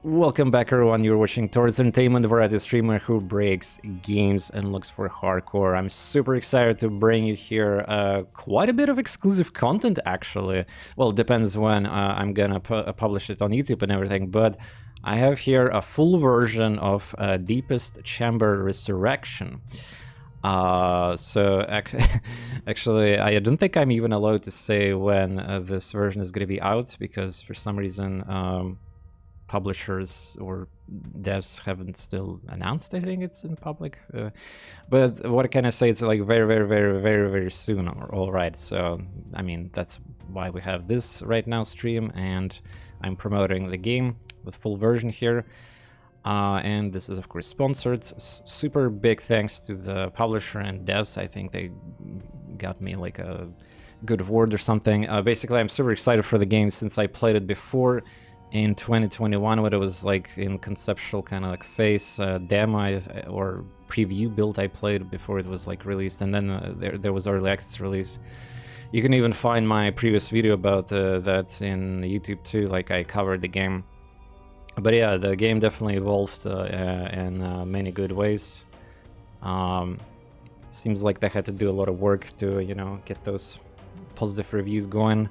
Welcome back, everyone. You're watching TorNis Entertainment, the variety streamer who breaks games and looks for hardcore. I'm super excited to bring you here quite a bit of exclusive content, actually. Well, it depends when I'm gonna publish it on YouTube and everything, but I have here a full version of Deepest Chamber Resurrection. Actually, I don't think I'm even allowed to say when this version is gonna be out, because for some reason publishers or devs haven't still announced. I think it's in public, but what can I say? It's like very soon. All right, so I mean that's why we have this right now stream, and I'm promoting the game with full version here. And this is of course sponsored. Super big thanks to the publisher and devs. I think they got me like a good award or something. Basically, I'm super excited for the game since I played it before in 2021 when it was like in conceptual kind of like phase demo or preview build I played before it was like released, and then there was early access release. You can even find my previous video about that in YouTube too, like I covered the game. But yeah, the game definitely evolved in many good ways. Seems like they had to do a lot of work to, you know, get those positive reviews going.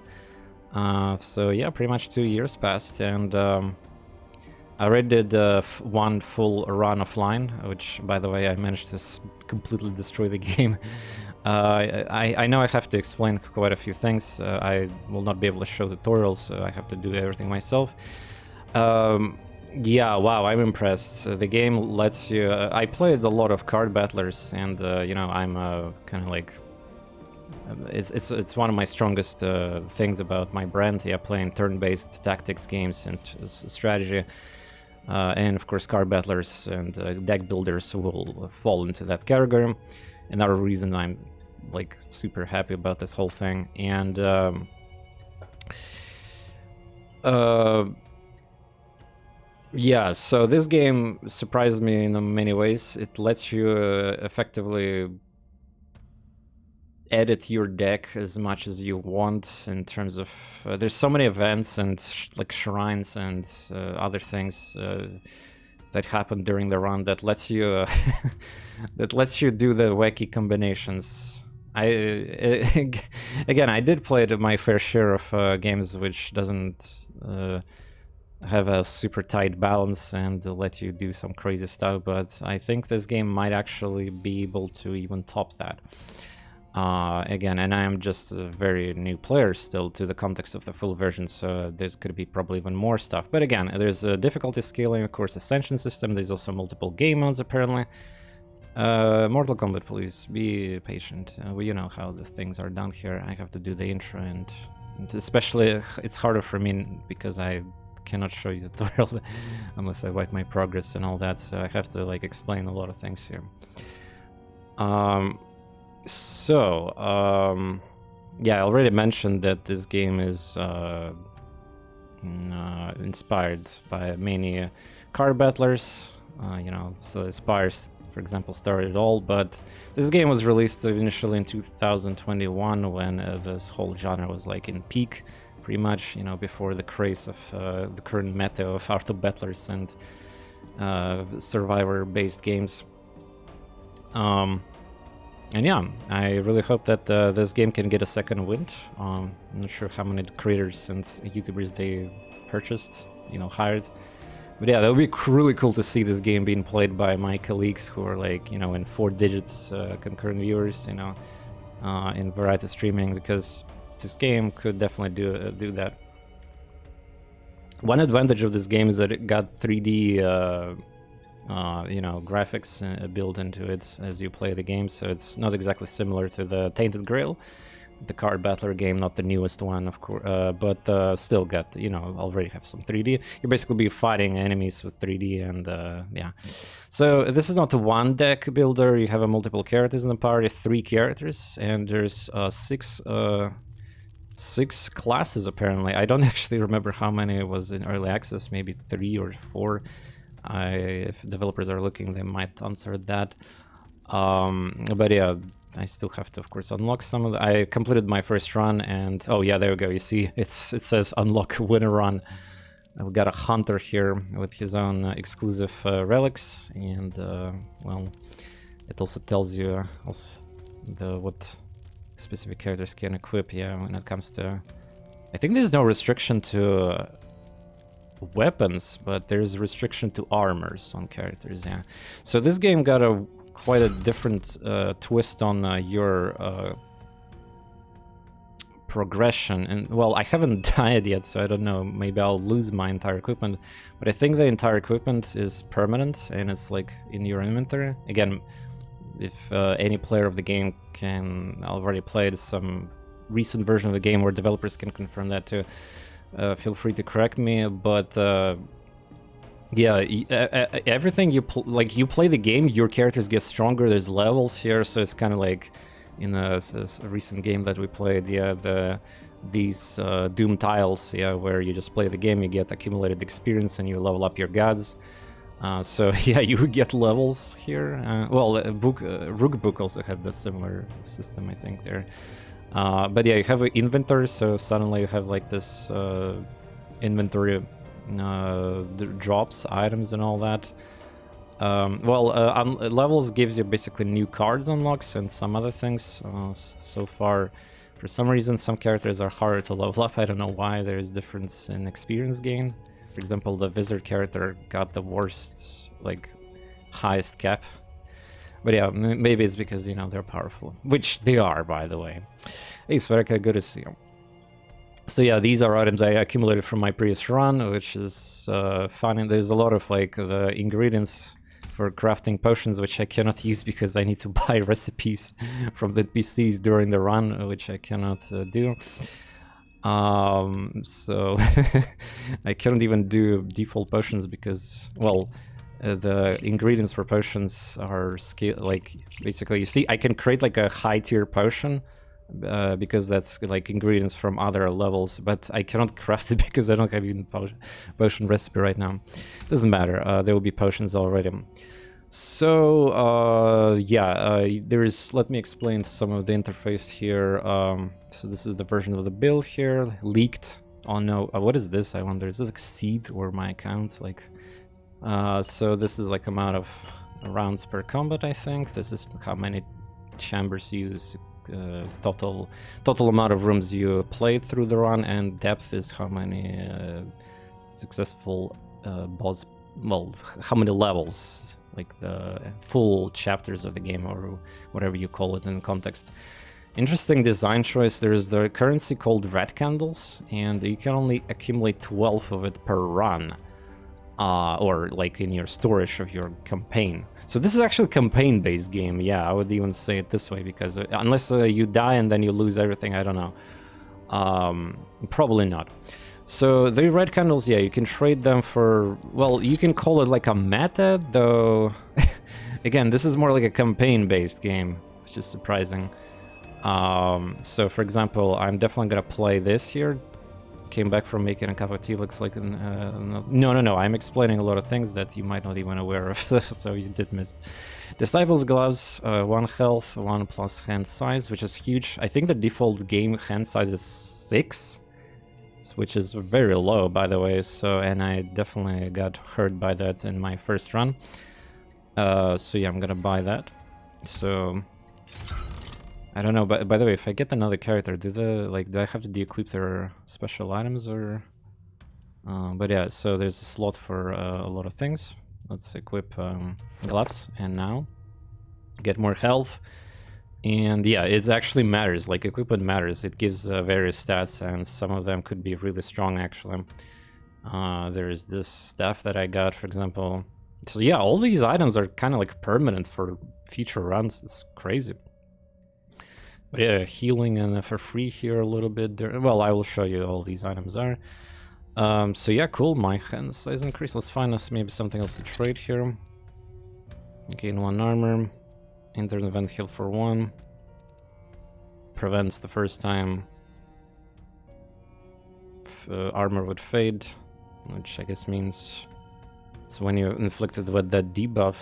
So yeah, pretty much 2 years passed, and I already did one full run offline, which, by the way, I managed to completely destroy the game. I know I have to explain quite a few things. I will not be able to show tutorials, so I have to do everything myself. Yeah, wow, I'm impressed. The game lets you... I played a lot of card battlers, and you know, I'm kind of like... It's one of my strongest things about my brand. Yeah, playing turn-based tactics games and strategy, and of course card battlers and deck builders will fall into that category. Another reason I'm like super happy about this whole thing. And yeah, so this game surprised me in many ways. It lets you effectively edit your deck as much as you want in terms of there's so many events and like shrines and other things that happen during the run that lets you that lets you do the wacky combinations. Again, I did play my fair share of games which doesn't have a super tight balance and let you do some crazy stuff, but I think this game might actually be able to even top that. Again, and I am just a very new player still to the context of the full version, so there's could be probably even more stuff. But again, there's a difficulty scaling, of course, ascension system. There's also multiple game modes, apparently. Mortal Kombat, please be patient. You know how the things are done here. I have to do the intro, and especially it's harder for me because I cannot show you the tutorial unless I wipe my progress and all that, so I have to like explain a lot of things here. Yeah, I already mentioned that this game is inspired by many card battlers. You know, so Spires, for example, started it all, but this game was released initially in 2021 when this whole genre was like in peak, pretty much, you know, before the craze of the current meta of auto battlers and survivor-based games. And yeah, I really hope that this game can get a second wind. I'm not sure how many creators and YouTubers they purchased, you know, hired. But yeah, that would be really cool to see this game being played by my colleagues who are like, you know, in 4 digits concurrent viewers, you know, in variety streaming, because this game could definitely do that. One advantage of this game is that it got 3D you know, graphics built into it as you play the game, so it's not exactly similar to the Tainted Grail, the card battler game, not the newest one, of course, but still got, you know, already have some 3D. You basically be fighting enemies with 3D, and yeah. So this is not a one deck builder. You have multiple characters in the party, 3 characters, and there's 6 classes apparently. I don't actually remember how many was in early access, maybe 3 or 4. If developers are looking, they might answer that. But yeah, I still have to, of course, unlock some of the... I completed my first run, and oh yeah, there we go. You see, it says unlock winner run. We got a hunter here with his own exclusive relics, and well, it also tells you also what specific characters can equip. Yeah, when it comes to, I think there's no restriction to weapons, but there's restriction to armors on characters. Yeah, so this game got a quite a different twist on your progression. And well, I haven't died yet, so I don't know, maybe I'll lose my entire equipment, but I think the entire equipment is permanent and it's like in your inventory. Again, if any player of the game can already played some recent version of the game where developers can confirm that too, feel free to correct me. But yeah, everything you like, you play the game, your characters get stronger. There's levels here, so it's kind of like in a recent game that we played, yeah, these Doom tiles, yeah, where you just play the game, you get accumulated experience, and you level up your gods. So yeah, you get levels here. Well, Rogue Book also had the similar system, I think, there. But yeah, you have an inventory, so suddenly you have like this inventory drops, items, and all that. Levels gives you basically new cards unlocks and some other things. So far, for some reason, some characters are harder to level up. I don't know why. There is difference in experience gain. For example, the wizard character got the worst, like, highest cap. But yeah, maybe it's because, you know, they're powerful. Which they are, by the way. Hey, Sverika, good to see you. So yeah, these are items I accumulated from my previous run, which is fun. And there's a lot of, like, the ingredients for crafting potions, which I cannot use because I need to buy recipes from the PCs during the run, which I cannot do. So I cannot even do default potions because, well, the ingredients for potions are like, basically, you see, I can create like a high tier potion because that's like ingredients from other levels, but I cannot craft it because I don't have even potion recipe right now. Doesn't matter, there will be potions already. So yeah, there's, let me explain some of the interface here. So this is the version of the build here, leaked. Oh no, what is this? I wonder, is it like seed or my account? Like, so this is like amount of rounds per combat, I think. This is how many chambers you use, total amount of rooms you played through the run, and depth is how many successful boss, well, how many levels, like the full chapters of the game, or whatever you call it in context. Interesting design choice. There's the currency called red candles, and you can only accumulate 12 of it per run, or like in your storage of your campaign. So this is actually a campaign-based game. Yeah, I would even say it this way, because unless you die and then you lose everything, I don't know. Probably not. So the red candles, yeah, you can trade them for, well, you can call it like a meta, though. Again, this is more like a campaign-based game, which is surprising. So for example, I'm definitely gonna play this here. Came back from making a cup of tea, looks like no, I'm explaining a lot of things that you might not even aware of, so you did miss. Disciples gloves, 1 health, 1 plus hand size, which is huge. I think the default game hand size is 6, which is very low, by the way. So, and I definitely got hurt by that in my first run. So yeah, I'm gonna buy that. So I don't know, but by the way, if I get another character, do I have to de-equip their special items, or? But yeah, so there's a slot for a lot of things. Let's equip gloves, and now get more health. And yeah, it actually matters. Like, equipment matters. It gives various stats, and some of them could be really strong, actually. There's this stuff that I got, for example. So yeah, all these items are kind of like permanent for future runs. It's crazy. But yeah, healing and for free here a little bit there. Well, I will show you all these items are. So yeah, cool. My hand size increase. Let's find us maybe something else to trade here. Gain 1 armor. Intern event heal for 1. Prevents the first time. Armor would fade, which I guess means it's when you're inflicted with that debuff.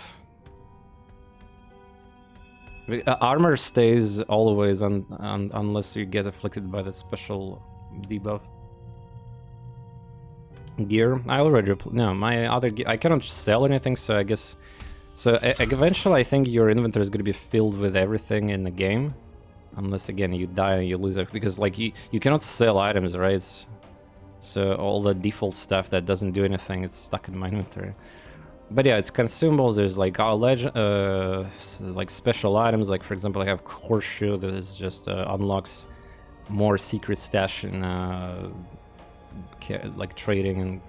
Armor stays always unless you get afflicted by the special debuff. Gear. I already no, my other gear. I cannot sell anything, so I guess. So eventually, I think your inventory is gonna be filled with everything in the game, unless again you die and you lose it. Because like you cannot sell items, right? So all the default stuff that doesn't do anything, it's stuck in my inventory. But yeah, it's consumables. There's like like special items. Like for example, I have horseshoe that is just unlocks more secret stash in like trading and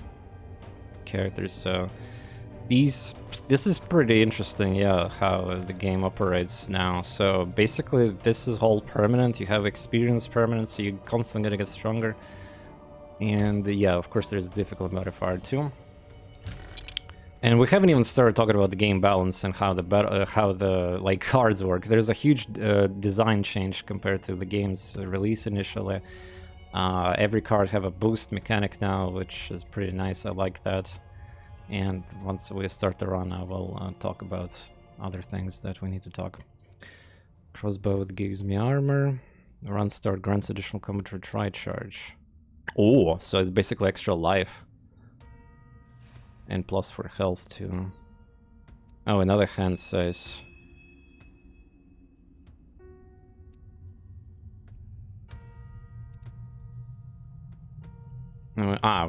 characters. So this is pretty interesting. Yeah, how the game operates now. So basically, this is all permanent. You have experience permanent, so you're constantly gonna get stronger. And yeah, of course, there's difficulty modifier too. And we haven't even started talking about the game balance and how the like cards work. There's a huge design change compared to the game's release initially. Every card have a boost mechanic now, which is pretty nice. I like that. And once we start the run, I will talk about other things that we need to talk. Crossbow gives me armor. Run start grants additional combat retry charge. Oh, so it's basically extra life. And plus for health too. Oh, another hand size.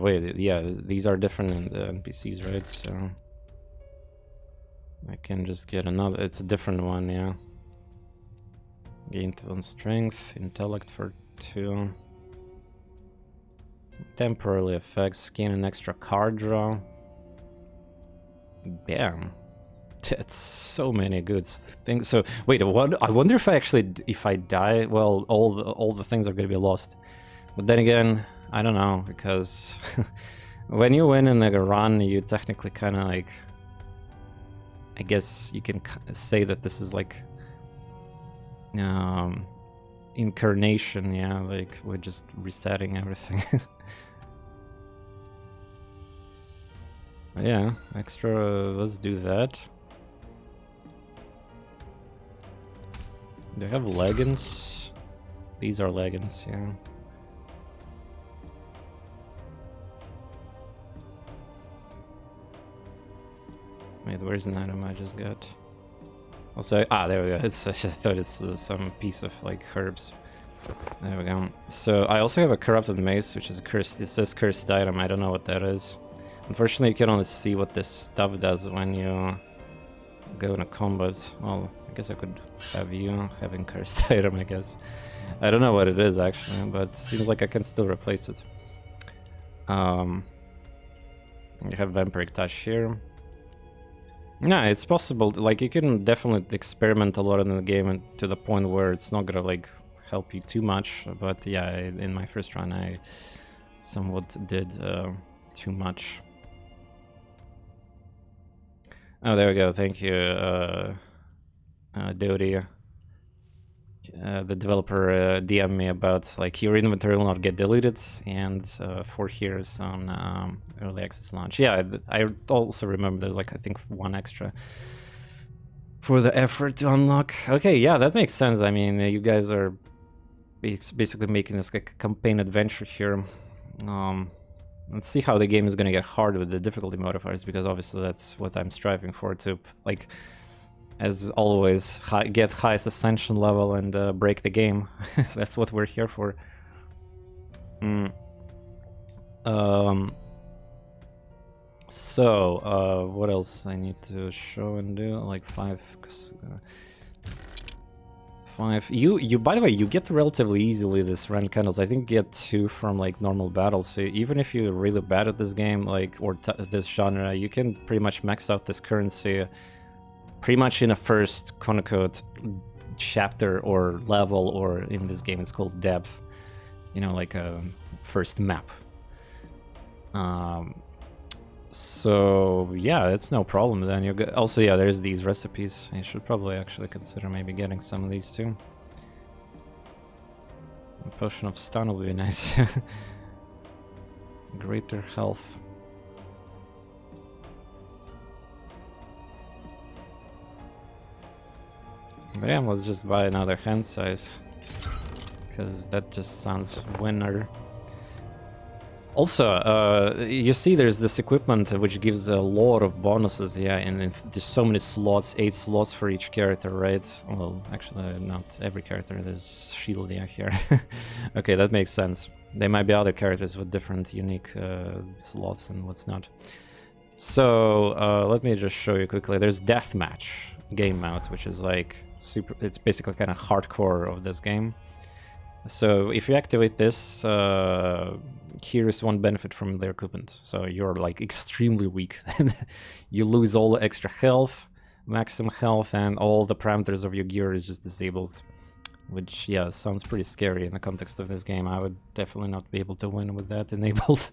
Wait, yeah, these are different in the NPCs, right? So I can just get another. It's a different one, yeah. Gain 1 strength, intellect for 2. Temporarily affects, gain an extra card draw. Bam. That's so many good things. So wait, what? I wonder if if I die, well, all the things are gonna be lost. But then again, I don't know, because when you win in like a run, you technically kind of like, I guess you can say that this is like incarnation, yeah, like we're just resetting everything. Yeah, extra, let's do that. Do I have leggings? These are leggings, yeah. Wait, where's an item I just got? Also, there we go. It's, I just thought it's some piece of like herbs. There we go. So I also have a corrupted mace, which is a cursed. It says cursed item. I don't know what that is. Unfortunately, you can only see what this stuff does when you go in a combat. Well, I guess I could have you having cursed item, I guess. I don't know what it is actually, but it seems like I can still replace it. You have vampiric touch here. Yeah, it's possible. Like, you can definitely experiment a lot in the game and to the point where it's not gonna like help you too much. But yeah, in my first run, I somewhat did too much. Oh, there we go. Thank you, Dodie. The developer DM'd me about like your inventory will not get deleted, and 4 years on early access launch. Yeah, I also remember there's like I think 1 extra for the effort to unlock. Okay, yeah, that makes sense. I mean, you guys are basically making this like a campaign adventure here. Let's see how the game is gonna get hard with the difficulty modifiers, because obviously that's what I'm striving for, to like, as always, get highest ascension level and break the game. That's what we're here for. So what else I need to show and do? Like 5. 5. You by the way, you get relatively easily this rend candles. I think you get 2 from like normal battles. So even if you're really bad at this game, like, or this genre, you can pretty much max out this currency pretty much in a first quote-unquote chapter or level, or in this game it's called depth, you know, like a first map. So yeah, it's no problem. Then you also, yeah, there's these recipes. You should probably actually consider maybe getting some of these too. A potion of stun will be nice. Greater health. But yeah, let's just buy another hand size, because that just sounds winner. Also, you see there's this equipment which gives a lot of bonuses, yeah, and there's so many slots, 8 slots for each character, right? Well, actually, not every character, there's shield, yeah, here. Okay, that makes sense. There might be other characters with different unique slots and what's not. So, let me just show you quickly. There's Deathmatch game mode, which is like super, it's basically kind of hardcore of this game. So if you activate this, here's one benefit from the equipment. So you're like extremely weak. You lose all the extra health, maximum health, and all the parameters of your gear is just disabled. Which, yeah, sounds pretty scary in the context of this game. I would definitely not be able to win with that enabled.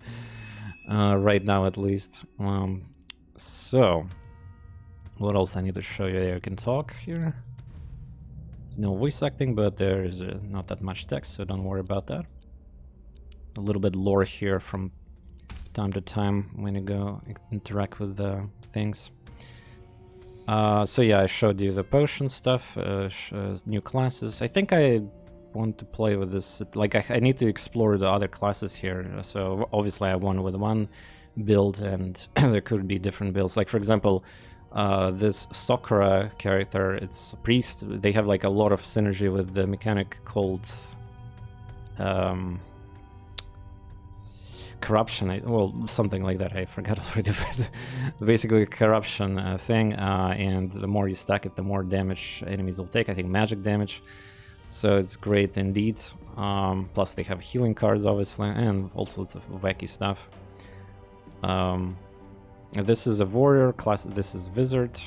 Right now, at least. So, what else I need to show you? I can talk here. There's no voice acting, but there is not that much text, so don't worry about that. A little bit lore here from time to time when you go interact with the things. So yeah, I showed you the potion stuff, new classes. I think I want to play with this, like I need to explore the other classes here. So obviously I won with one build and there could be different builds. Like for example, this Sakura character, it's priest. They have like a lot of synergy with the mechanic called corruption. Well, something like that. I forgot already. But basically, corruption thing. And the more you stack it, the more damage enemies will take. I think magic damage. So it's great indeed. Plus, they have healing cards, obviously, and all sorts of wacky stuff. This is a warrior class, this is wizard,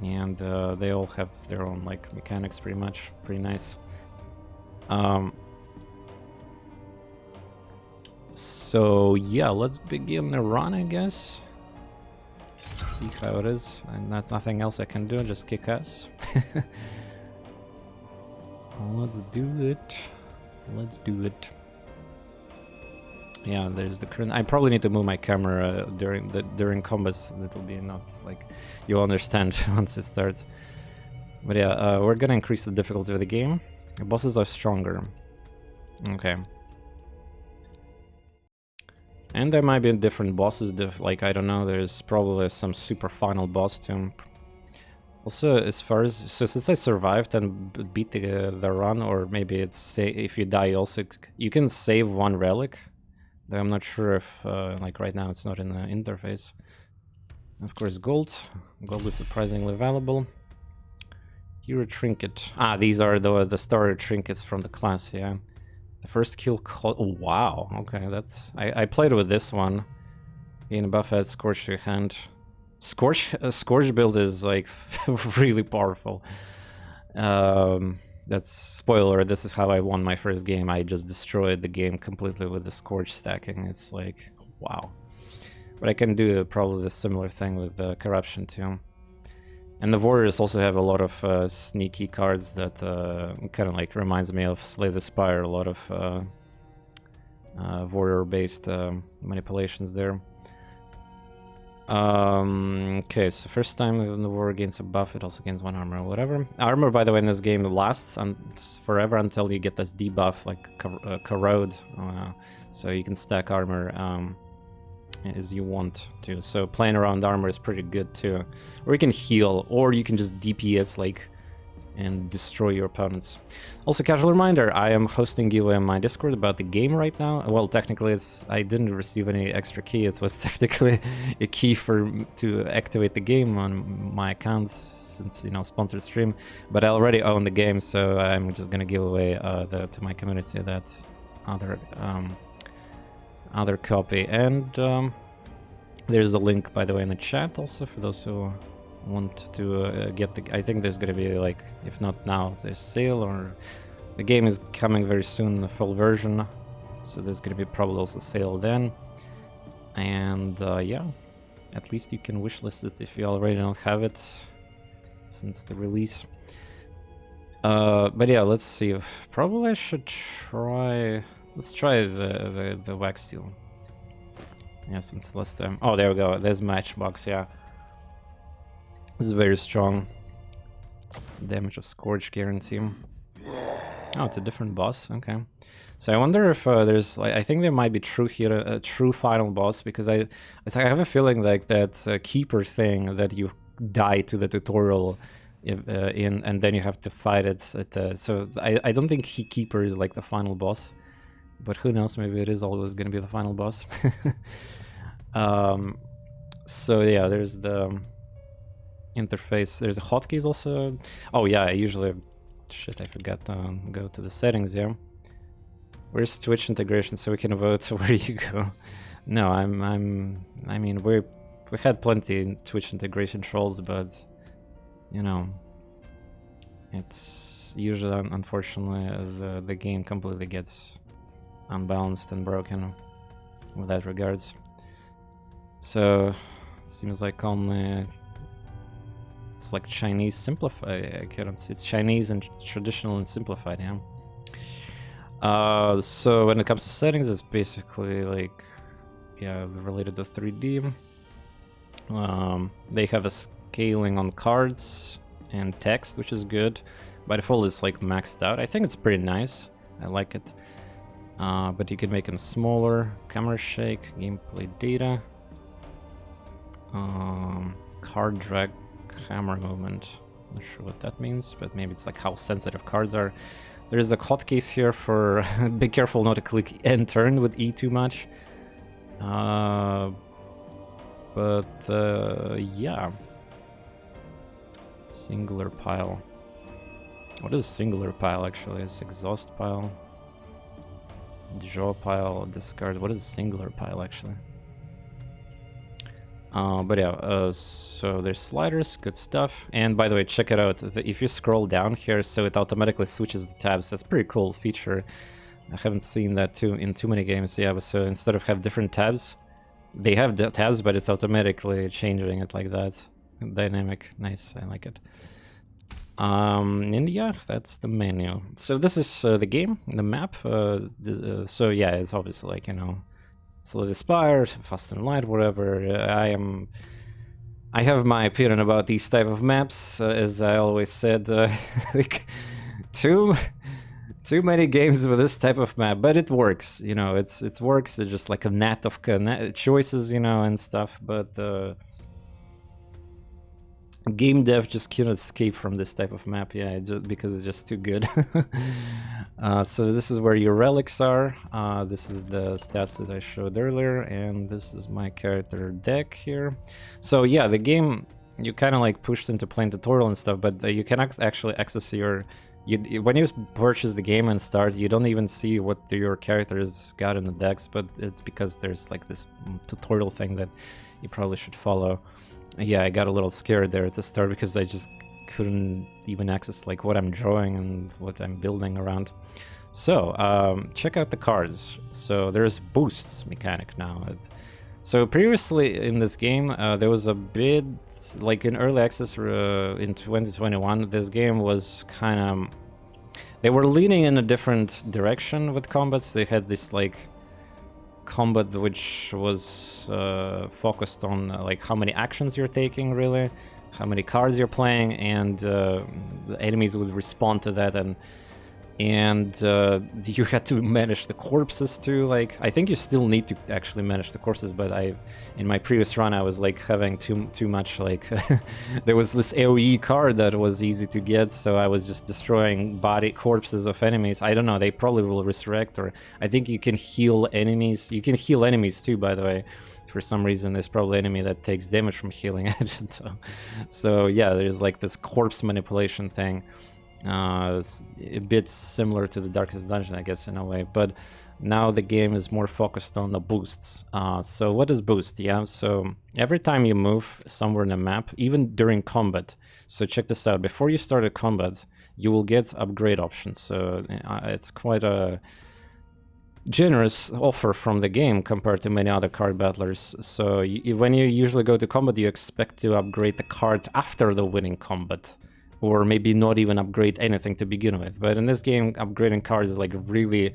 and they all have their own like mechanics pretty much, pretty nice. So yeah, let's begin the run, I guess. See how it is, and nothing else I can do, just kick ass. Let's do it. Let's do it. Yeah, there's the current. I probably need to move my camera during combats. That'll be not like you'll understand once it starts. But yeah, we're gonna increase the difficulty of the game. The bosses are stronger. Okay. And there might be different bosses. Like I don't know. There's probably some super final boss too. Also, as far as since I survived and beat the run, or maybe it's if you die, also you can save one relic. Though I'm not sure if, like right now, it's not in the interface. Of course, gold. Gold is surprisingly valuable. Hero trinket. Ah, these are the starter trinkets from the class, yeah. The first kill... Oh, wow. Okay, that's... I played with this one. In Buffet, Scorch Your Hand. Scorch build is, like, really powerful. That's spoiler, this is how I won my first game. I just destroyed the game completely with the Scorch stacking. It's like, wow. But I can do probably the similar thing with the Corruption too. And the Warriors also have a lot of sneaky cards that kind of like reminds me of Slay the Spire, a lot of Warrior-based manipulations there. Okay, so first time in the war against a buff, it also gains 1 armor or whatever. Armor, by the way, in this game lasts forever until you get this debuff, like corrode, so you can stack armor as you want to. So playing around armor is pretty good too. Or you can heal, or you can just DPS like and destroy your opponents. Also, casual reminder, I am hosting you in my Discord about the game right now. Well, technically, I didn't receive any extra key. It was technically a key to activate the game on my accounts since, you know, sponsored stream. But I already own the game, so I'm just gonna give away to my community that other copy. And there's a link, by the way, in the chat also for those who want to get the... I think there's gonna be, like, if not now, there's sale, or the game is coming very soon, the full version, so there's gonna be probably also sale then. And yeah, at least you can wishlist it if you already don't have it since the release. But yeah, let's see. Probably I should try... Let's try the wax steel. Yeah, since last time... Oh, there we go. There's Matchbox, yeah. This is very strong. Damage of Scourge guarantee. Oh, it's a different boss. Okay. So I wonder if there's like, I think there might be a true final boss, because I have a feeling like that keeper thing that you die to the tutorial and then you have to fight it. So I don't think keeper is like the final boss, but who knows? Maybe it is always going to be the final boss. So yeah, there's the interface. There's a hotkeys also. Oh yeah, I usually. Shit, I forgot to go to the settings, yeah. Where's Twitch integration so we can vote where you go? No, I mean, we had plenty Twitch integration trolls, but, you know, it's usually, unfortunately, the game completely gets unbalanced and broken with that regards. So, it seems like only... It's like Chinese simplified. I cannot see. It's Chinese and traditional and simplified, yeah. So when it comes to settings, it's basically like, yeah, related to 3D. They have a scaling on cards and text, which is good. By default, it's like maxed out. I think it's pretty nice. I like it. But you can make them smaller. Camera shake, gameplay data, card drag, hammer movement. Not sure what that means, but maybe it's like how sensitive cards are. There's a hotkeys here for be careful not to click end turn with E too much. Yeah. Singular pile. What is singular pile actually? It's exhaust pile, draw pile, discard. What is singular pile actually? But yeah, so there's sliders, good stuff. And by the way, check it out. If you scroll down here, so it automatically switches the tabs. That's a pretty cool feature. I haven't seen that in too many games. Yeah, but so instead of have different tabs, they have the tabs, but it's automatically changing it like that. Dynamic, nice, I like it. And yeah, that's the menu. So this is the game, the map. So yeah, it's obviously like, you know, Slowly Inspired, Fast and Light, whatever. I have my opinion about these type of maps, as I always said. Like, too many games with this type of map, but it works. You know, it works. It's just like a net of choices, you know, and stuff. But game dev just cannot escape from this type of map, yeah, because it's just too good. So this is where your relics are. This is the stats that I showed earlier, and this is my character deck here. So yeah, the game, you kind of like pushed into playing tutorial and stuff, but you can actually access your... when you purchase the game and start, you don't even see what your characters got in the decks, but it's because there's like this tutorial thing that you probably should follow. Yeah, I got a little scared there at the start because I just couldn't even access like what I'm drawing and what I'm building around. So check out the cards. So there's boosts mechanic now. So previously in this game there was a bit like in early access in 2021. This game was kind of, they were leaning in a different direction with combats. They had this like combat which was focused on like how many actions you're taking, really, how many cards you're playing, and the enemies would respond to that, and you had to manage the corpses too. Like, I think you still need to actually manage the corpses, but in my previous run I was like having too much like there was this AoE card that was easy to get, so I was just destroying corpses of enemies. I don't know, they probably will resurrect, or I think you can heal enemies. You can heal enemies too, by the way. For some reason there's probably an enemy that takes damage from healing it. So yeah, there's like this corpse manipulation thing. It's a bit similar to the Darkest Dungeon, I guess, in a way, but now the game is more focused on the boosts. So what is boost? Yeah, so every time you move somewhere in the map, even during combat, so check this out, before you start a combat, you will get upgrade options. So it's quite a generous offer from the game compared to many other card battlers. So when you usually go to combat, you expect to upgrade the cards after the winning combat, or maybe not even upgrade anything to begin with. But in this game, upgrading cards is like a really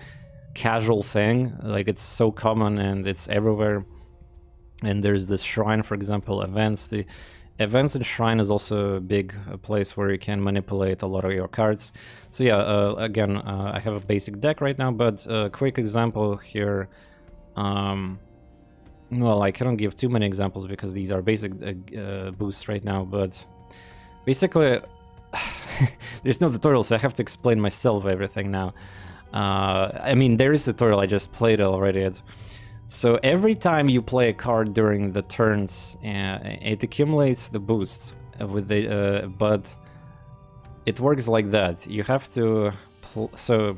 casual thing. Like, it's so common and it's everywhere. And there's this shrine, for example, events. Events and Shrine is also a big place where you can manipulate a lot of your cards. So yeah, again, I have a basic deck right now, but a quick example here. Well, I cannot give too many examples because these are basic boosts right now, but basically, there's no tutorial, so I have to explain myself everything now. I mean, there is a tutorial, I just played it already. So every time you play a card during the turns, it accumulates the boosts with the, but it works like that. You have to, so,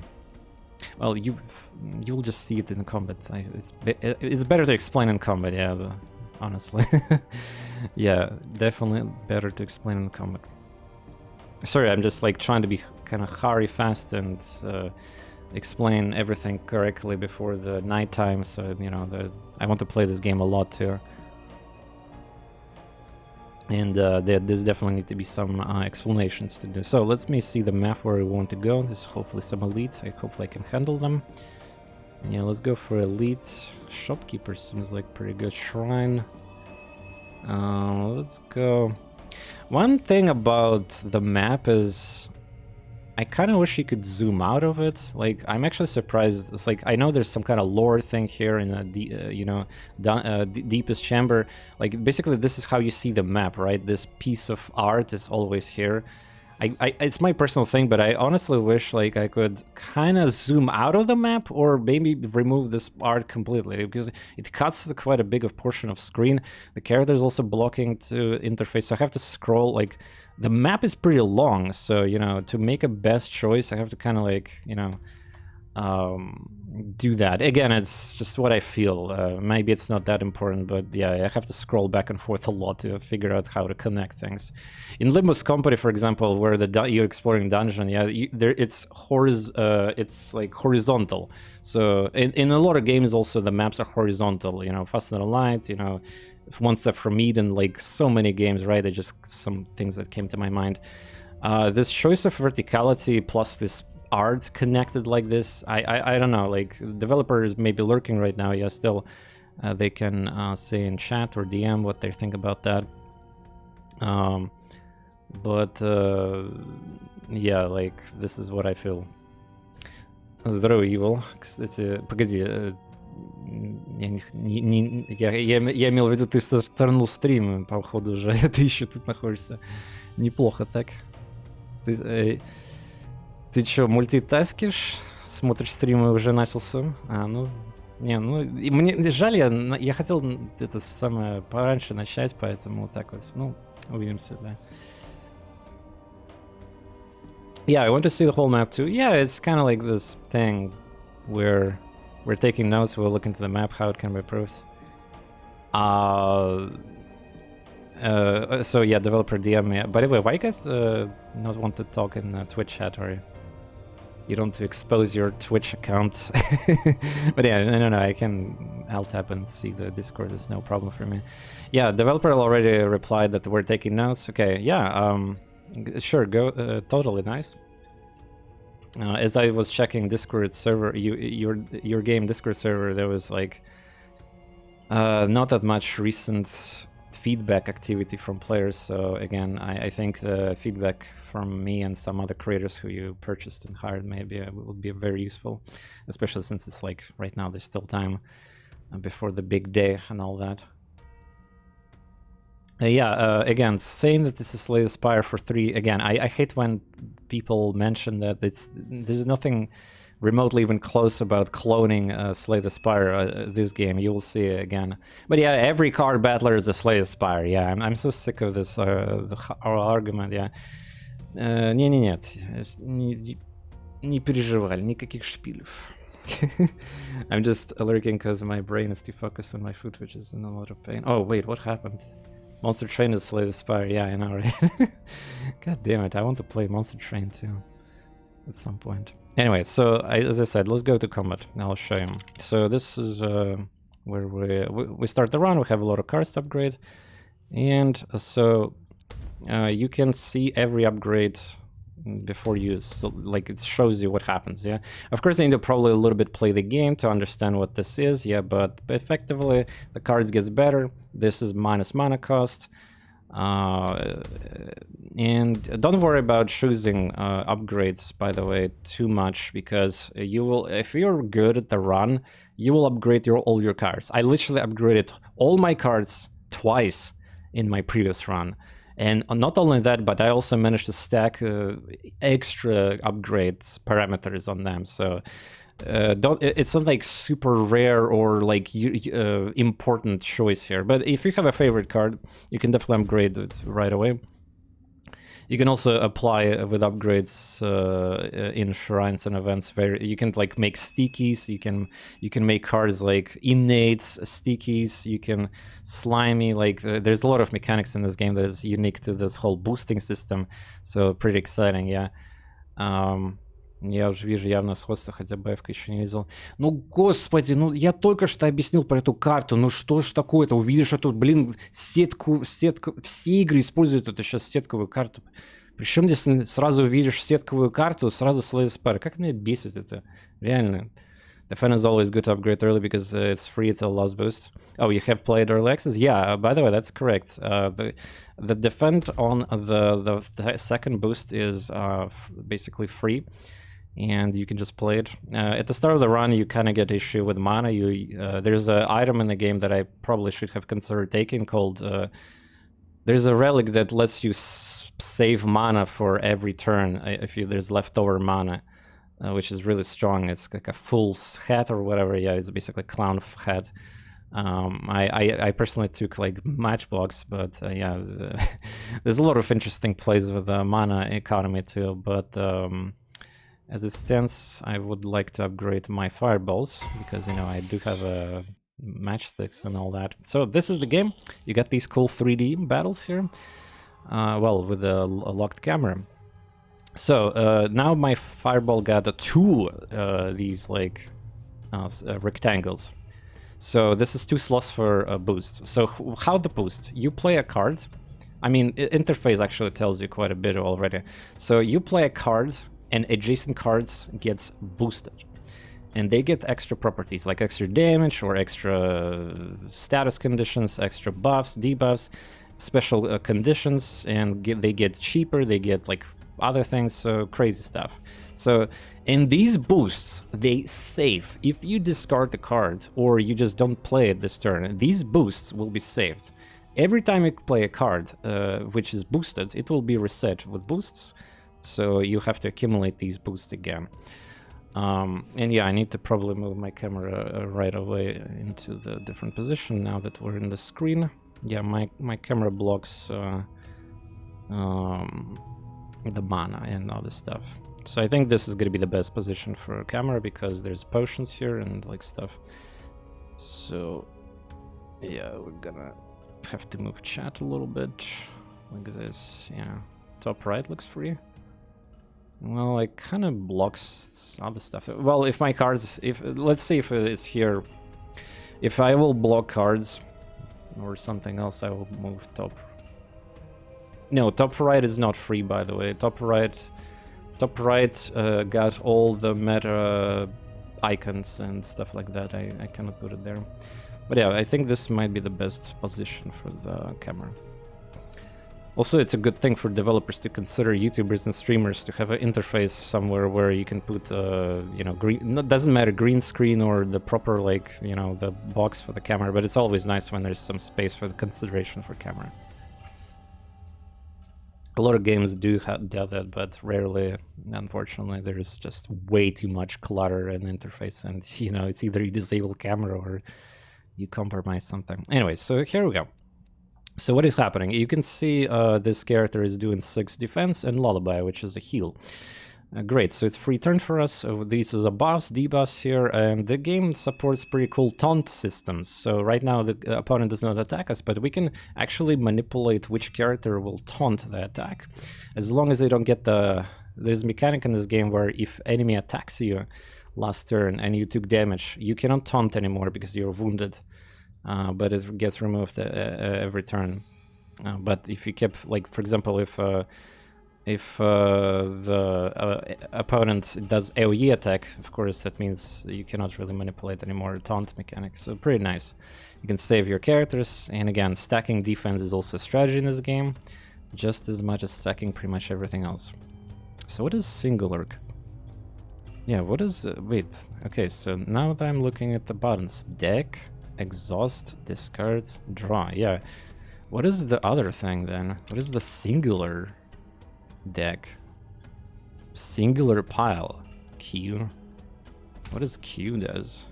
well, you'll just see it in combat. It's better to explain in combat, yeah, honestly. Yeah, definitely better to explain in combat. Sorry, I'm just like trying to be kind of hurry fast and explain everything correctly before the nighttime, so you know I want to play this game a lot too. And there's definitely need to be some explanations to do. So let me see the map where we want to go. There's hopefully some elites. Hopefully I can handle them. Yeah, let's go for elite. Shopkeeper seems like pretty good. Shrine. Let's go. One thing about the map is I kind of wish you could zoom out of it. Like, I'm actually surprised. It's like, I know there's some kind of lore thing here in a deepest chamber. Like, basically, this is how you see the map, right? This piece of art is always here. It's my personal thing, but I honestly wish, like, I could kind of zoom out of the map or maybe remove this art completely, because it cuts quite a big of portion of screen. The character is also blocking to interface, so I have to scroll, like, the map is pretty long, so, you know, to make a best choice, I have to kind of, like, you know, do that. Again, it's just what I feel. Maybe it's not that important, but yeah, I have to scroll back and forth a lot to figure out how to connect things. In Limbus Company, for example, where you're exploring dungeon, yeah, it's like horizontal. So in a lot of games, also the maps are horizontal. You know, Faster Than Light, you know, One Step from Eden, like so many games, right? They're just some things that came to my mind. This choice of verticality plus this art connected like this, I don't know, like, developers may be lurking right now, yeah, still, they can say in chat or DM what they think about that. But yeah, like, this is what I feel. Здорово, Evil. Кстати, погоди, я имел в виду, ты стартанул стрим, походу, уже, ты еще тут находишься. Неплохо так. Ты чё, мультитаскишь? Смотришь стримы, уже начался? Ну... Не, ну... И мне жаль, я хотел это самое пораньше начать, поэтому вот так вот. Ну, увидимся, да. Yeah, I want to see the whole map too. Yeah, it's kind of like this thing where we're taking notes, we'll look into the map, how it can be improved. So yeah, developer DM me. By the way, why you guys not want to talk in Twitch chat, or you don't want to expose your Twitch account? But yeah, no, I can alt tab and see the Discord. It's no problem for me. Yeah, developer already replied that we're taking notes. Okay, yeah, sure, go. Totally nice. As I was checking Discord server, your game Discord server, there was like not that much recent feedback activity from players. So again, I think the feedback from me and some other creators who you purchased and hired maybe would be very useful, especially since it's like right now there's still time before the big day and all that. Again, saying that this is Slay the Spire for 3, again, I hate when people mention that there's nothing remotely even close about cloning Slay the Spire, this game. You will see it again. But yeah, every card battler is a Slay the Spire. Yeah, I'm so sick of this our argument, yeah. Нет, не переживали, никаких шпилев. I'm just lurking because my brain is too focused on my food, which is in a lot of pain. Oh, wait, what happened? Monster Train is Slay the Spire. Yeah, I know, right? God damn it, I want to play Monster Train too at some point. Anyway, so as I said, let's go to combat. I'll show you. So this is where we start the run. We have a lot of cards to upgrade, and so you can see every upgrade before you, so, like, it shows you what happens. Yeah, of course you need to probably a little bit play the game to understand what this is. Yeah, but effectively the cards gets better. This is minus mana cost. And don't worry about choosing upgrades, by the way, too much, because you will, if you're good at the run, you will upgrade all your cards. I literally upgraded all my cards twice in my previous run. And not only that, but I also managed to stack extra upgrades parameters on them. So it's not like super rare or like important choice here. But if you have a favorite card, you can definitely upgrade it right away. You can also apply with upgrades in shrines and events. Where you can like make stickies. You can make cards like innates, stickies. You can slimy. Like there's a lot of mechanics in this game that is unique to this whole boosting system. So pretty exciting, yeah. Я уже вижу явно сходство, хотя бэфка еще не видел. Ну, господи, ну я только что объяснил про эту карту. Ну что ж такое-то? Увидишь эту, блин, сетку. Все игры используют эту сейчас сетковую карту. Причем здесь сразу увидишь сетковую карту, сразу Slayer's Spire. Как меня бесит это? Реально. Defend is always good to upgrade early because it's free till last boost. Oh, you have played early access? Yeah, by the way, that's correct. The defend on the second boost is basically free. And you can just play it. At the start of the run, you kind of get issue with mana. There's an item in the game that I probably should have considered taking called... there's a relic that lets you save mana for every turn if there's leftover mana, which is really strong. It's like a fool's hat or whatever. Yeah, it's basically a clown hat. I personally took like matchbox, but yeah, there's a lot of interesting plays with the mana economy too, but... as it stands, I would like to upgrade my fireballs because, you know, I do have matchsticks and all that. So this is the game. You got these cool 3D battles here. Well, with a locked camera. So now my fireball got two these like rectangles. So this is 2 slots for a boost. So how the boost? You play a card. I mean, interface actually tells you quite a bit already. So you play a card and adjacent cards gets boosted. And they get extra properties like extra damage or extra status conditions, extra buffs, debuffs, special conditions, and they get cheaper, they get like other things, so crazy stuff. So in these boosts, they save. If you discard the card or you just don't play it this turn, these boosts will be saved. Every time you play a card which is boosted, it will be reset with boosts. So you have to accumulate these boosts again. And yeah, I need to probably move my camera right away into the different position now that we're in the screen. Yeah, my camera blocks the mana and all this stuff. So I think this is going to be the best position for a camera because there's potions here and like stuff. So yeah, we're gonna have to move chat a little bit like this. Yeah, top right looks free. Well, it kind of blocks other stuff. Well, if my cards, let's see if it's here. If I will block cards or something else, I will move top. No, top right is not free, by the way. Top right got all the meta icons and stuff like that. I cannot put it there. But yeah, I think this might be the best position for the camera. Also, it's a good thing for developers to consider YouTubers and streamers to have an interface somewhere where you can put, you know, green. It doesn't matter green screen or the proper, like, you know, the box for the camera. But it's always nice when there's some space for the consideration for camera. A lot of games do that, but rarely, unfortunately, there's just way too much clutter in the interface, and you know, it's either you disable camera or you compromise something. Anyway, so here we go. So what is happening? You can see this character is doing 6 defense and Lullaby, which is a heal. Great, so it's free turn for us. So these are the buffs, debuffs here, and the game supports pretty cool taunt systems. So right now the opponent does not attack us, but we can actually manipulate which character will taunt the attack. As long as they don't get the... There's a mechanic in this game where if enemy attacks you last turn and you took damage, you cannot taunt anymore because you're wounded. But it gets removed every turn. But if you kept, like, for example, if If the opponent does AoE attack, of course, that means you cannot really manipulate anymore taunt mechanics. So pretty nice. You can save your characters, and again, stacking defense is also a strategy in this game, just as much as stacking pretty much everything else. So what is singular? Yeah, what is... wait, okay, so now that I'm looking at the buttons, deck, exhaust, discard, draw, yeah. What is the other thing then? What is the singular deck? Singular pile. Q. What does Q does?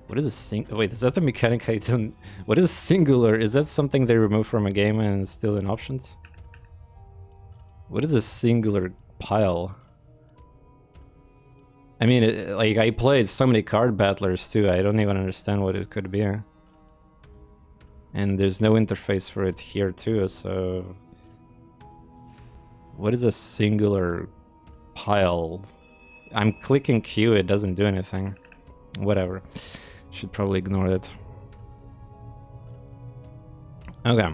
What is a wait, is that the mechanic I don't... What is singular? Is that something they remove from a game and still in options? What is a singular pile? I mean, like, I played so many card battlers too, I don't even understand what it could be. And there's no interface for it here too, so... What is a singular pile? I'm clicking Q, it doesn't do anything. Whatever. Should probably ignore it. Okay.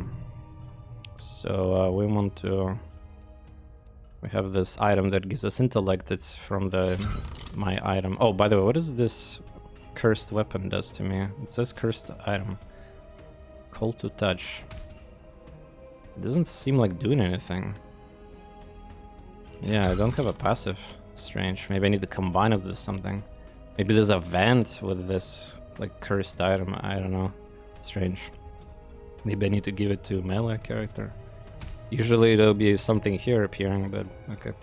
So we want to... We have this item that gives us intellect. It's from my item. Oh, by the way, what does this cursed weapon does to me? It says cursed item. Call to touch. It doesn't seem like doing anything. Yeah, I don't have a passive. Strange. Maybe I need to combine it with something. Maybe there's a vent with this, like, cursed item. I don't know. Strange. Maybe I need to give it to a melee character. Usually there'll be something here appearing, but okay.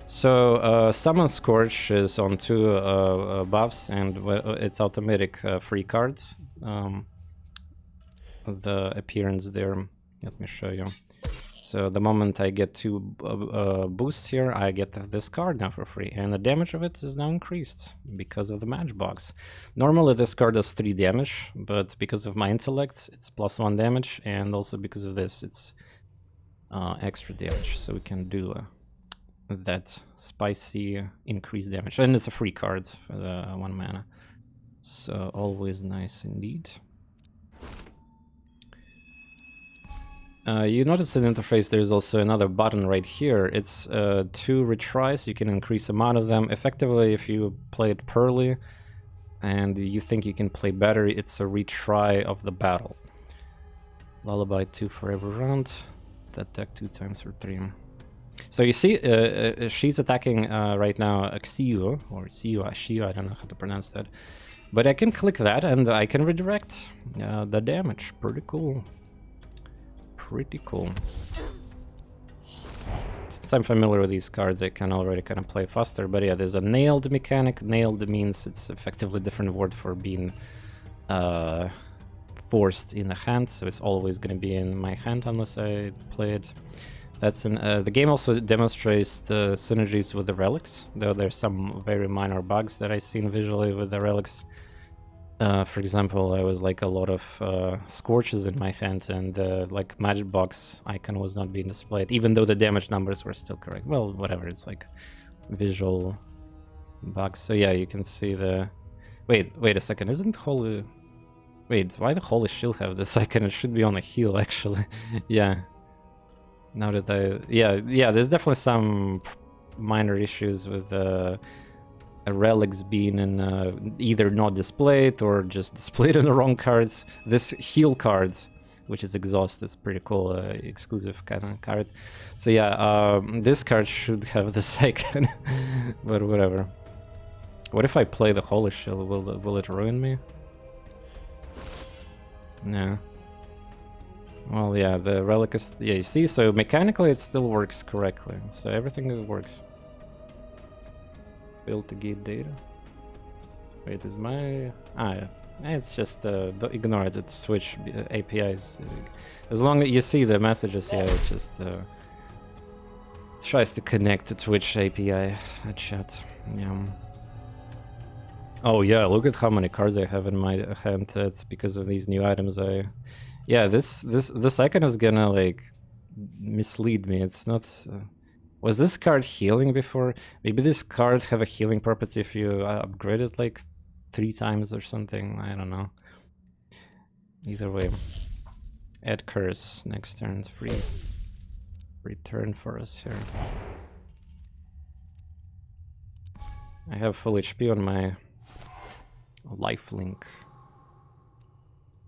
So Summon Scorch is on 2 buffs, and it's automatic free cards. The appearance there, let me show you. So the moment I get 2 boosts here, I get this card now for free, and the damage of it is now increased because of the matchbox. Normally this card does 3 damage, but because of my intellect, it's +1 damage, and also because of this, it's extra damage. So we can do that spicy increased damage, and it's a free card for the 1 mana. So always nice indeed. You notice in the interface there's also another button right here. It's 2 retries. You can increase the amount of them. Effectively, if you play it poorly and you think you can play better, it's a retry of the battle. Lullaby 2 for every round. Attack 2 times for 3. So you see, she's attacking right now Xiu, or Xiu, I don't know how to pronounce that. But I can click that and I can redirect the damage. Pretty cool. Pretty cool. Since I'm familiar with these cards, I can already kind of play faster. But yeah, there's a nailed mechanic. Nailed means it's effectively a different word for being forced in the hand. So it's always going to be in my hand unless I play it. That's the game also demonstrates the synergies with the relics, though there's some very minor bugs that I've seen visually with the relics. For example, I was like a lot of scorches in my hand, and like matchbox icon was not being displayed, even though the damage numbers were still correct. Well, whatever, it's like visual bugs. So yeah, you can see the... Wait a second, isn't Holy... Wait, why the Holy Shield have this icon? It should be on a heal, actually. Yeah. Now that yeah, there's definitely some minor issues with relics being in either not displayed or just displayed in the wrong cards. This heal card, which is exhaust, is pretty cool, exclusive kind of card. So yeah, this card should have this icon, but whatever. What if I play the Holy Shield? Will it ruin me? No. Well, yeah, the relic is... Yeah, you see, so mechanically it still works correctly. So everything works. Failed to get data. Wait, is my... Ah, yeah. It's just... ignore it, it's Switch APIs. As long as you see the messages here, it just... tries to connect to Twitch API chat. Yeah. Oh yeah, look at how many cards I have in my hand. It's because of these new items. Yeah, this icon is gonna like mislead me. It's not. Was this card healing before? Maybe this card have a healing property if you upgrade it like 3 times or something. I don't know. Either way. Add curse next turn. It's free. Return for us here. I have full HP on my lifelink.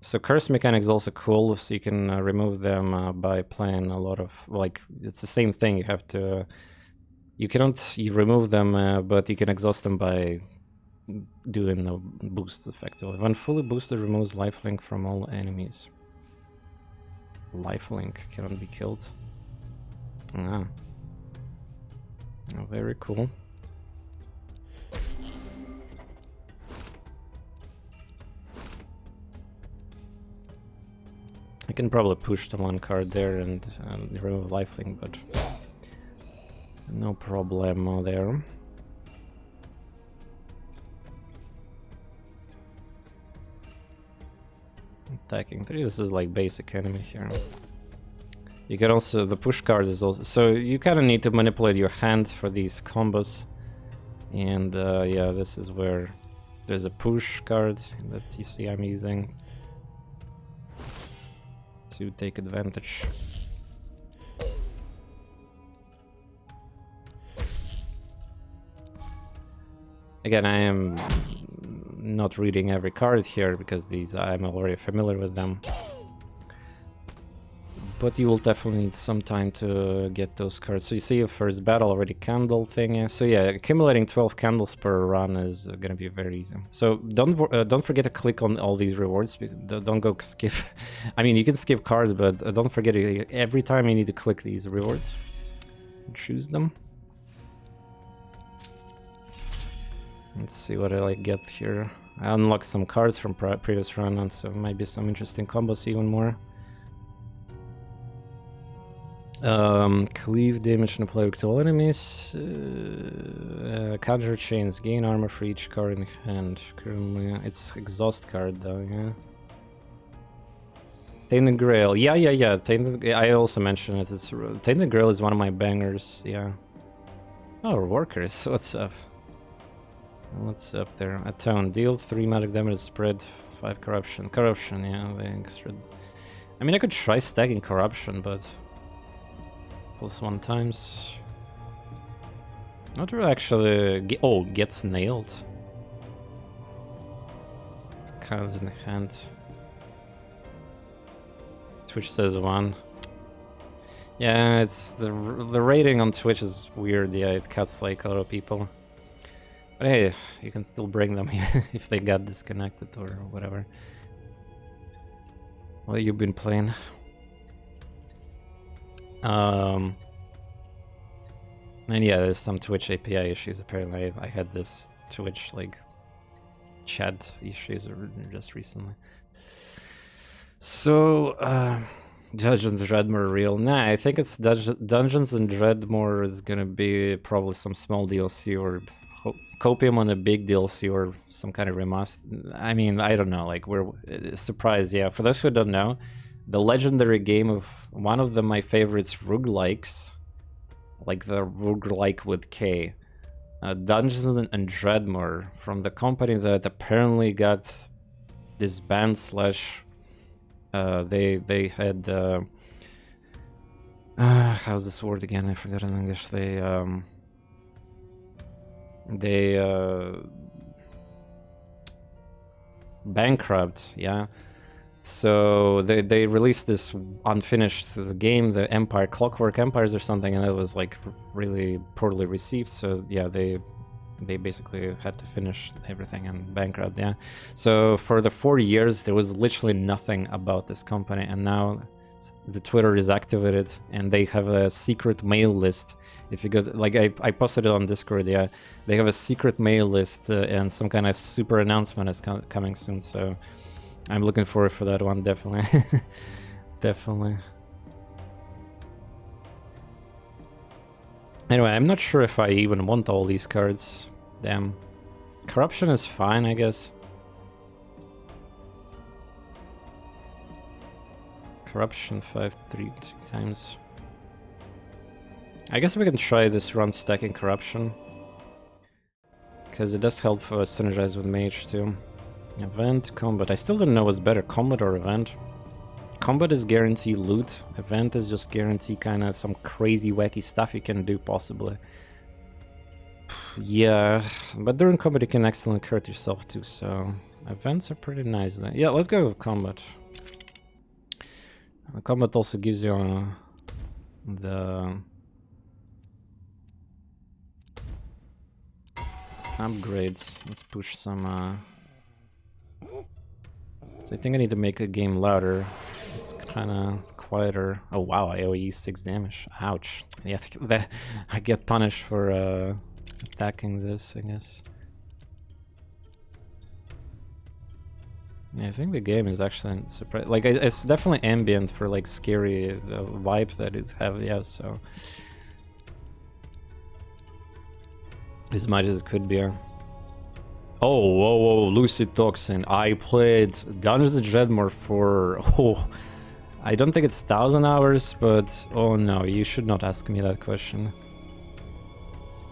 So curse mechanics also cool, so you can remove them by playing a lot of, like, it's the same thing. You have to, you cannot remove them, but you can exhaust them by doing the boosts effectively. When fully boosted, removes lifelink from all enemies. Lifelink cannot be killed. Ah. Oh, very cool. I can probably push the one card there and remove lifelink, but no problemo there. Attacking 3, this is like basic enemy here. You can also, the push card is also, so you kind of need to manipulate your hand for these combos. And yeah, this is where there's a push card that you see I'm using to take advantage. Again, I am not reading every card here because these I'm already familiar with them. But you will definitely need some time to get those cards. So you see your first battle already candle thing. So yeah, accumulating 12 candles per run is gonna be very easy. So don't forget to click on all these rewards. Don't go skip. I mean, you can skip cards, but don't forget every time you need to click these rewards and choose them. Let's see what I get here. I unlocked some cards from previous run, and so maybe some interesting combos even more. Cleave damage and apply to all enemies. Counter chains, gain armor for each card in hand. Currently, it's exhaust card though, yeah. Tainted Grail, yeah. I also mentioned it. It's Tainted Grail is one of my bangers, yeah. Oh, workers, what's up? What's up there? Atone, deal 3 magic damage, spread 5 corruption. Corruption, yeah, the extra. I mean, I could try stacking corruption, but +1 times. Not really actually. Gets nailed. It's counts in the hand. Twitch says 1. Yeah, it's the rating on Twitch is weird. Yeah, it cuts like a lot of people. But hey, you can still bring them if they got disconnected or whatever. What you've been playing? And yeah, there's some Twitch API issues. Apparently, I had this Twitch like chat issues just recently. So, Dungeons and Dreadmore real? Nah, I think it's Dungeons and Dreadmore is gonna be probably some small DLC or Copium on a big DLC or some kind of remaster. I mean, I don't know. Like, we're surprised. Yeah, for those who don't know, the legendary game of one of my favorites, roguelikes, like the roguelike with K, Dungeons and Dreadmore, from the company that apparently got disbanded slash they had how's this word again? I forgot in English. They bankrupt, yeah. So they released this unfinished game, the Empire, Clockwork Empires or something, and it was like really poorly received. So yeah, they basically had to finish everything and bankrupt, yeah. So for the 4 years there was literally nothing about this company, and now the Twitter is activated and they have a secret mail list. If you go, like I posted it on Discord, yeah, they have a secret mail list and some kind of super announcement is coming soon. So I'm looking forward for that one, definitely. Definitely. Anyway, I'm not sure if I even want all these cards. Damn. Corruption is fine, I guess. Corruption 3 times. I guess we can try this run stacking Corruption, because it does help synergize with Mage too. Event, combat. I still don't know what's better, combat or event. Combat is guaranteed loot. Event is just guarantee kind of some crazy wacky stuff you can do possibly. Yeah, but during combat you can accidentally hurt yourself too, so events are pretty nice. Yeah, let's go with combat. Combat also gives you the upgrades. Let's push some so I think I need to make a game louder. It's kind of quieter. Oh wow, I AoE 6 damage. Ouch. Yeah, that I get punished for attacking this, I guess. Yeah, I think the game is actually surprising. Like, it's definitely ambient for like scary vibe that it have. Yeah, so as much as it could be. Oh, whoa, whoa, Lucid Toxin. I played Dungeons and Dragons for I don't think it's 1,000 hours, but oh no, you should not ask me that question.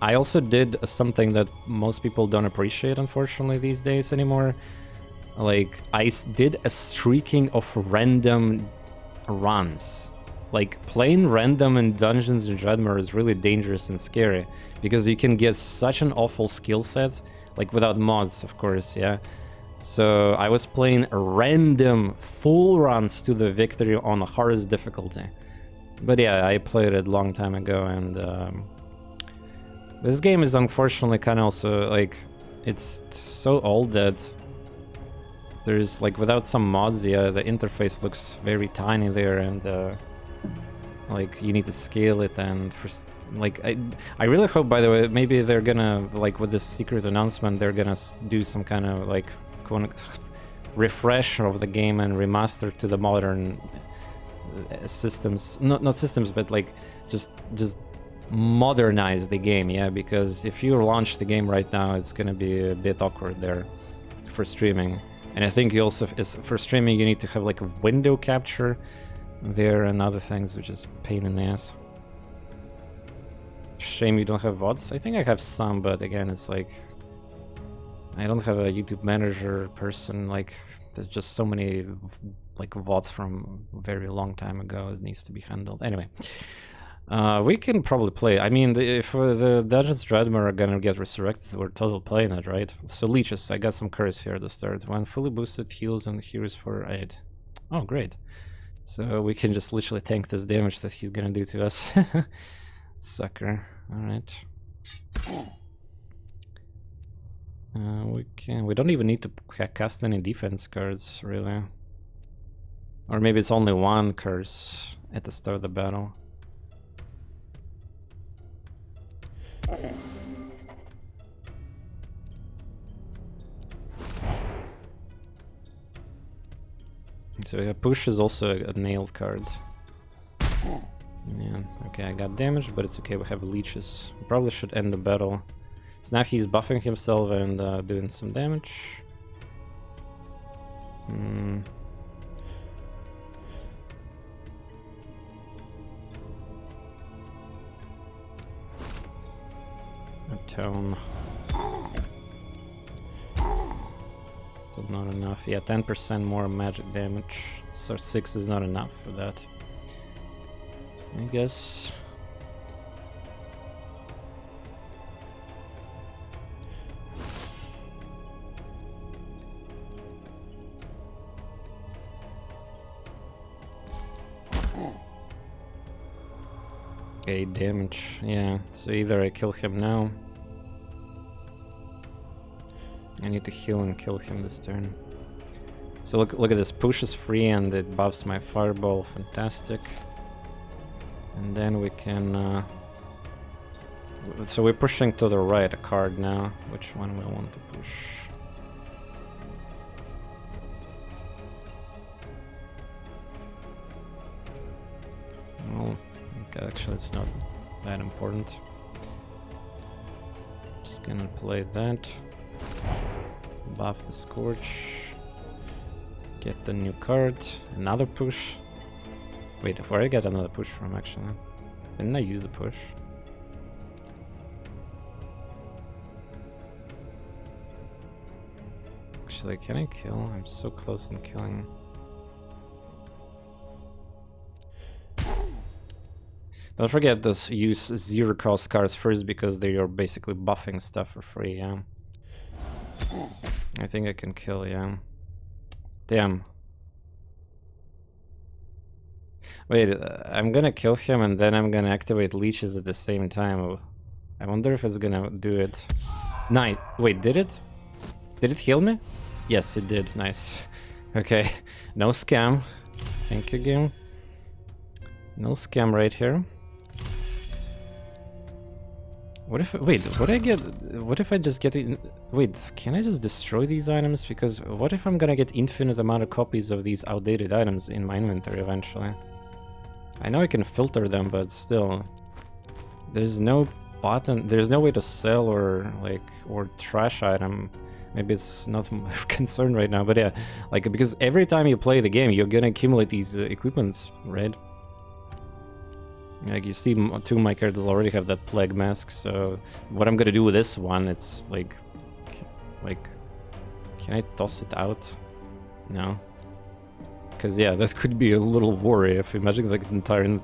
I also did something that most people don't appreciate, unfortunately, these days anymore. Like, I did a streaking of random runs. Like, playing random in Dungeons and Dragons is really dangerous and scary, because you can get such an awful skill set, like without mods, of course, yeah. So I was playing random full runs to the victory on the hardest difficulty. But yeah, I played it a long time ago, and this game is unfortunately kind of also, like, it's so old that there's, like, without some mods, yeah, the interface looks very tiny there, and like, you need to scale it, and for, like, I really hope, by the way, maybe they're gonna, like, with this secret announcement, they're gonna do some kind of, like, refresh of the game and remaster to the modern systems. Not systems, but, like, just modernize the game, yeah, because if you launch the game right now, it's gonna be a bit awkward there for streaming. And I think you also, for streaming, you need to have, like, a window capture there and other things, which is pain in the ass. Shame you don't have VODs. I think I have some, but again, it's like, I don't have a YouTube manager person. Like, there's just so many, like, VODs from a very long time ago. It needs to be handled. Anyway, we can probably play. I mean, if the Dungeons Dragons are gonna get resurrected, we're totally playing it, right? So leeches, I got some curse here at the start. When fully boosted, heals and heals for 8. Oh, great. So we can just literally tank this damage that he's gonna do to us. Sucker. Alright. We don't even need to cast any defense cards, really. Or maybe it's only one curse at the start of the battle. So yeah, push is also a nailed card. Yeah, okay, I got damage, but it's okay, we have leeches. We probably should end the battle. So now he's buffing himself and doing some damage. Atone. Still not enough. Yeah, 10% more magic damage. So 6 is not enough for that, I guess. Okay, damage. Yeah, so either I kill him now. I need to heal and kill him this turn. So look at this. Push is free and it buffs my fireball. Fantastic. And then we can... so we're pushing to the right a card now. Which one we want to push? Well, okay, actually it's not that important. Just gonna play that. Buff the Scorch. Get the new card. Another push. Wait, where did I get another push from, actually? Didn't I use the push? Actually, can I kill? I'm so close in killing. Don't forget to use zero cost cards first because they are basically buffing stuff for free, yeah. I think I can kill, yeah. Damn. Wait, I'm gonna kill him and then I'm gonna activate leeches at the same time. I wonder if it's gonna do it. Nice. Wait, did it? Did it heal me? Yes, it did. Nice. Okay. No scam. Thank you, game. No scam right here. What if... Wait, what I get... What if I just get... Wait, can I just destroy these items? Because what if I'm gonna get infinite amount of copies of these outdated items in my inventory eventually? I know I can filter them, but still... There's no button... There's no way to sell or, like... Or trash item. Maybe it's not of concern right now, but yeah. Like, because every time you play the game, you're gonna accumulate these equipments, right? Like, you see, two of my characters already have that plague mask, so what I'm gonna do with this one, it's like, can I toss it out? No. Because, yeah, that could be a little worry if imagine, like, the entire,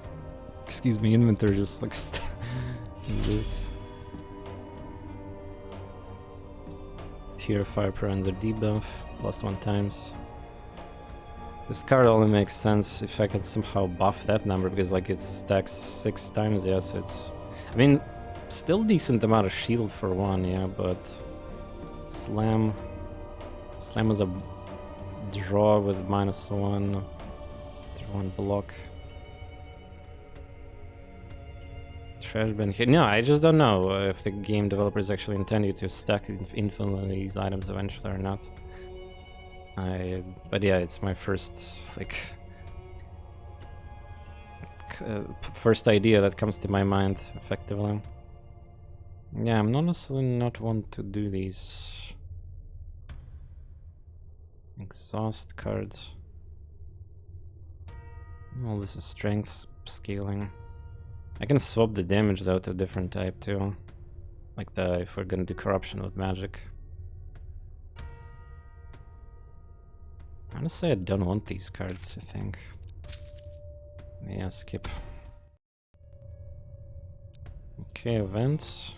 excuse me, inventory just, like, this. Here, fire per under debuff, +1 times. This card only makes sense if I can somehow buff that number, because like it stacks 6 times, yeah, so it's... I mean, still decent amount of shield for one, yeah, but... Slam... Slam is a draw with -1. 1 block. Trash bin here. No, I just don't know if the game developers actually intend you to stack infinitely these items eventually or not. But yeah, it's my first, like, first idea that comes to my mind, effectively. Yeah, I'm honestly not one to do these exhaust cards. Well, this is strength scaling. I can swap the damage though to a different type too, like if we're gonna do corruption with magic. Honestly, I don't want these cards, I think. Yeah, skip. Okay, events.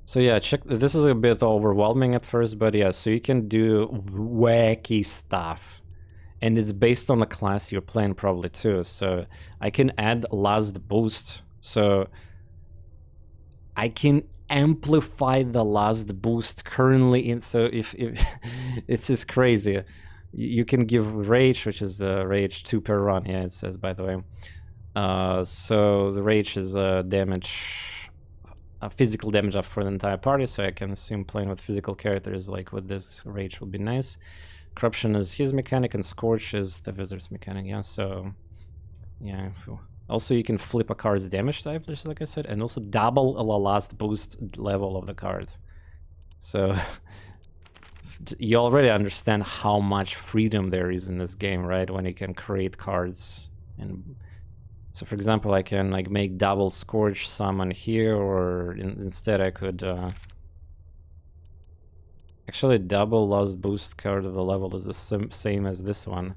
So yeah, check. This is a bit overwhelming at first, but yeah, so you can do wacky stuff. And it's based on the class you're playing probably too. So I can add last boost. So I can amplify the last boost currently in, so if it's just crazy. You can give rage, which is rage 2 per run, yeah, it says, by the way. So the rage is damage, physical damage up for the entire party, so I can assume playing with physical characters like with this rage would be nice. Corruption is his mechanic and Scorch is the wizard's mechanic, yeah, so yeah. Also, you can flip a card's damage type, just like I said, and also double the last boost level of the card. So you already understand how much freedom there is in this game, right? When you can create cards. And so, for example, I can like make double Scorch summon here, or instead I could actually double last boost card of the level is the same as this one.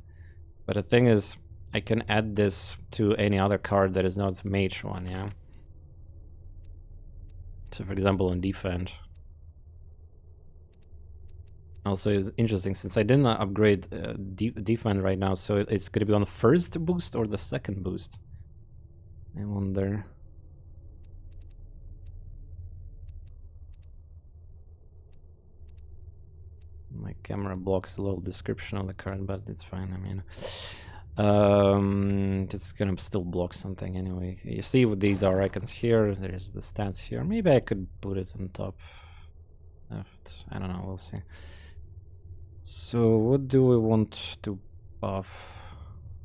But the thing is, I can add this to any other card that is not mage one, yeah? So for example, on defend. Also, it's interesting, since I didn't upgrade defend right now, so it's gonna be on the first boost or the second boost? I wonder. My camera blocks a little description of the card, but it's fine, I mean. It's gonna still block something anyway. You see what these are icons here, there's the stats here. Maybe I could put it on top left. I don't know, we'll see. So what do we want to buff?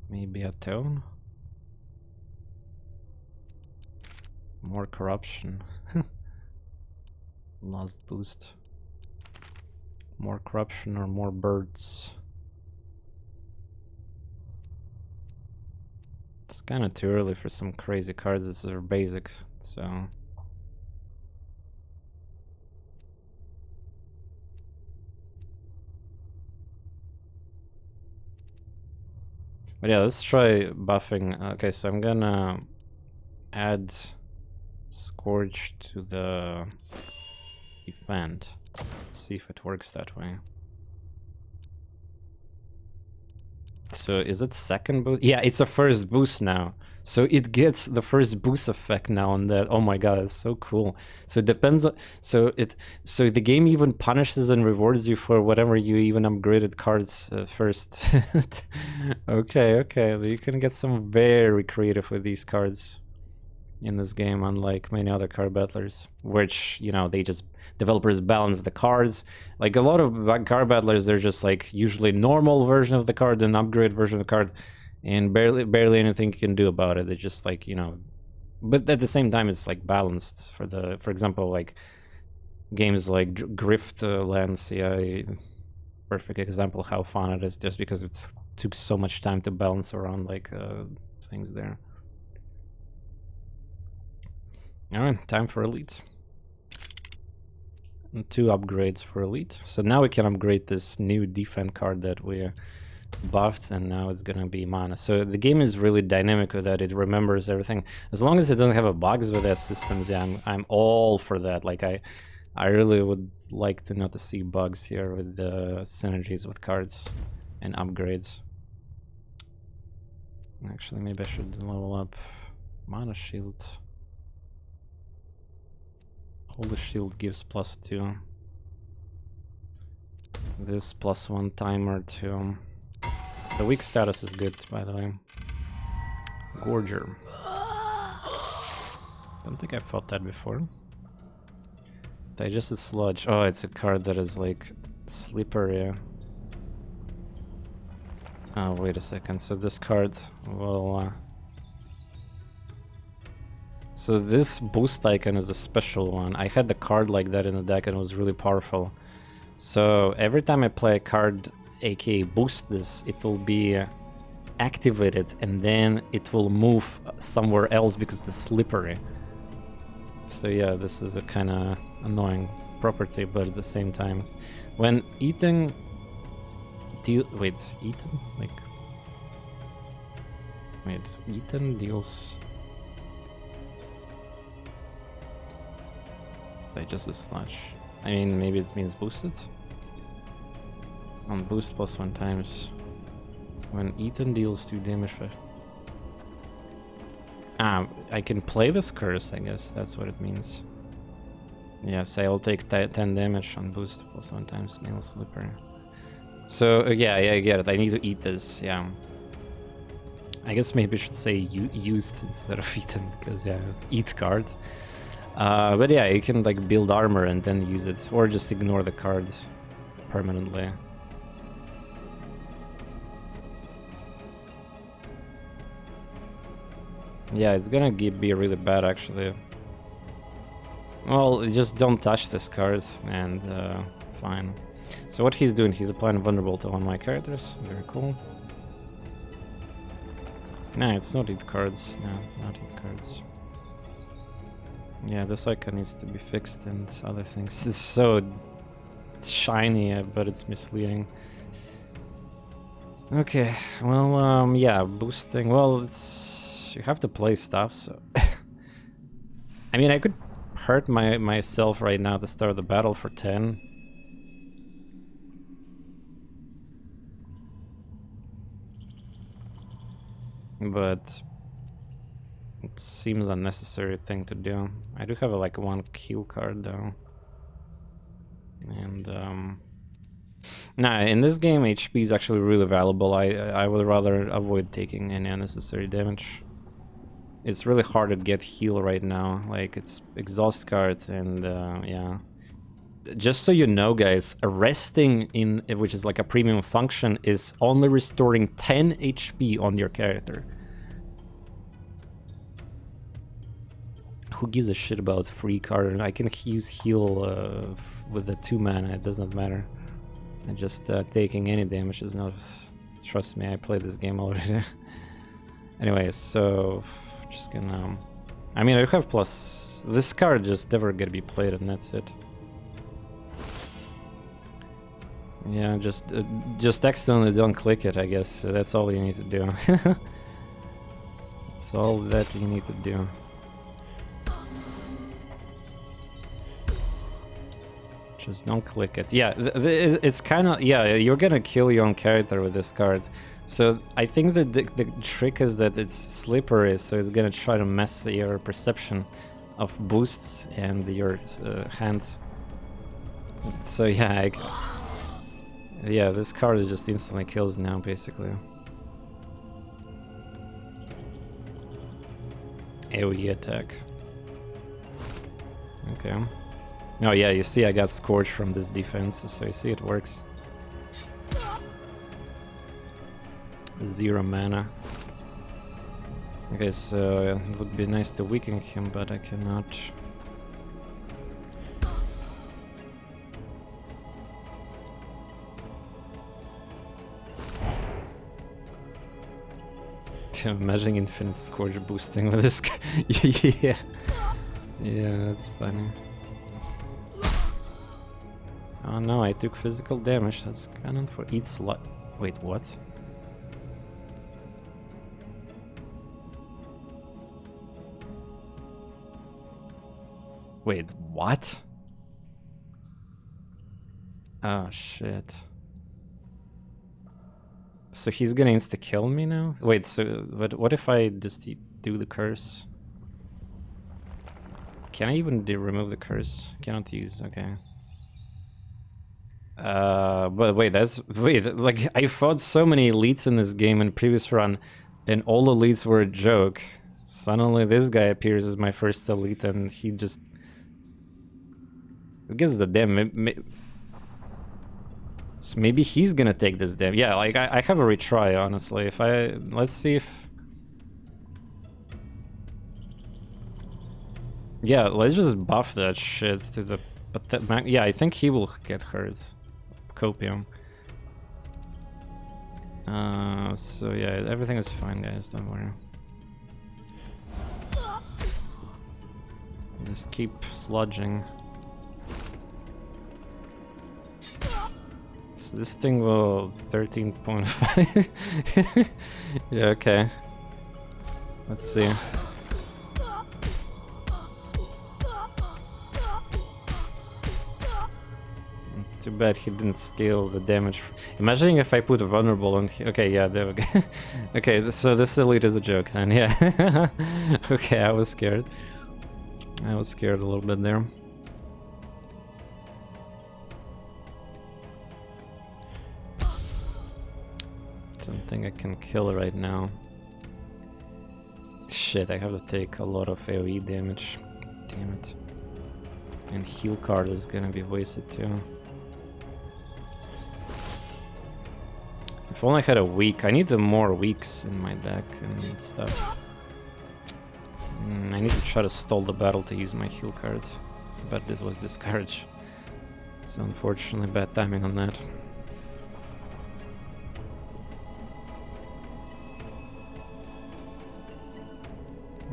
Maybe a tone? More corruption. Last boost. More corruption or more birds? It's kind of too early for some crazy cards. This is basics, so... But yeah, let's try buffing. Okay, so I'm gonna add Scourge to the defend. Let's see if it works that way. So is it second boost? Yeah, it's a first boost now. So it gets the first boost effect now on that. Oh my god, it's so cool. So it depends on, so the game even punishes and rewards you for whatever you even upgraded cards first. Okay, you can get some very creative with these cards in this game, unlike many other card battlers, which, you know, they just developers balance the cards. Like a lot of card battlers, they're just like usually normal version of the card and upgrade version of the card, and barely anything you can do about it. It's just like, you know, but at the same time it's like balanced for the, for example, like games like Grift Lands, yeah, perfect example how fun it is, just because it took so much time to balance around like things there. Alright, time for Elite. And 2 upgrades for Elite. So now we can upgrade this new defend card that we buffed, and now it's gonna be mana. So the game is really dynamic with that. It remembers everything. As long as it doesn't have a bugs with their systems, yeah, I'm all for that. Like I really would like to not to see bugs here with the synergies with cards and upgrades. Actually, maybe I should level up Mana Shield. Holy Shield gives +2. This +1 timer to... The weak status is good, by the way. Gorger. Don't think I fought that before. Digested Sludge. Oh, it's a card that is like slippery. Oh, wait a second. So this card will... So this boost icon is a special one. I had the card like that in the deck and it was really powerful. So every time I play a card, aka boost this, it will be activated and then it will move somewhere else because it's slippery. So yeah, this is a kind of annoying property, but at the same time, when eating... Wait, eaten? Like... Wait, eaten deals... Digest the Sludge. I mean, maybe it means boosted? On boost +1 times. When eaten deals 2 damage. Ah, I can play this curse, I guess. That's what it means. Yes, I will take 10 damage on boost +1 times Snail Slipper. So, yeah, I get it. I need to eat this, yeah. I guess maybe I should say used instead of eaten, because, yeah, eat card. But yeah, you can like build armor and then use it, or just ignore the cards permanently. Yeah, it's gonna be really bad actually. Well, just don't touch this card and fine. So what he's doing, he's applying vulnerable to one of my characters. Very cool. Nah, it's not eat cards. No, not eat cards. Yeah, this icon needs to be fixed and other things. It's so shiny, but it's misleading. Okay, well, yeah, boosting. Well, it's... You have to play stuff, so... I mean, I could hurt myself right now to start the battle for 10. But... It seems unnecessary thing to do. I do have like 1 kill card though. And nah, in this game HP is actually really valuable. I would rather avoid taking any unnecessary damage. It's really hard to get heal right now. Like it's exhaust cards and yeah. Just so you know, guys, resting in, which is like a premium function, is only restoring 10 HP on your character. Who gives a shit about free card? I can use heal with the 2 mana, it does not matter. And just taking any damage is not... Trust me, I played this game already. Anyway, so... Just gonna... I mean, I have plus... This card just never gonna be played and that's it. Yeah, just accidentally don't click it, I guess. So that's all you need to do. That's all that you need to do. Just don't click it. Yeah, it's kind of... Yeah, you're gonna kill your own character with this card. So I think that the trick is that it's slippery, so it's gonna try to mess your perception of boosts and your hand. So yeah, yeah, this card just instantly kills now, basically. AoE attack. Okay. Oh yeah, you see I got Scorch from this defense, so you see it works. 0 mana. Okay, so it would be nice to weaken him, but I cannot. Imagine infinite Scorch boosting with this guy. Yeah. Yeah, that's funny. Oh no, I took physical damage. That's canon for each slot. Wait, what? Wait, what? Oh shit. So he's gonna insta-kill me now? Wait, so what if I just do the curse? Can I even remove the curse? Cannot use, okay. But wait, like I fought so many elites in this game in previous run, and all elites were a joke. Suddenly this guy appears as my first elite, and he just... Who gets the damn... So maybe he's gonna take this damn... Yeah, like I have a retry, honestly. If I... Let's see if... Yeah, let's just buff that shit to the... But that... Yeah, I think he will get hurt. Copium. So yeah, everything is fine, guys, don't worry. Just keep sludging. So this thing will 13.5. Yeah, okay. Let's see. Too bad he didn't scale the damage. Imagine if I put a vulnerable on... Okay, yeah, there we go. Okay, so this elite is a joke then, yeah. Okay, I was scared. I was scared a little bit there. Don't think I can kill right now. Shit, I have to take a lot of AoE damage. Damn it. And heal card is gonna be wasted too. If only I had a weak. I need more weaks in my deck and stuff. I need to try to stall the battle to use my heal card, but this was discouraged. So unfortunately bad timing on that.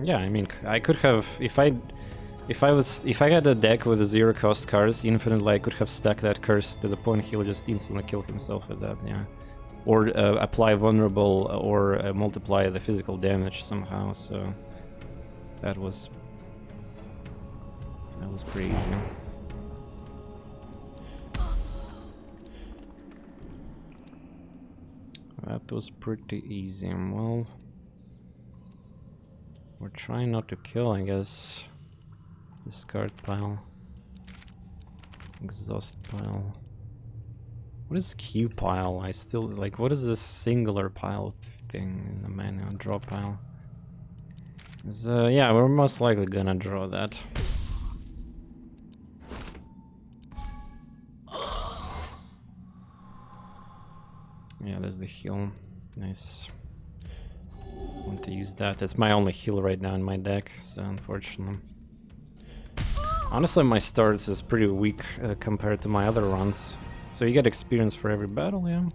Yeah, I mean, I could have, if I had a deck with 0 cost cards, infinitely I could have stacked that curse to the point he'll just instantly kill himself with that, yeah. Or apply vulnerable or multiply the physical damage somehow, so that was pretty easy. That was pretty easy. Well, we're trying not to kill, I guess. Discard pile. Exhaust pile. What is Q pile? I still like, what is this singular pile thing in the menu? Draw pile. Yeah, we're most likely gonna draw that. Yeah, there's the heal. Nice. Want to use that. It's my only heal right now in my deck, so unfortunately. Honestly, my starts is pretty weak compared to my other runs. So you get experience for every battle, yeah.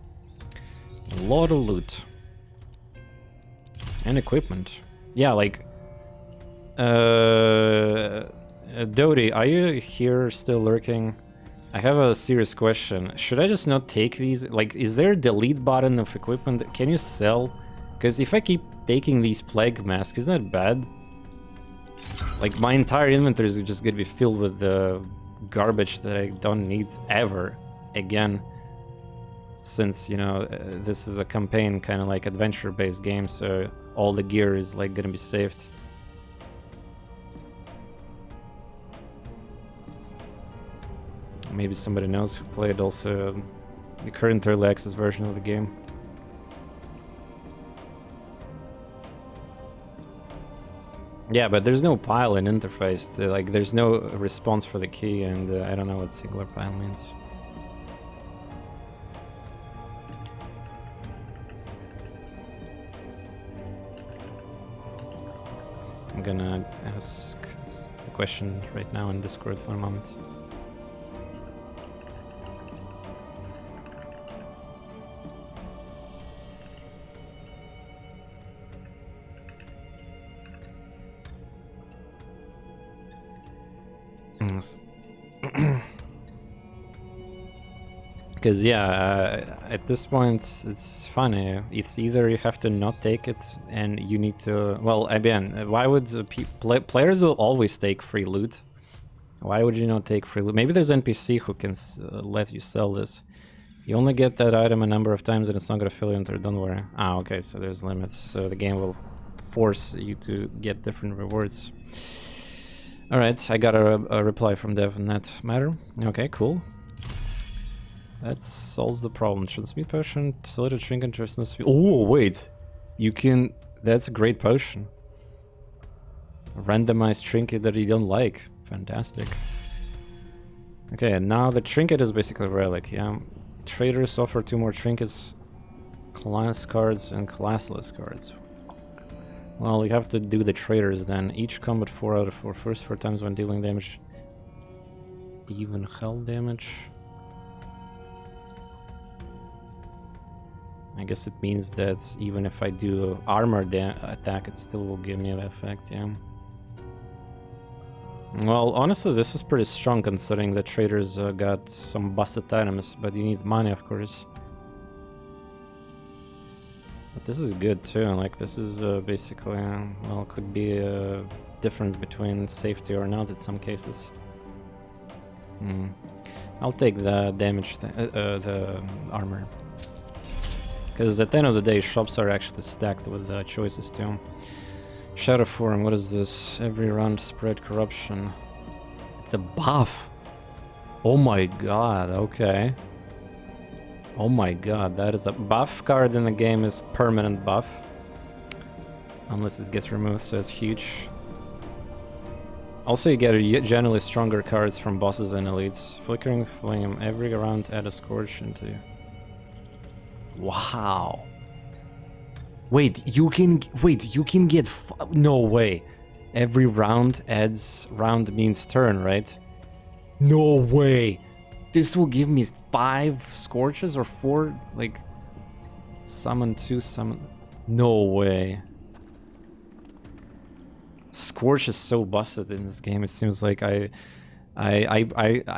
A lot of loot. And equipment. Yeah, like... Dodie, are you here still lurking? I have a serious question. Should I just not take these? Like, is there a delete button of equipment? Can you sell? Because if I keep taking these plague masks, isn't that bad? Like, my entire inventory is just gonna be filled with the garbage that I don't need ever again. Since, you know, this is a campaign kind of like adventure-based game, so all the gear is like gonna be saved. Maybe somebody knows who played also the current early access version of the game. Yeah, but there's no pile in interface. Like, there's no response for the key, and I don't know what singular pile means. I'm gonna ask a question right now in Discord for a moment. Because yeah, at this point it's funny. It's either you have to not take it and you need to. Well, again, why would players will always take free loot? Why would you not take free loot? Maybe there's NPC who can let you sell this. You only get that item a number of times and it's not gonna fill your inventory. Don't worry. Ah, okay. So there's limits. So the game will force you to get different rewards. All right, I got a reply from Dev in that matter. Okay, cool. That solves the problem. Transmute potion, solid trinket, interest no speed. Oh, wait. You can... That's a great potion. Randomized trinket that you don't like. Fantastic. Okay, and now the trinket is basically a relic, yeah. Traders offer 2 more trinkets, class cards, and classless cards. Well, you have to do the traders then. Each combat 4 out of 4. First 4 times when dealing damage. Even hell damage. I guess it means that even if I do armor attack, it still will give me that effect, yeah. Well, honestly, this is pretty strong considering the traders got some busted items, but you need money, of course. But this is good too, like this is basically, well, could be a difference between safety or not in some cases. I'll take the damage, the armor. Because at the end of the day, shops are actually stacked with choices too. Shadow Form, what is this? Every round spread corruption. It's a buff! Oh my god, okay. Oh my god, that is a buff card in the game is permanent buff. Unless it gets removed, so it's huge. Also, you get generally stronger cards from bosses and elites. Flickering Flame, every round add a Scorch into... Wow. Wait, you can get no way. Every round adds round means turn, right? No way. This will give me 5 Scorches or 4, like summon 2 summon. No way. Scorch is so busted in this game. It seems like I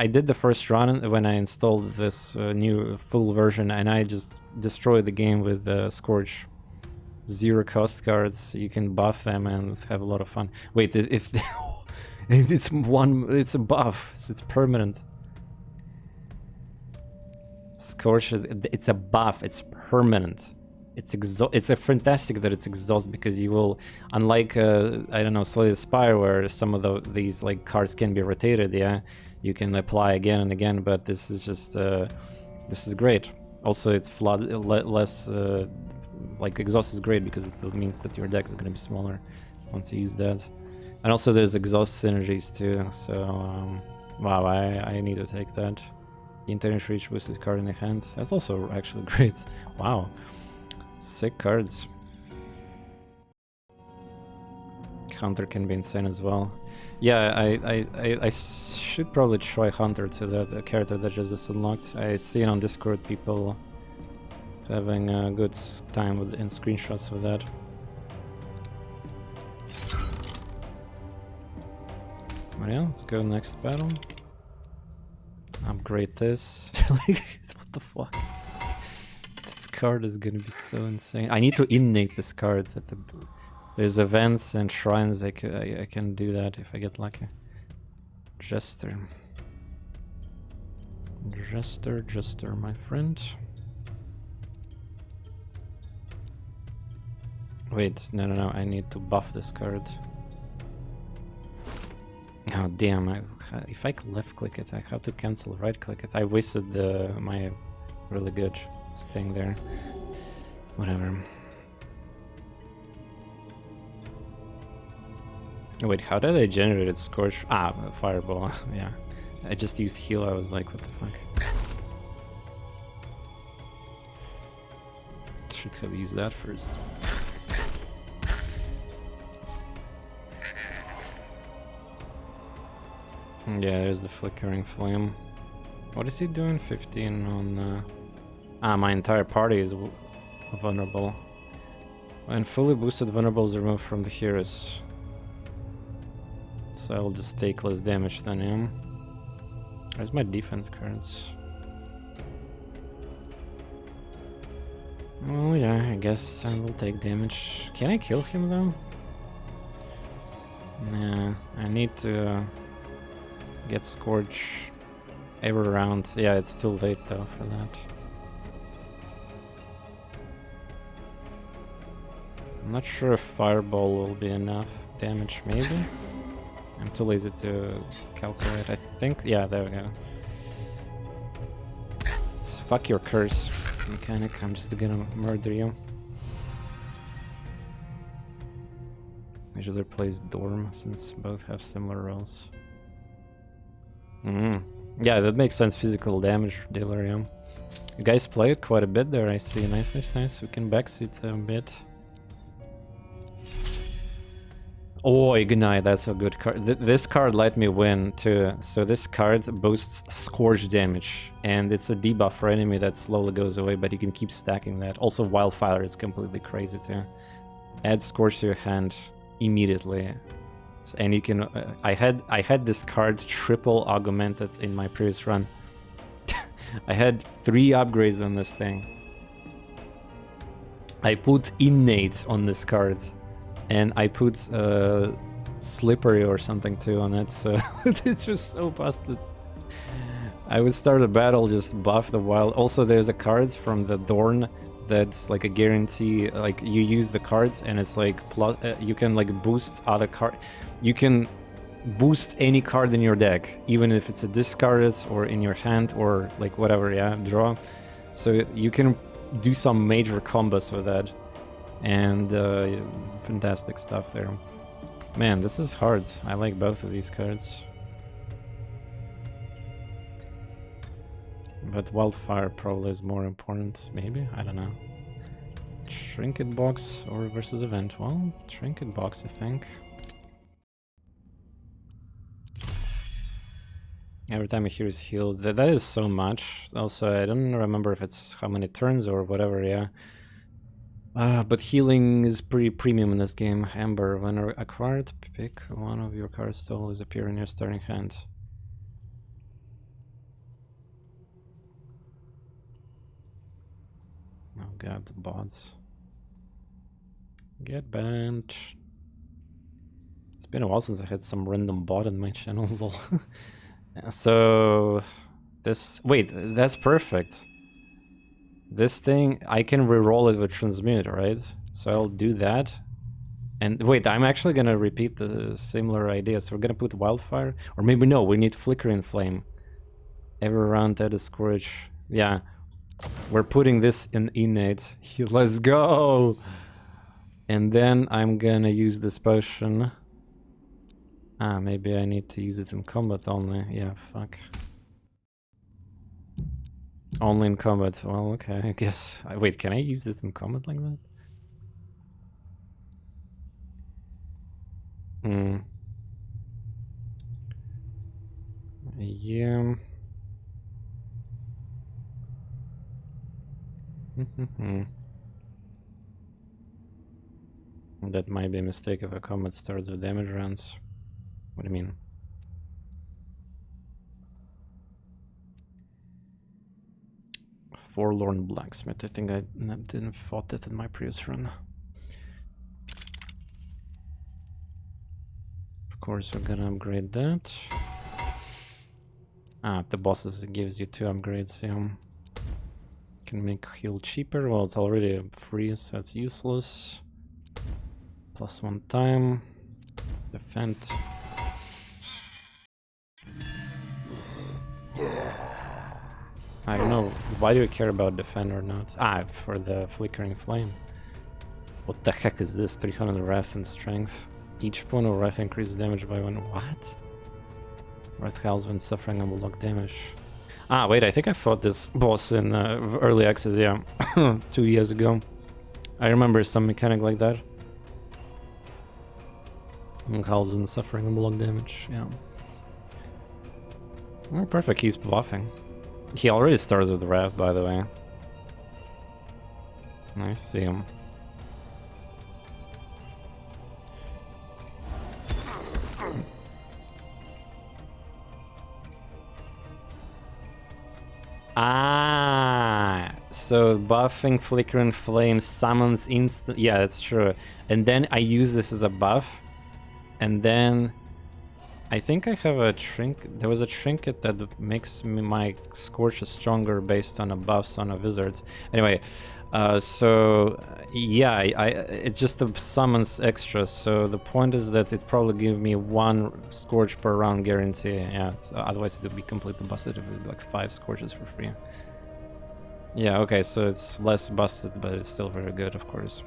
did the first run when I installed this new full version, and I just destroyed the game with Scorch. 0 cost cards, you can buff them and have a lot of fun. Wait, if it's a buff, it's permanent. Scorch, it's a buff, it's permanent. It's a fantastic that it's exhaust because you will, unlike I don't know, Slay the Spire, where some of these like cards can be rotated, yeah, you can apply again and again, but this is just this is great. Also, it's less like exhaust is great because it means that your deck is going to be smaller once you use that. And also there's exhaust synergies too, so wow, I need to take that. Internet for each boosted card in the hand. That's also actually great. Wow. Sick cards. Hunter can be insane as well. Yeah, I should probably try Hunter to that character that just unlocked. I see it on Discord, people having a good time in screenshots with that. But yeah, let's go next battle. upgrade this. Like, what the fuck? This card is gonna be so insane. I need to innate this card. There's events and shrines. I can do that if I get lucky. Jester, my friend. Wait, no. I need to buff this card. Oh damn! If I left click it, I have to cancel right click it. I wasted my really good thing there. Whatever. Wait, how did I generate it? Scorch? Ah, fireball. Yeah, I just used heal. I was like, what the fuck? Should have used that first. Yeah, there's the flickering flame. What is he doing? 15 on... my entire party is vulnerable. When fully boosted, vulnerable is removed from the heroes. So I'll just take less damage than him. Where's my defense cards? Oh yeah, I guess I will take damage. Can I kill him though? Nah, I need to... get Scourge every round. Yeah, it's too late though for that. I'm not sure if Fireball will be enough damage, maybe? I'm too lazy to calculate, I think. Yeah, there we go. Fuck your curse, mechanic. I'm just gonna murder you. Usually plays Dorm since both have similar rolls. Yeah, that makes sense. Physical damage dealer, yeah. You guys play it quite a bit there, I see. Nice. We can backseat a bit. Oh, Ignite, that's a good card. This card let me win too. So this card boosts Scourge damage, and it's a debuff for enemy that slowly goes away, but you can keep stacking that. Also, Wildfire is completely crazy too. Add Scourge to your hand immediately. And you can... I had this card triple augmented in my previous run. I had 3 upgrades on this thing. I put Innate on this card. And I put Slippery or something too on it, so it's just so busted. I would start a battle, just buff the wild. Also, there's a card from the Dorn that's like a guarantee, like you use the cards and it's like plus, you can like boost other card. You can boost any card in your deck, even if it's a discarded or in your hand or like whatever, yeah, draw. So you can do some major combos with that. And fantastic stuff there. Man, this is hard. I like both of these cards. But Wildfire probably is more important, maybe? I don't know. Trinket Box or versus Event? Well, Trinket Box, I think. Every time a hero is healed, that is so much. Also, I don't remember if it's how many turns or whatever, yeah. But healing is pretty premium in this game. Amber, when acquired, pick one of your cards to always appear in your starting hand. Oh god, the bots. Get banned. It's been a while since I had some random bot in my channel, lol. So... this... wait, that's perfect. This thing, I can reroll it with Transmute, right? So I'll do that. And wait, I'm actually gonna repeat the similar idea. So we're gonna put Wildfire, or maybe no, we need Flickering Flame. Every round that is Scourge. Yeah, we're putting this in Innate. Let's go! And then I'm gonna use this potion. Ah, maybe I need to use it in combat only. Yeah, fuck. Only in combat. Well, okay, I guess. Wait, can I use it in combat like that? Yeah. That might be a mistake if a combat starts with damage rounds. What do you mean? Forlorn Blacksmith. I think I didn't fought that in my previous run. Of course, we're gonna upgrade that. Ah, the bosses gives you 2 upgrades, yeah. Can make heal cheaper. Well, it's already free, so it's useless. +1 time. Defend. I don't know. Why do you care about defend or not? Ah, for the flickering flame. What the heck is this? 300 wrath and strength. Each point of wrath increases damage by 1. What? Wrath heals when suffering unblocked damage. Ah, wait, I think I fought this boss in early access, yeah. 2 years ago. I remember some mechanic like that. Heals and suffering unblocked damage, yeah. Oh, perfect, he's buffing. He already starts with Wrath, by the way. I see him. Ah, so buffing Flickering Flame summons instant. Yeah, that's true. And then I use this as a buff, and then I think I have a trinket. There was a trinket that makes my Scorch stronger based on a buffs on a wizard. Anyway, yeah, it just summons extra. So the point is that it probably give me 1 Scorch per round guarantee. Yeah, otherwise it would be completely busted if it would be like 5 Scorches for free. Yeah, okay, so it's less busted, but it's still very good, of course.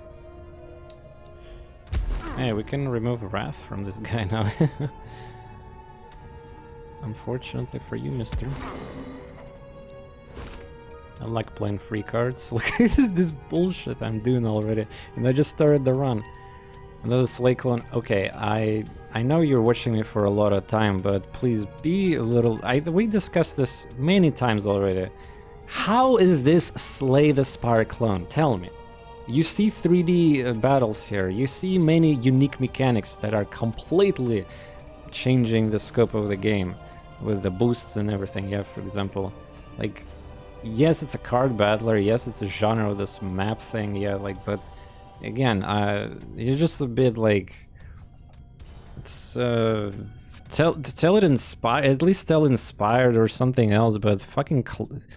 Hey, we can remove Wrath from this guy now. Unfortunately for you, mister. I like playing free cards. Look at this bullshit I'm doing already. And I just started the run. Another Slay Clone. Okay, I know you're watching me for a lot of time, but please be a little... we discussed this many times already. How is this Slay the Spire clone? Tell me. You see 3D battles here. You see many unique mechanics that are completely changing the scope of the game. With the boosts and everything, yeah, for example. Like, yes, it's a card battler, yes, it's a genre of this map thing, yeah, like, but again, you're just a bit like, it's tell it inspired, at least tell inspired or something else, but fucking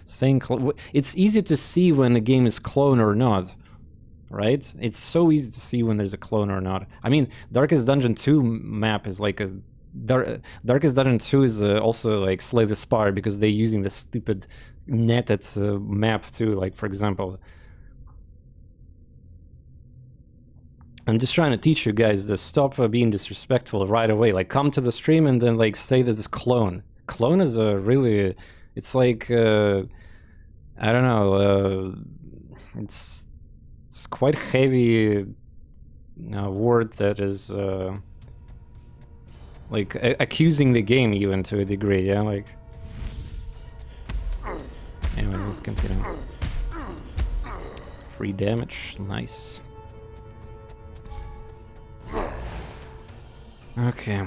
saying it's easy to see when a game is clone or not, right? It's so easy to see when there's a clone or not. I mean, Darkest Dungeon 2 map is like a Darkest Dungeon 2 is also like Slay the Spire because they're using the stupid netted map too, like for example. I'm just trying to teach you guys to stop being disrespectful right away. Like, come to the stream and then like say this is clone. Clone is a really, it's like I don't know. It's quite heavy word that is. Like, accusing the game even to a degree, yeah, like... Anyway, let's continue. Free damage, nice. Okay,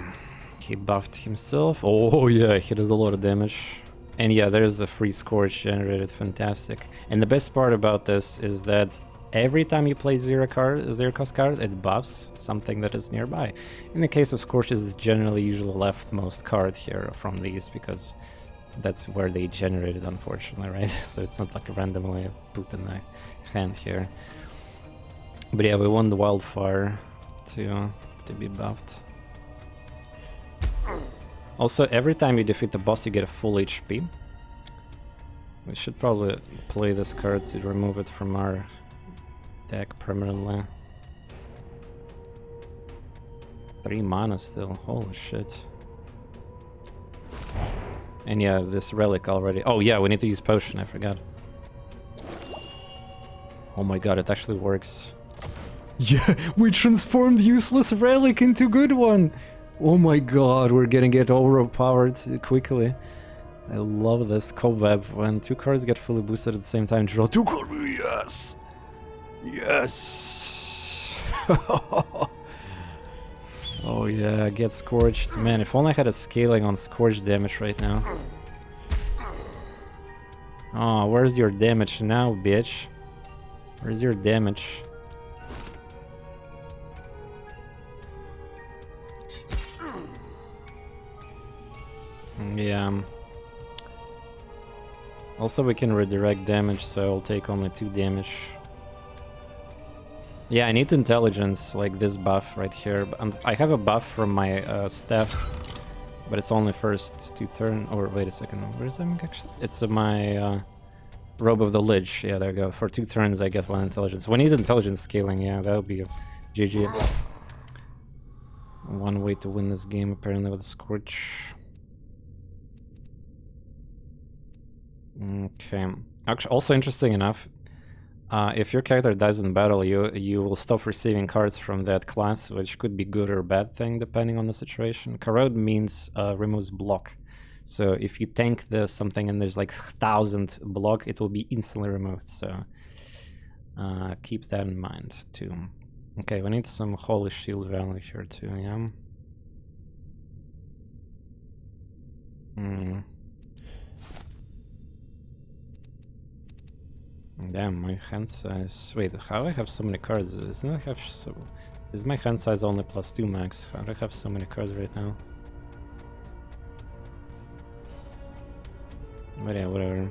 he buffed himself. Oh yeah, he does a lot of damage. And yeah, there's the free Scorch generated, fantastic. And the best part about this is that every time you play zero cost card, it buffs something that is nearby. In the case of Scorches, it's generally usually leftmost card here from these because that's where they generated, unfortunately, right? So it's not like randomly put in the hand here. But yeah, we want the Wildfire to be buffed. Also, every time you defeat the boss, you get a full HP. We should probably play this card to remove it from our deck permanently. 3 mana still, holy shit. And yeah, this relic already. Oh yeah, we need to use potion, I forgot. Oh my god, it actually works. Yeah, we transformed useless relic into good one! Oh my god, we're getting it overpowered quickly. I love this cobweb when 2 cards get fully boosted at the same time. Draw 2 cards, yes! Yes! Oh yeah, get Scorched. Man, if only I had a scaling on Scorched damage right now. Oh, where's your damage now, bitch? Where's your damage? Yeah. Also, we can redirect damage, so I'll take only 2 damage. Yeah, I need intelligence, like this buff right here. And I have a buff from my staff, but it's only first 2 turn. Or wait a second, where is that actually? It's my Robe of the Lich. Yeah, there you go. For 2 turns, I get 1 intelligence. We need intelligence scaling. Yeah, that would be a GG. One way to win this game, apparently, with Scorch. Okay. Actually, also interesting enough, if your character dies in battle, you will stop receiving cards from that class, which could be good or bad thing depending on the situation. Corrode means removes block. So if you tank something and there's like 1,000 block, it will be instantly removed. So keep that in mind too. Okay, we need some holy shield value here too. Yeah. Damn, my hand size. Wait, how I have so many cards? Isn't I have so? Is my hand size only +2 max? How do I have so many cards right now? But yeah, whatever.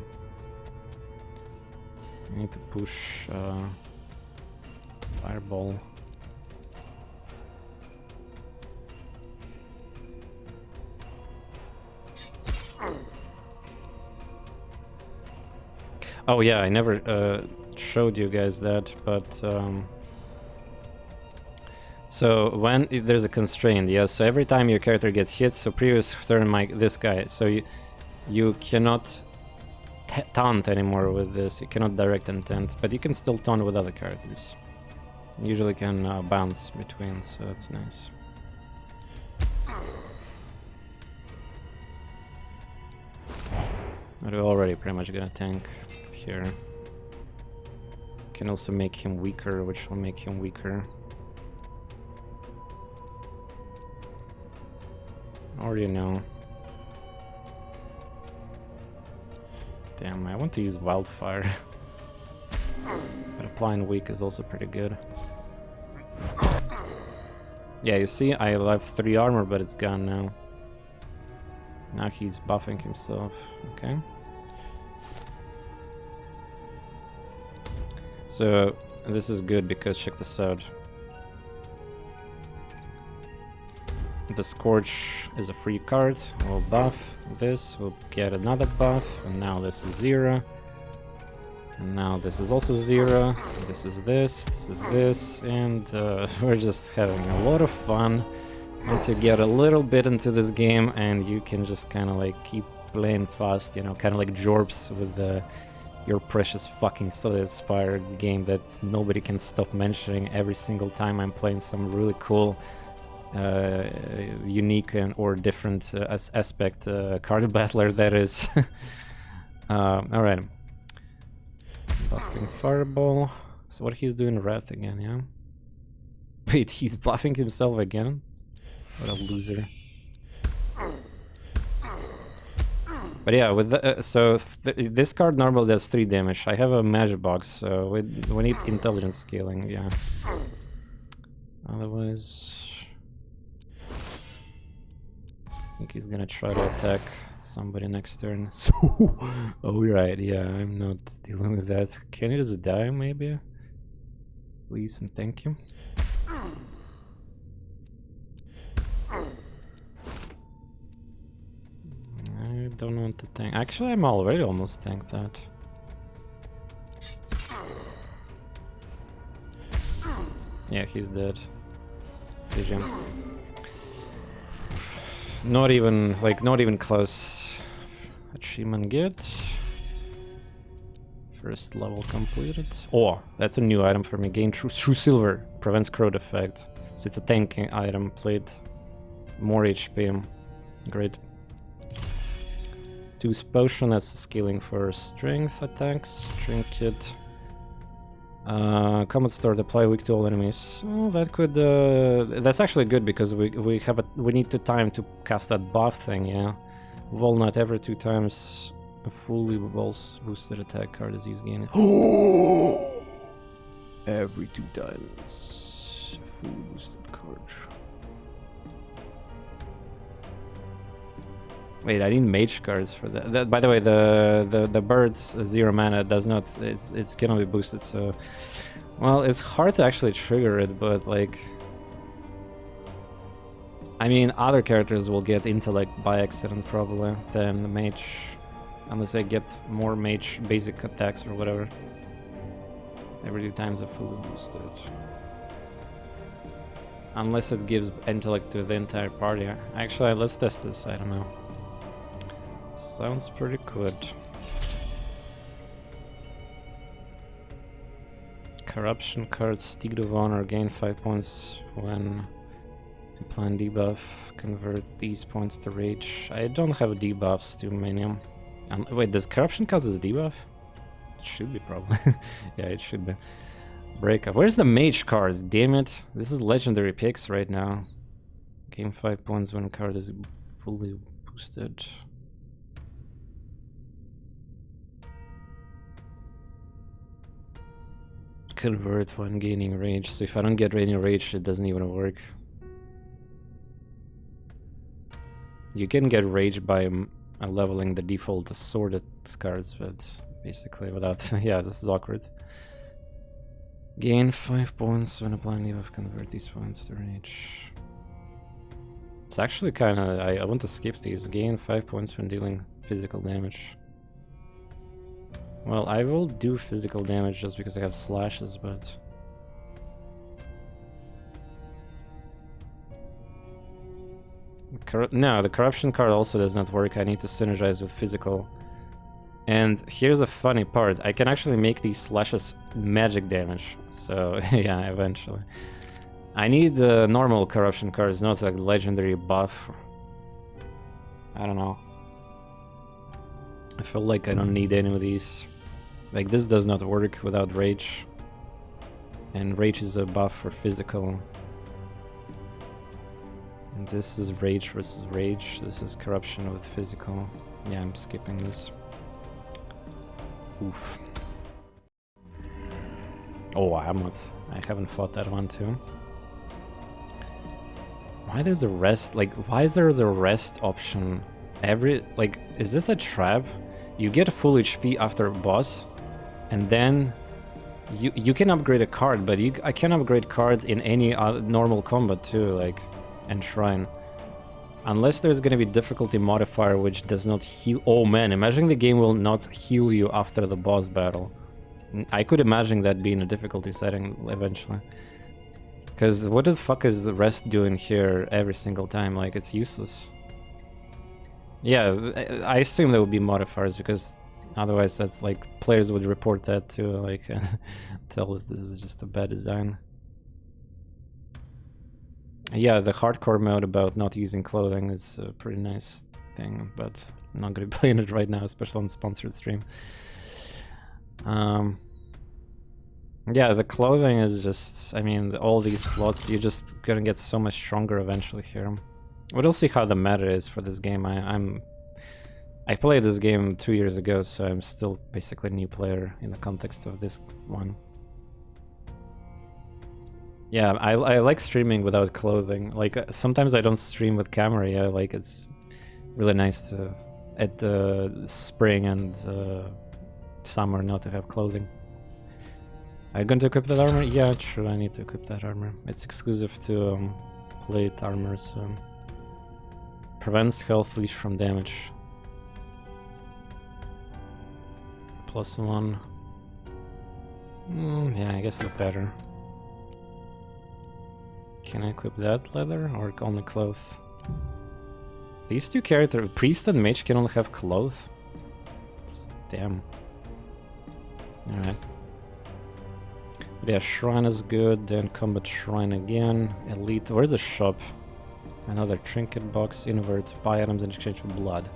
I need to push Fireball. Oh yeah, I never showed you guys that, but so when there's a constraint, yeah, so every time your character gets hit, so previous turn this guy, so you cannot taunt anymore with this, you cannot direct intent, but you can still taunt with other characters. Usually can bounce between, so that's nice. But we're already pretty much gonna tank here. Can also make him weaker, which will make him weaker. Or you know. Damn, I want to use Wildfire. But applying weak is also pretty good. Yeah, you see, I have 3 armor, but it's gone now. Now he's buffing himself. Okay. So this is good because check this out. The Scorch is a free card. We'll buff this. We'll get another buff. And now this is 0. And now this is also 0. This is this. This is this. And we're just having a lot of fun. Once you get a little bit into this game and you can just kind of like keep playing fast, you know, kind of like Jorbs with your precious fucking Slay Spire game that nobody can stop mentioning every single time I'm playing some really cool, unique or different aspect card battler that is. Alright. Buffing Fireball. So what he's doing Wrath again, yeah? Wait, he's buffing himself again? What a loser. But yeah, with this card normally does 3 damage. I have a magic box, so we need intelligence scaling, yeah. Otherwise, I think he's gonna try to attack somebody next turn. So, oh right, yeah, I'm not dealing with that. Can you just die, maybe? Please and thank you. I don't want to tank. Actually, I'm already almost tanked that. Yeah, he's dead. GG. Not even close. Achievement get. First level completed. Oh, that's a new item for me. Gain True Silver. Prevents crowd effect. So it's a tanking item. Plate. More HP. Great. 2 potion as scaling for strength attacks. Trinket. Combat Sword, apply weak to all enemies. Oh, that could. That's actually good because we need time to cast that buff thing. Yeah, Walnut every 2 times A fully boosted attack card is used again. Every 2 times. Fully boosted card. Wait, I need mage cards for that. By the way, the bird's 0 mana does not. It's gonna be boosted. So, well, it's hard to actually trigger it, but like, I mean, other characters will get intellect by accident probably than the mage, unless they get more mage basic attacks or whatever. Every 2 times a fully boosted. Unless it gives intellect to the entire party. Actually, let's test this. I don't know. Sounds pretty good. Corruption cards, Steed of Honor, gain 5 points when applying debuff. Convert these points to rage. I don't have debuffs to Manium. Wait, does Corruption count as a debuff? It should be probably. Yeah, it should be. Breakup. Where's the mage cards? Damn it. This is legendary picks right now. Gain 5 points when a card is fully boosted. Convert when gaining rage. So if I don't get any rage, it doesn't even work. You can get rage by leveling the default assorted cards, but basically without... yeah, this is awkward. Gain 5 points when applying debuff, convert these points to rage. It's actually kind of... I want to skip these. Gain 5 points when dealing physical damage. Well, I will do physical damage just because I have slashes, but... No, the corruption card also does not work. I need to synergize with physical. And here's the funny part. I can actually make these slashes magic damage. So, yeah, eventually. I need the normal corruption cards, not like legendary buff. I don't know. I feel like I don't need any of these. Like, this does not work without rage. And rage is a buff for physical. And this is rage versus rage. This is corruption with physical. Yeah, I'm skipping this. Oof. Oh, I haven't fought that one too. Why there's a rest? Like, why is there a rest option? Like, is this a trap? You get a full HP after a boss, and then you can upgrade a card, but I can upgrade cards in any normal combat too, like, and shrine. Unless there's gonna be difficulty modifier which does not heal. Oh man, imagine the game will not heal you after the boss battle. I could imagine that being a difficulty setting eventually. Because what the fuck is the rest doing here every single time? Like, it's useless. Yeah, I assume there would be modifiers, because otherwise that's like, players would report that to, like, tell that this is just a bad design. Yeah, the hardcore mode about not using clothing is a pretty nice thing, but I'm not gonna be playing it right now, especially on sponsored stream. Yeah, the clothing is just, I mean, all these slots, you're just gonna get so much stronger eventually here. But we'll see how the meta is for this game. I played this game 2 years ago, so I'm still basically a new player in the context of this one. Yeah, I like streaming without clothing. Like, sometimes I don't stream with camera. Yeah, like, it's really nice to, at the spring and summer, not to have clothing. Are you going to equip that armor? Yeah, true, I need to equip that armor. It's exclusive to plate armor, so... Prevents health leech from damage. +1. Yeah, I guess it's better. Can I equip that leather or only cloth? These two characters, priest and mage, can only have cloth. Damn. Alright. Yeah, shrine is good, then combat shrine again. Elite, where's the shop? Another trinket box, invert, buy items in exchange for blood.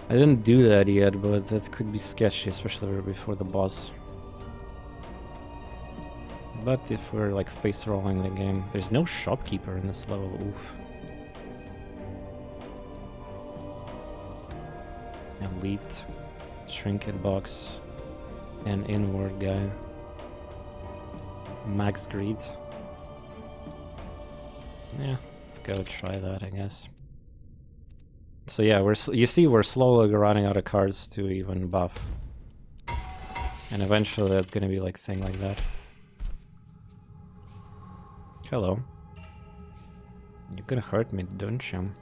I didn't do that yet, but that could be sketchy, especially before the boss. But if we're like face rolling the game, there's no shopkeeper in this level, oof. Elite. Trinket box. And inward guy. Max greed. Yeah, let's go try that, I guess. So yeah, you see we're slowly running out of cards to even buff. And eventually that's gonna be like thing like that. Hello. You can hurt me, don't you?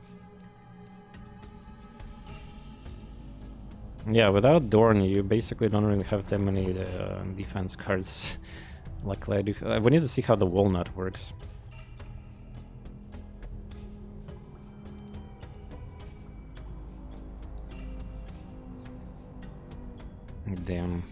Yeah, without Dorn, you basically don't really have that many defense cards. Luckily I do. We need to see how the walnut works. Damn.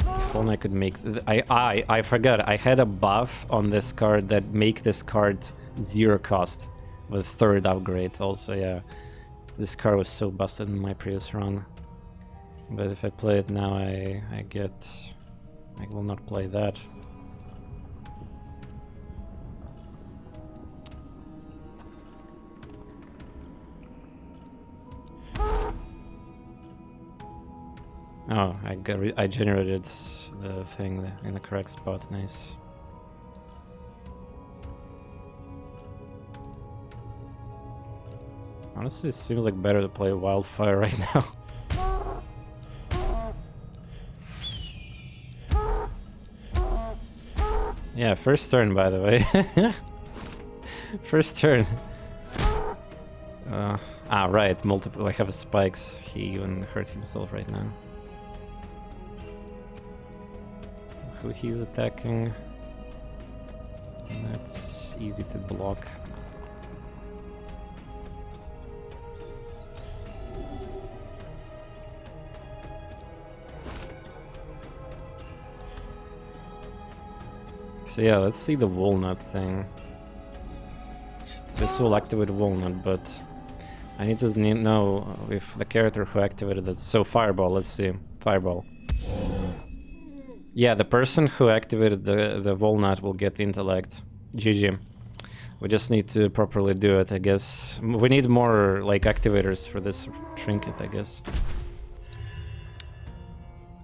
If only I could make... I forgot, I had a buff on this card that make this card 0 cost with 3rd upgrade also, yeah. This card was so busted in my previous run. But if I play it now, I will not play that. Oh, I generated the thing in the correct spot. Nice. Honestly, it seems like better to play Wildfire right now. Yeah, first turn, by the way. First turn. Right, multiple. I have spikes. He even hurt himself right now. Who he's attacking? That's easy to block. So yeah, let's see the walnut thing. This will activate walnut, but I need to know if the character who activated it. So fireball, let's see. Fireball. Yeah, the person who activated the walnut will get intellect. GG. We just need to properly do it, I guess. We need more like activators for this trinket, I guess.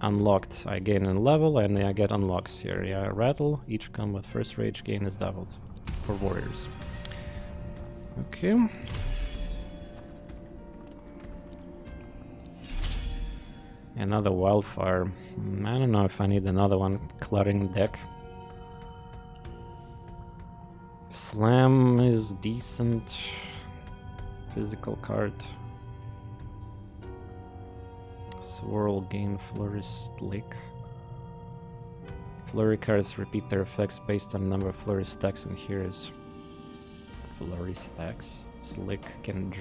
Unlocked. I gain a level and I get unlocks here. Yeah, rattle. Each combat first rage gain is doubled for warriors. Okay. Another wildfire. I don't know if I need another one. Cluttering deck. Slam is decent. Physical card. Swirl gain Florist Lick. Flurry cards repeat their effects based on number of flurry stacks and heroes. Flurry stacks. Slick can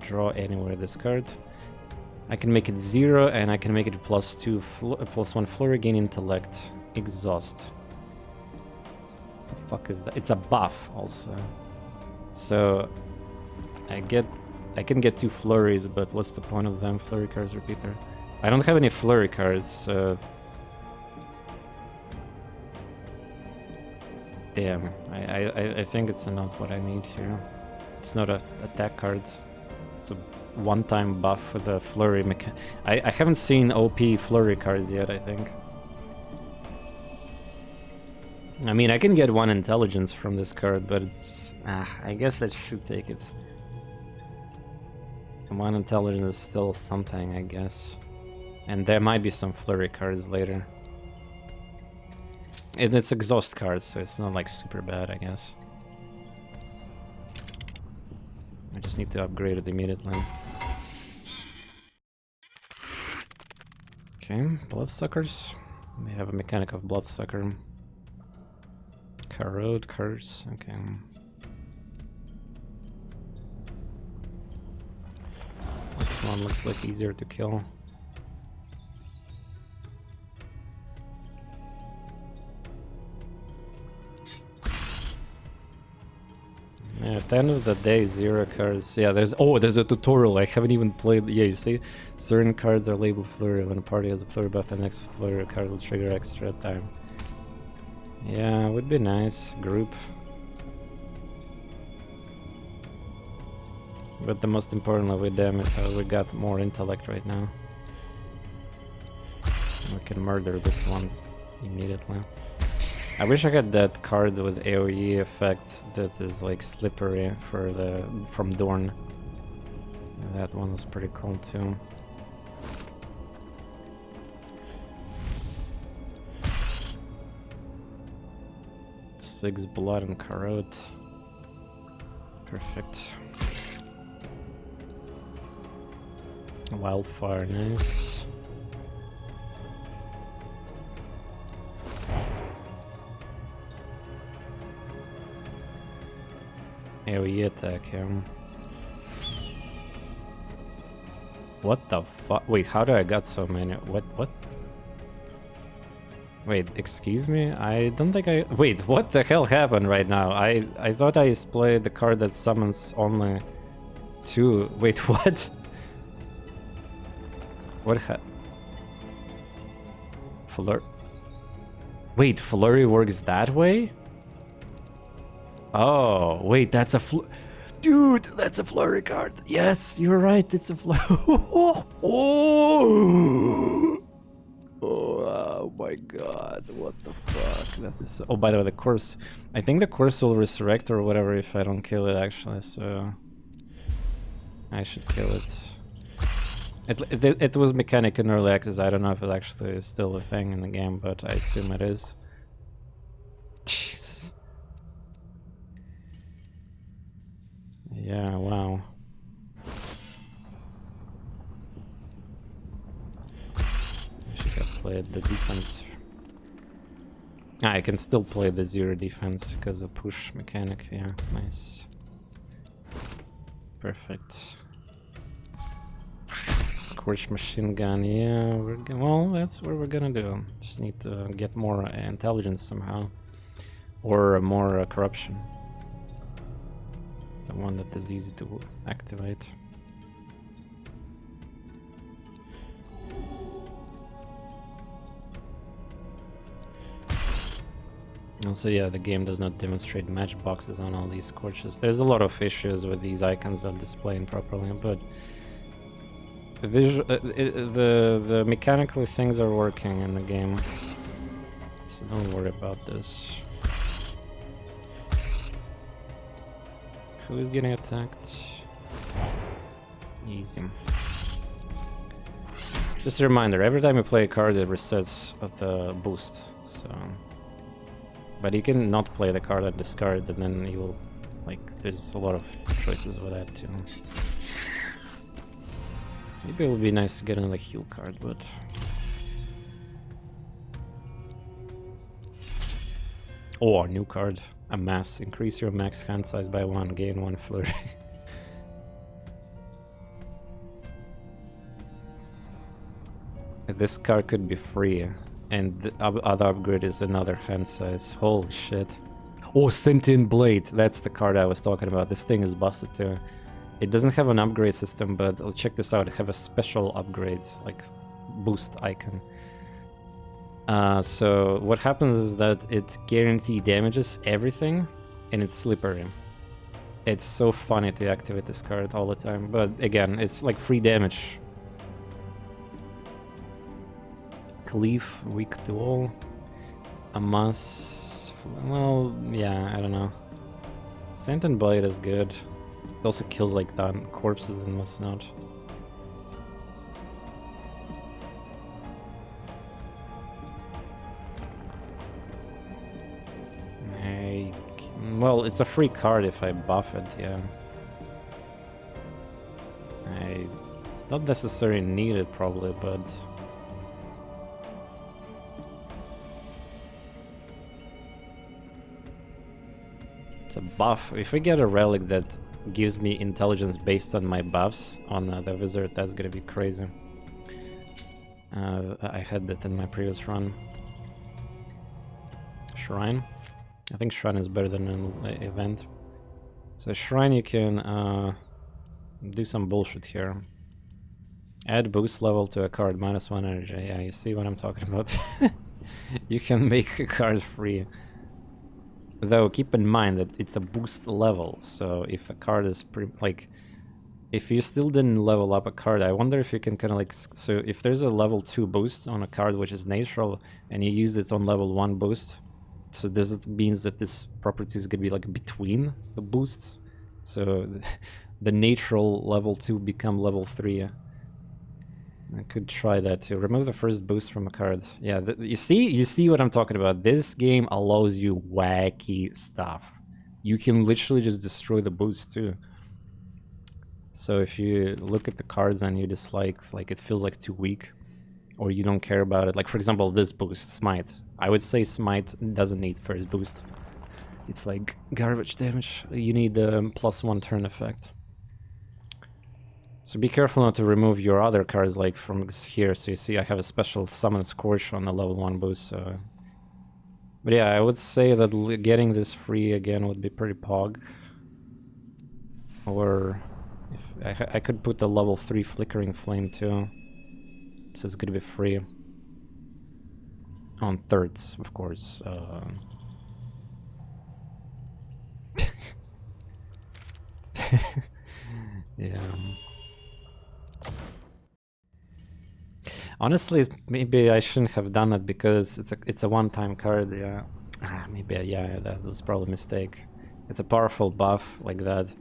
draw anywhere this card. I can make it 0 and I can make it +2 +1 flurry gain intellect. Exhaust. The fuck is that? It's a buff also. So I can get 2 flurries, but what's the point of them? Flurry cards repeater. I don't have any flurry cards, so damn. I think it's not what I need here. It's not a attack card. It's a one-time buff for the flurry I haven't seen OP flurry cards yet, I think. I mean, I can get 1 intelligence from this card, but it's... I guess I should take it. 1 intelligence is still something, I guess. And there might be some flurry cards later. It's exhaust cards, so it's not like super bad, I guess. I just need to upgrade it immediately. Okay, bloodsuckers. They have a mechanic of bloodsucker. Corrode curse, okay. This one looks like easier to kill. Yeah, at the end of the day, 0 cards. Yeah, there's a tutorial. I haven't even played. Yeah, you see, certain cards are labeled flurry. When a party has a flurry buff, the next flurry card will trigger extra time. Yeah, would be nice. Group. But the most importantly, we got more intellect right now. We can murder this one immediately. I wish I had that card with AoE effect that is like slippery for from Dorn. That one was pretty cool too. Six blood and corrode. Perfect. Wildfire, nice. AoE attack him. What the fuck? Wait, how did I got so many? What? Wait, excuse me? I don't think I... Wait, what the hell happened right now? I thought I played the card that summons only 2. Wait, what? What Wait, Flurry works that way? Oh, wait, that's a Dude, that's a Flurry card. Yes, you're right, it's a Flurry. Oh my god, what the fuck? That is so... Oh, by the way, the course. I think the course will resurrect or whatever if I don't kill it, actually, so... I should kill it. It was mechanic in early access. I don't know if it actually is still a thing in the game, but I assume it is. Jeez. Yeah, wow. I should have played the defense. I can still play the 0 defense because the push mechanic. Yeah, nice. Perfect. Scorch machine gun, yeah, well, that's what we're gonna do. Just need to get more intelligence somehow. Or more corruption. The one that is easy to activate. Also, yeah, the game does not demonstrate matchboxes on all these scorches. There's a lot of issues with these icons not displaying properly, but the mechanical things are working in the game, so don't worry about this. Who is getting attacked? Easy. Just a reminder, every time you play a card it resets the boost, so... But you can not play the card and discard, and then you will... Like, there's a lot of choices with that too. Maybe it would be nice to get another heal card, but... Oh, a new card. Amass. Increase your max hand size by 1, gain 1 flurry. This card could be free, and the other upgrade is another hand size. Holy shit. Oh, Sentient Blade! That's the card I was talking about. This thing is busted too. It doesn't have an upgrade system, but I'll check this out. I have a special upgrade, like boost icon. So what happens is that it guarantee damages everything, and it's slippery. It's so funny to activate this card all the time, but again, it's like free damage. Cleave, weak to all. Amass, well, yeah, I don't know. Sentient Blade is good. It also kills like corpses and whatnot. Well, it's a free card if I buff it, yeah. It's not necessarily needed probably, but... It's a buff. If I get a relic that gives me intelligence based on my buffs on the wizard, that's gonna be crazy. I had that in my previous run. Shrine. I think Shrine is better than an event. So Shrine, you can do some bullshit here. Add boost level to a card, -1 energy. Yeah, you see what I'm talking about. You can make a card free. Though keep in mind that it's a boost level, so if a card is like, if you still didn't level up a card, I wonder if you can kind of like, so if there's a level 2 boost on a card which is natural, and you use it on level 1 boost, so this means that this property is gonna be like between the boosts, so the natural level 2 become level 3. I could try that too. Remove the first boost from a card. Yeah, you see what I'm talking about. This game allows you wacky stuff. You can literally just destroy the boost too. So if you look at the cards and you dislike, like it feels like too weak, or you don't care about it. Like for example, this boost, Smite. I would say Smite doesn't need first boost. It's like garbage damage. You need the +1 turn effect. So be careful not to remove your other cards like from here. So you see I have a special Summon Scorch on the level 1 boost. So. But yeah, I would say that getting this free again would be pretty pog. Or if I could put the level 3 Flickering Flame too. So it's gonna be free. On thirds, of course. Yeah. Honestly, maybe I shouldn't have done it because it's a one-time card. Yeah. Maybe yeah, that was probably a mistake. It's a powerful buff like that.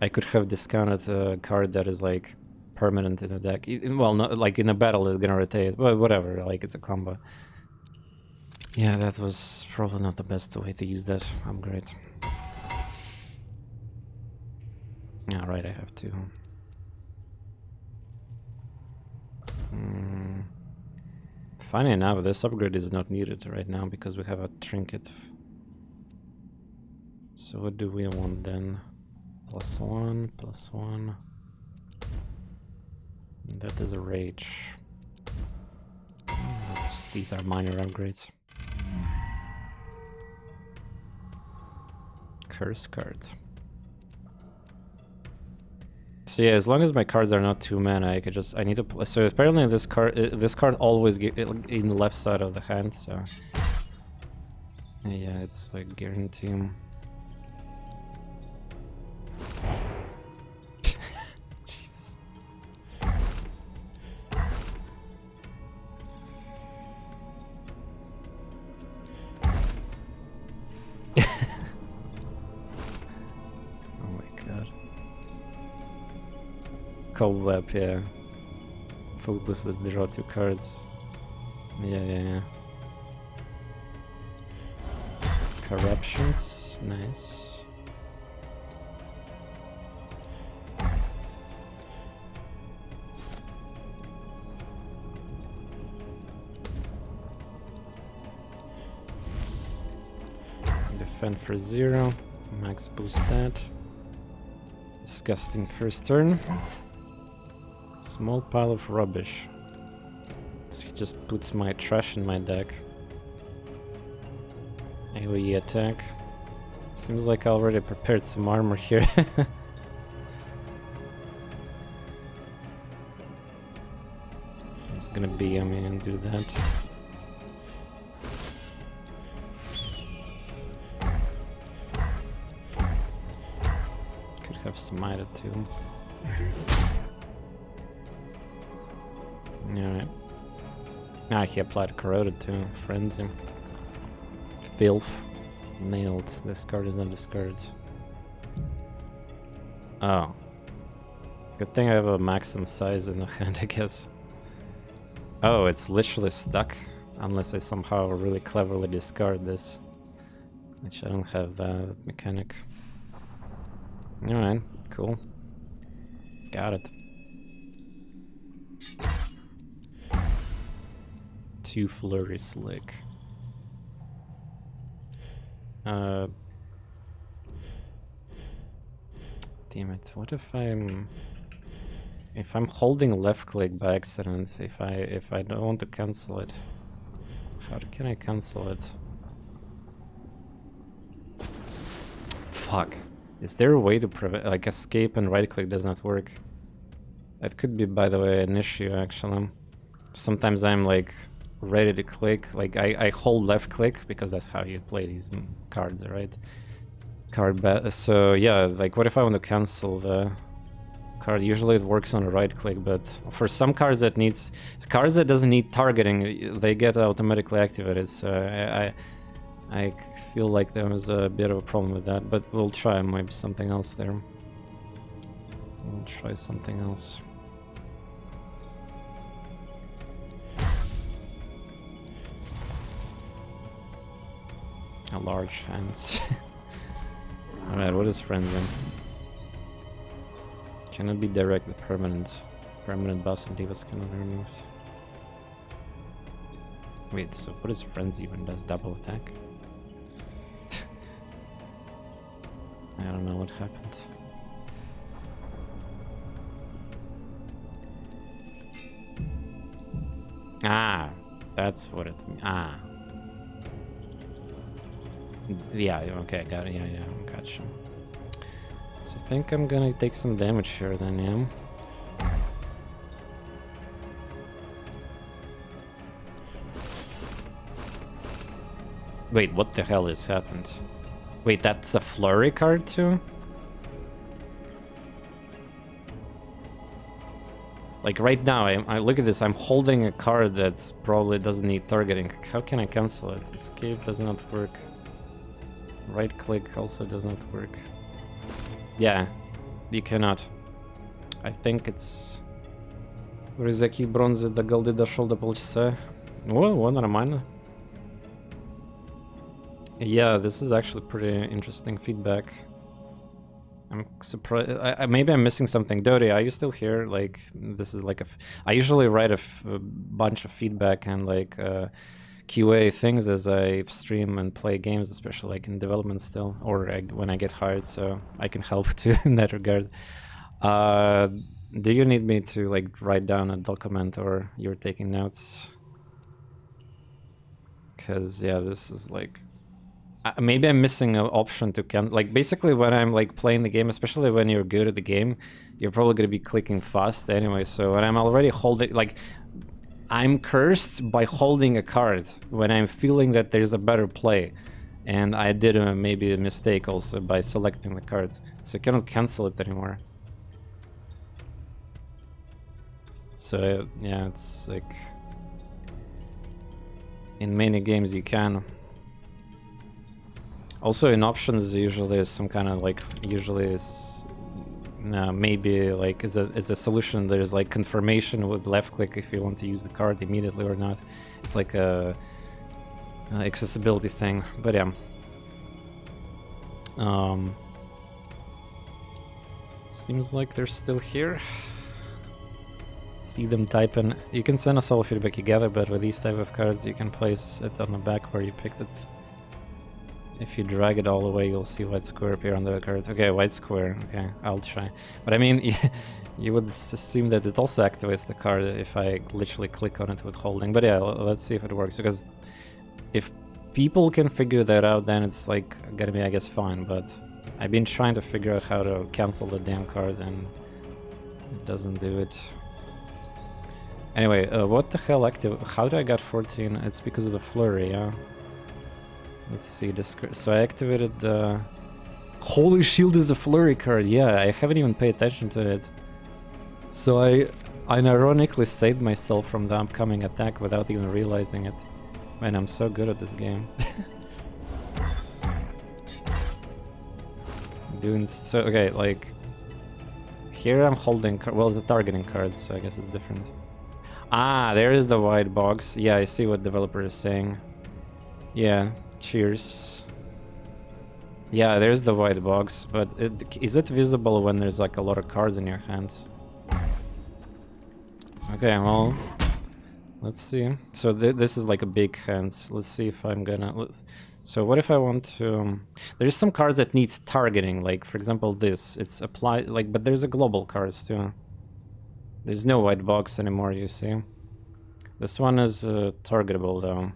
I could have discounted a card that is like permanent in a deck. Well, not like in a battle it's gonna rotate. Well, whatever. Like it's a combo. Yeah, that was probably not the best way to use that upgrade. Yeah, right. I have to. Funny enough, this upgrade is not needed right now because we have a trinket. So what do we want then? +1, +1. And that is a rage. These are minor upgrades. Curse card. So yeah, as long as my cards are not 2 mana, I could just I need to play. So apparently this card always get in the left side of the hand. So yeah, it's like guarantee. Jeez. Oh my god. Cobweb, yeah. Full boosted, draw 2 cards. Yeah. Corruptions, nice. Defend for 0, max boost that. Disgusting first turn. Small pile of rubbish. So he just puts my trash in my deck. AoE attack. Seems like I already prepared some armor here. He's gonna BM me and do that. Could have smited too. Alright. Ah, he applied corroded too. Frenzy. Filth. Nailed. This card is not discarded. Oh. Good thing I have a maximum size in the hand, I guess. Oh, it's literally stuck. Unless I somehow really cleverly discard this. Which I don't have that mechanic. Alright, cool. Got it. 2 Flurry Slick. Damn it, what if I'm holding left click by accident, if I don't want to cancel it? How can I cancel it? Fuck. Is there a way to prevent, like escape and right click does not work? That could be, by the way, an issue actually. Sometimes I'm like ready to click. Like I hold left click because that's how you play these cards, right? So yeah, like what if I want to cancel the card? Usually it works on a right click, but for some cards that doesn't need targeting, they get automatically activated. So I feel like there was a bit of a problem with that, but we'll try maybe something else there. We'll try something else. A large hands. Alright, what is frenzy? Cannot be direct with permanent. Permanent boss and divas cannot be removed. Wait, so what is frenzy when it does double attack? I don't know what happened. Ah, that's what it means. Ah. Yeah, okay, got it. Yeah, gotcha. So I think I'm gonna take some damage here then, yeah. Wait, what the hell has happened? Wait, that's a flurry card too? Like right now, I look at this, I'm holding a card that's probably doesn't need targeting. How can I cancel it? Escape does not work. Right click also does not work. Yeah, you cannot. I think it's... Рюкзаки бронзы до голды дошел до полчаса. О, нормально. Yeah, this is actually pretty interesting feedback. I'm surprised. Maybe I'm missing something. Dodi, are you still here? Like, this is like I usually write a bunch of feedback and like QA things as I stream and play games, especially like in development still, or when I get hired, so I can help too in that regard. Do you need me to like write down a document, or you're taking notes? Because yeah, this is like... maybe I'm missing an option to cancel. Like basically when I'm like playing the game, especially when you're good at the game, you're probably going to be clicking fast anyway. So when I'm already holding, like I'm cursed by holding a card when I'm feeling that there's a better play. And I did maybe a mistake also by selecting the card. So I cannot cancel it anymore. So yeah, it's like in many games you can. Also in options usually is some kind of like, usually is maybe like is a solution, there's like confirmation with left click if you want to use the card immediately or not. It's like a accessibility thing, but yeah. Seems like they're still here. See them typing. You can send us all feedback together, but with these type of cards you can place it on the back where you picked it. If you drag it all the way, you'll see white square appear on the card. Okay, white square. Okay, I'll try. But I mean, you would assume that it also activates the card if I literally click on it with holding. But yeah, let's see if it works. Because if people can figure that out, then it's like gonna be, I guess, fine. But I've been trying to figure out how to cancel the damn card, and it doesn't do it. Anyway, what the hell how did I get 14? It's because of the flurry, yeah? Let's see, so I activated the... Holy Shield is a flurry card, yeah, I haven't even paid attention to it. So I unironically saved myself from the upcoming attack without even realizing it. Man, I'm so good at this game. Doing so, okay, like... Here I'm holding, well, it's a targeting card, so I guess it's different. Ah, there is the white box. Yeah, I see what developer is saying. Yeah, cheers. Yeah, there's the white box, but is it visible when there's like a lot of cards in your hands? Okay, well, let's see. So this is like a big hands. Let's see if I'm gonna... So what if I want to... There's some cards that needs targeting, like for example this. It's applied, like, but there's a global cards too. There's no white box anymore, you see. This one is targetable though.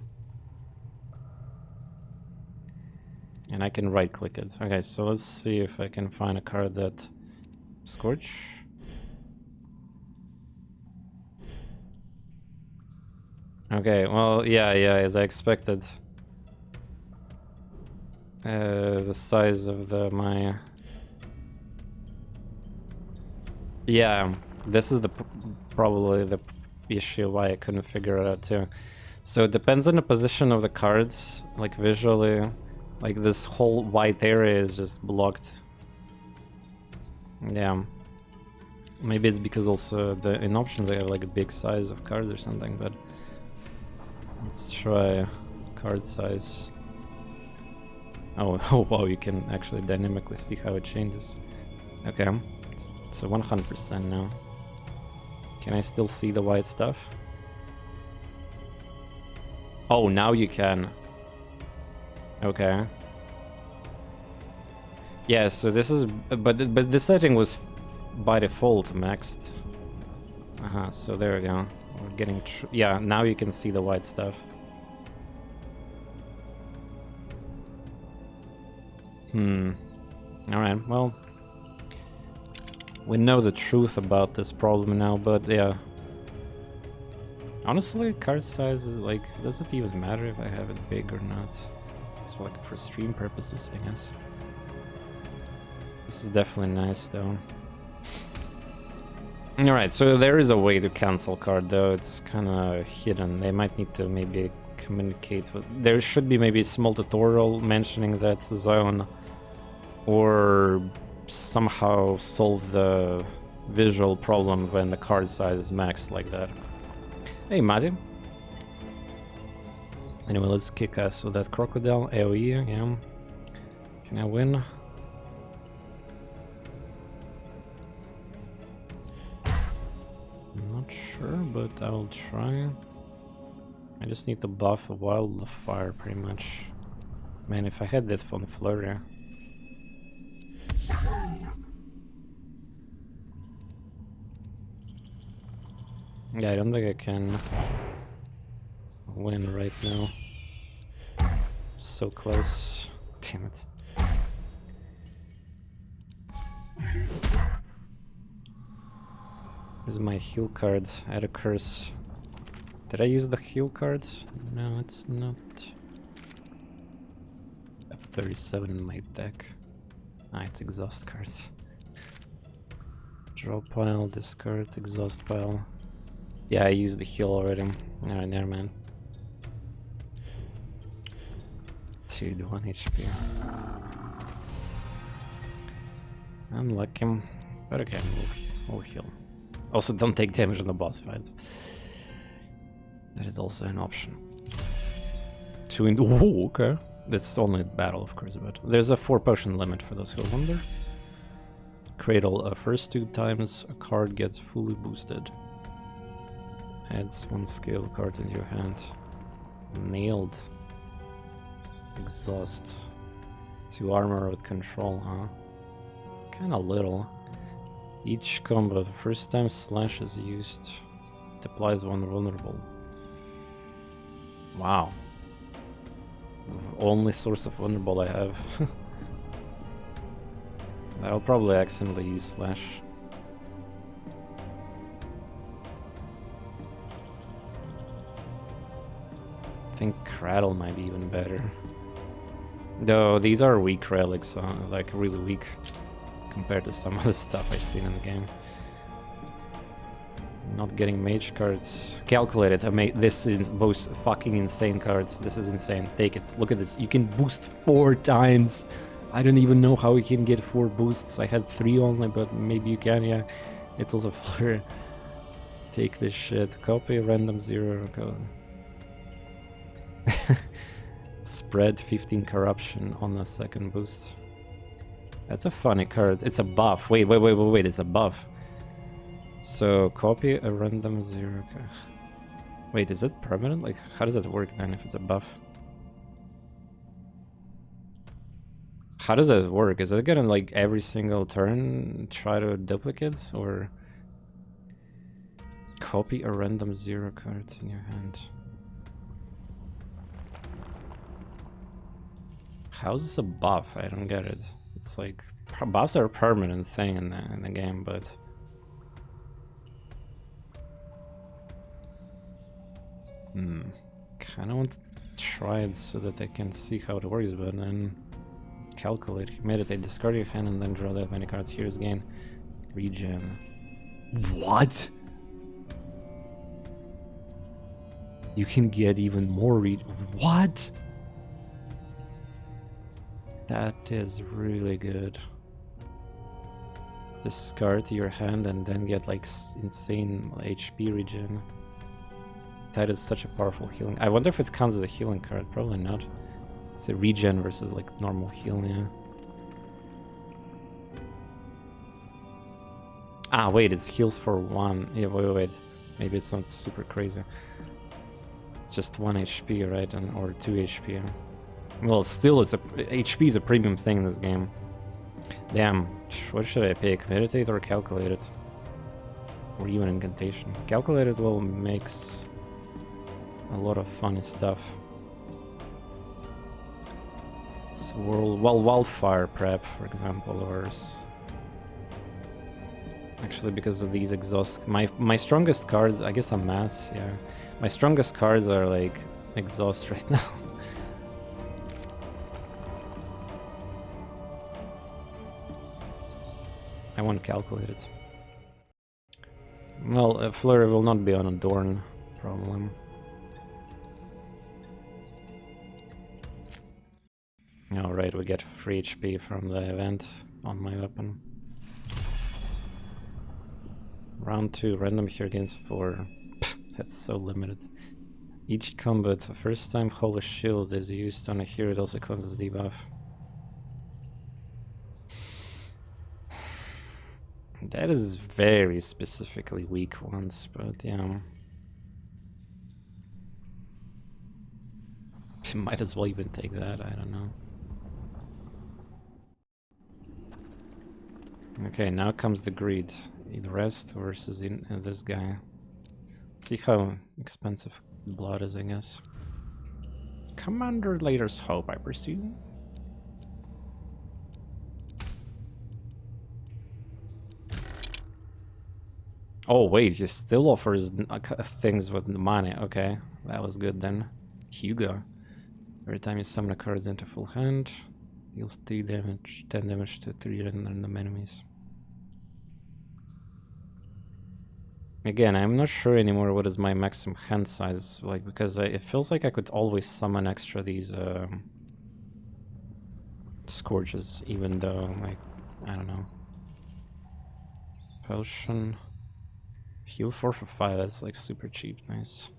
And I can right click it. Okay, so let's see if I can find a card that... Scorch? Okay, well, yeah, as I expected. The size of my... Yeah, this is probably the issue why I couldn't figure it out too. So it depends on the position of the cards, like visually. Like this whole white area is just blocked. Yeah. Maybe it's because also in options they have like a big size of cards or something, but let's try card size. Oh, oh wow, you can actually dynamically see how it changes. Okay, it's a 100% now. Can I still see the white stuff? Oh, now you can. Okay. Yeah, so this is... But the setting was by default maxed. So there we go. We're getting... Yeah, now you can see the white stuff. Alright, well... We know the truth about this problem now, but yeah. Honestly, card size is like... Does it even matter if I have it big or not? It's like for stream purposes, I guess. This is definitely nice, though. Alright, so there is a way to cancel card, though. It's kind of hidden. They might need to maybe communicate with... There should be maybe a small tutorial mentioning that zone. Or somehow solve the visual problem when the card size is maxed like that. Hey, Matty. Anyway, let's kick ass with that crocodile. AoE, yeah. Can I win? I'm not sure, but I'll try. I just need to buff a wildfire, pretty much. Man, if I had that on flurry. Yeah, I don't think I can win right now. So close. Damn it. Here's my heal card. Add a curse. Did I use the heal cards? No, it's not. I have 37 in my deck. Ah, it's exhaust cards. Draw pile, discard, exhaust pile. Yeah, I used the heal already. Alright, there, man. Dude, 1 HP. I'm lucky. But okay, we'll heal. Also, don't take damage on the boss fights. That is also an option. Ooh, okay. That's only battle, of course, but there's a 4 potion limit for those who wonder. Cradle, first 2 times a card gets fully boosted. Adds 1 scale card into your hand. Nailed. Exhaust. 2 armor with control, huh? Kinda little. Each combo, the first time slash is used, it applies 1 vulnerable. Wow. Only source of vulnerable I have. I'll probably accidentally use slash. I think Cradle might be even better. Though these are weak relics, like really weak compared to some of the stuff I've seen in the game. Not getting mage cards. Calculated. This is most fucking insane cards. This is insane. Take it. Look at this. You can boost 4 times. I don't even know how you can get 4 boosts. I had 3 only, but maybe you can, yeah. It's also flare. Take this shit. Copy random 0 code. Spread 15 corruption on a second boost. That's a funny card. It's a buff. Wait. It's a buff. So copy a random 0. Wait, is it permanent? Like, how does it work then if it's a buff? How does it work? Is it gonna like every single turn try to duplicate, or copy a random 0 card in your hand? How is this a buff? I don't get it. It's like buffs are a permanent thing in the game, but Kind of want to try it so that I can see how it works, but then calculate, meditate, discard your hand, and then draw that many cards. Here's gain regen. What? You can get even more What? That is really good. Discard your hand and then get like insane HP regen. That is such a powerful healing. I wonder if it counts as a healing card. Probably not. It's a regen versus like normal heal, yeah. Ah, wait, it's heals for 1. Yeah, wait. Maybe it's not super crazy. It's just 1 HP, right? Or 2 HP. Well, still, HP is a premium thing in this game. Damn, what should I pick? Meditate or calculate it? Or even incantation? Calculated will makes a lot of funny stuff. So wildfire prep, for example, or actually because of these exhaust. My strongest cards, I guess, I'm mass. Yeah, my strongest cards are like exhaust right now. I want to calculate it. Well, a flurry will not be on a Dorn problem. Alright, we get free HP from the event on my weapon. Round 2, random here against 4. That's so limited. Each combat, the first time Holy Shield is used on a hero, it also cleanses debuff. That is very specifically weak ones, but yeah. Might as well even take that, I don't know. Okay, now comes the greed. The rest versus this guy. Let's see how expensive blood is, I guess. Commander Later's Hope, I presume. Oh wait, he still offers things with money. Okay, that was good then. Hugo. Every time you summon a card into full hand, deals 10 damage to 3 random enemies. Again, I'm not sure anymore what is my maximum hand size, like, because it feels like I could always summon extra these scourges, even though, like, I don't know. Potion. Heal 4 for 5, that's like super cheap, nice.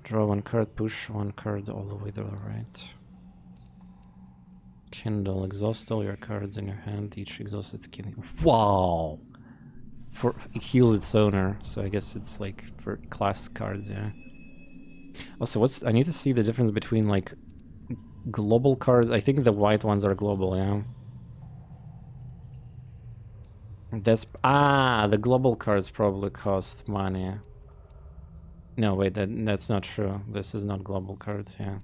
Draw 1 card, push 1 card all the way to the right. Kindle, exhaust all your cards in your hand, each exhausted kindle. Wow! It heals its owner, so I guess it's like for class cards, yeah. Also, I need to see the difference between like global cards. I think the white ones are global, yeah. The global cards probably cost money. No, wait, that's not true. This is not global cards, yeah.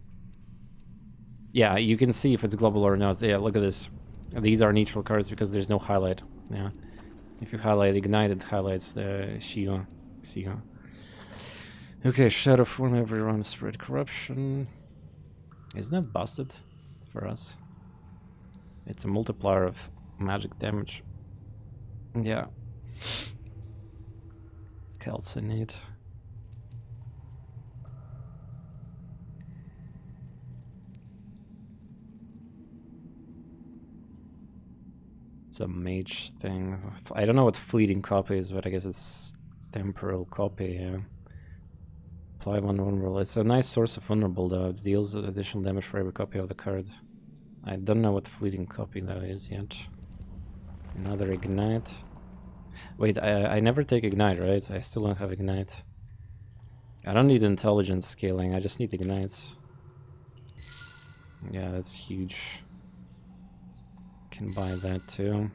Yeah, you can see if it's global or not. Yeah, look at this. These are neutral cards because there's no highlight. Yeah. If you highlight Ignite, it highlights the Shio. Okay, Shadow Form every round, Spread Corruption. Isn't that busted for us? It's a multiplier of magic damage. Yeah. Calcinate. It's a mage thing. I don't know what fleeting copy is, but I guess it's temporal copy, yeah. Apply 1 vulnerable. It's a nice source of vulnerable though. It deals additional damage for every copy of the card. I don't know what fleeting copy though is yet. Another ignite. Wait, I never take ignite, right? I still don't have ignite. I don't need intelligence scaling, I just need ignites. Yeah, that's huge. Can buy that too.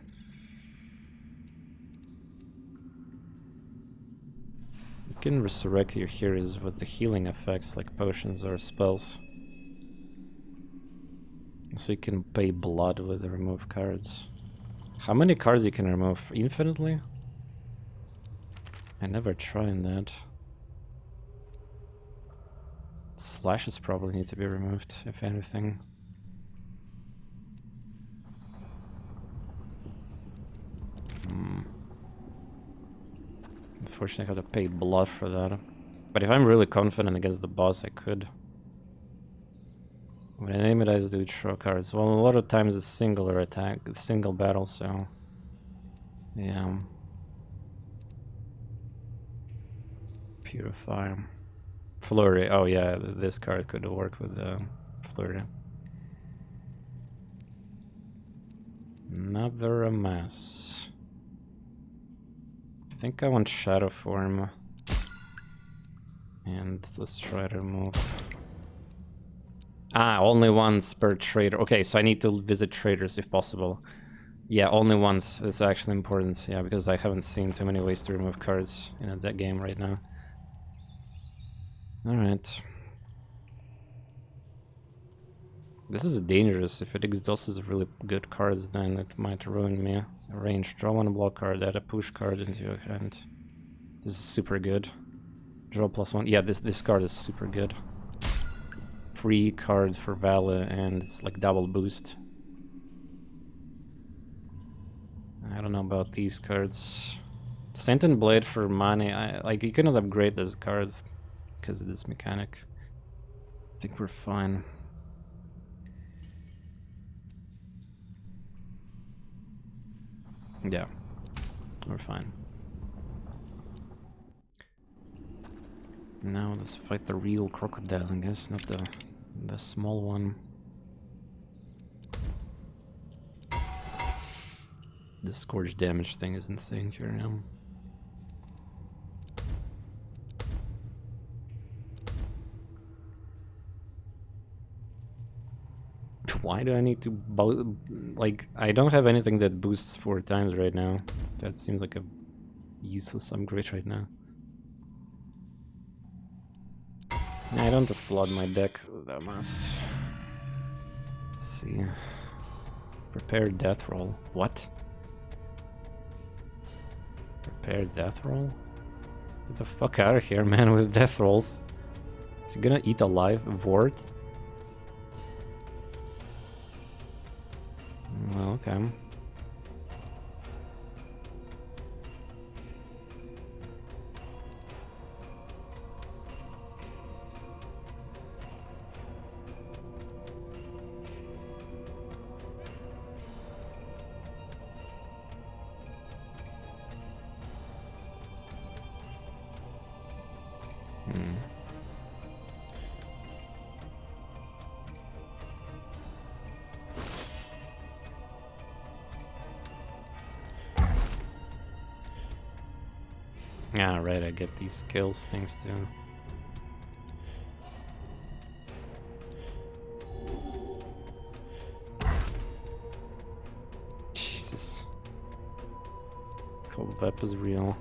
You can resurrect your heroes with the healing effects like potions or spells. So you can pay blood with the remove cards. How many cards you can remove? Infinitely? I never tried that. Slashes probably need to be removed, if anything. Unfortunately, I have to pay blood for that. But if I'm really confident against the boss, I could. When I name it, I just do draw cards. Well, a lot of times it's singular attack, it's single battle, so... Yeah. Purify. Flurry. Oh yeah, this card could work with Flurry. Another amass. I think I want Shadow Form. And let's try to remove... Ah, only once per trader. Okay, so I need to visit traders if possible. Yeah, only once. It's actually important, yeah, because I haven't seen too many ways to remove cards in that game right now. Alright. This is dangerous. If it exhausts really good cards, then it might ruin me. Range. Draw one block card, add a push card into your hand. This is super good. Draw +1. Yeah, this card is super good. Free card for value, and it's like double boost. I don't know about these cards. Sentient Blade for money. Like, you cannot upgrade this card because of this mechanic. I think we're fine. Yeah, we're fine. Now let's fight the real crocodile, I guess, not the small one. The scorch damage thing is insane here now. Why do I need to like, I don't have anything that boosts 4 times right now. That seems like a useless upgrade right now. I don't have to flood my deck that much. Let's see. Prepare death roll. What? Prepare death roll? Get the fuck out of here, man, with death rolls. Is he gonna eat alive? Vort? Well, okay. Ah, right, I get these skills things too. Jesus. Cold Vep is real.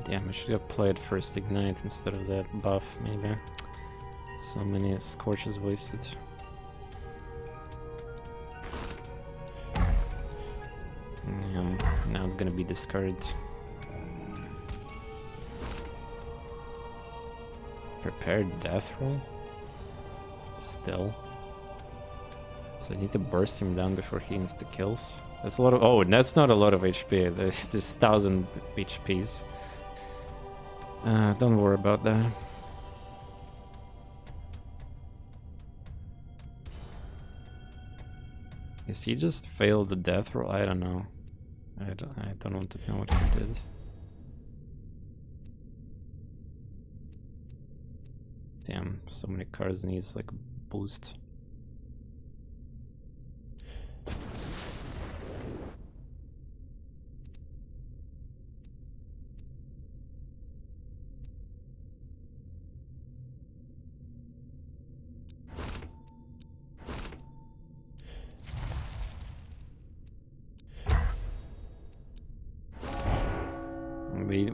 Damn, I should have played first Ignite instead of that buff, maybe. So many Scorches wasted. Yeah, now it's gonna be discarded. Prepared death roll? Still. So I need to burst him down before he insta-kills. That's a lot of... Oh, that's not a lot of HP. There's 1000 HPs. Don't worry about that. Is he just failed the death roll? I don't know. I don't want to know what he did. Damn, so many cards needs like a boost.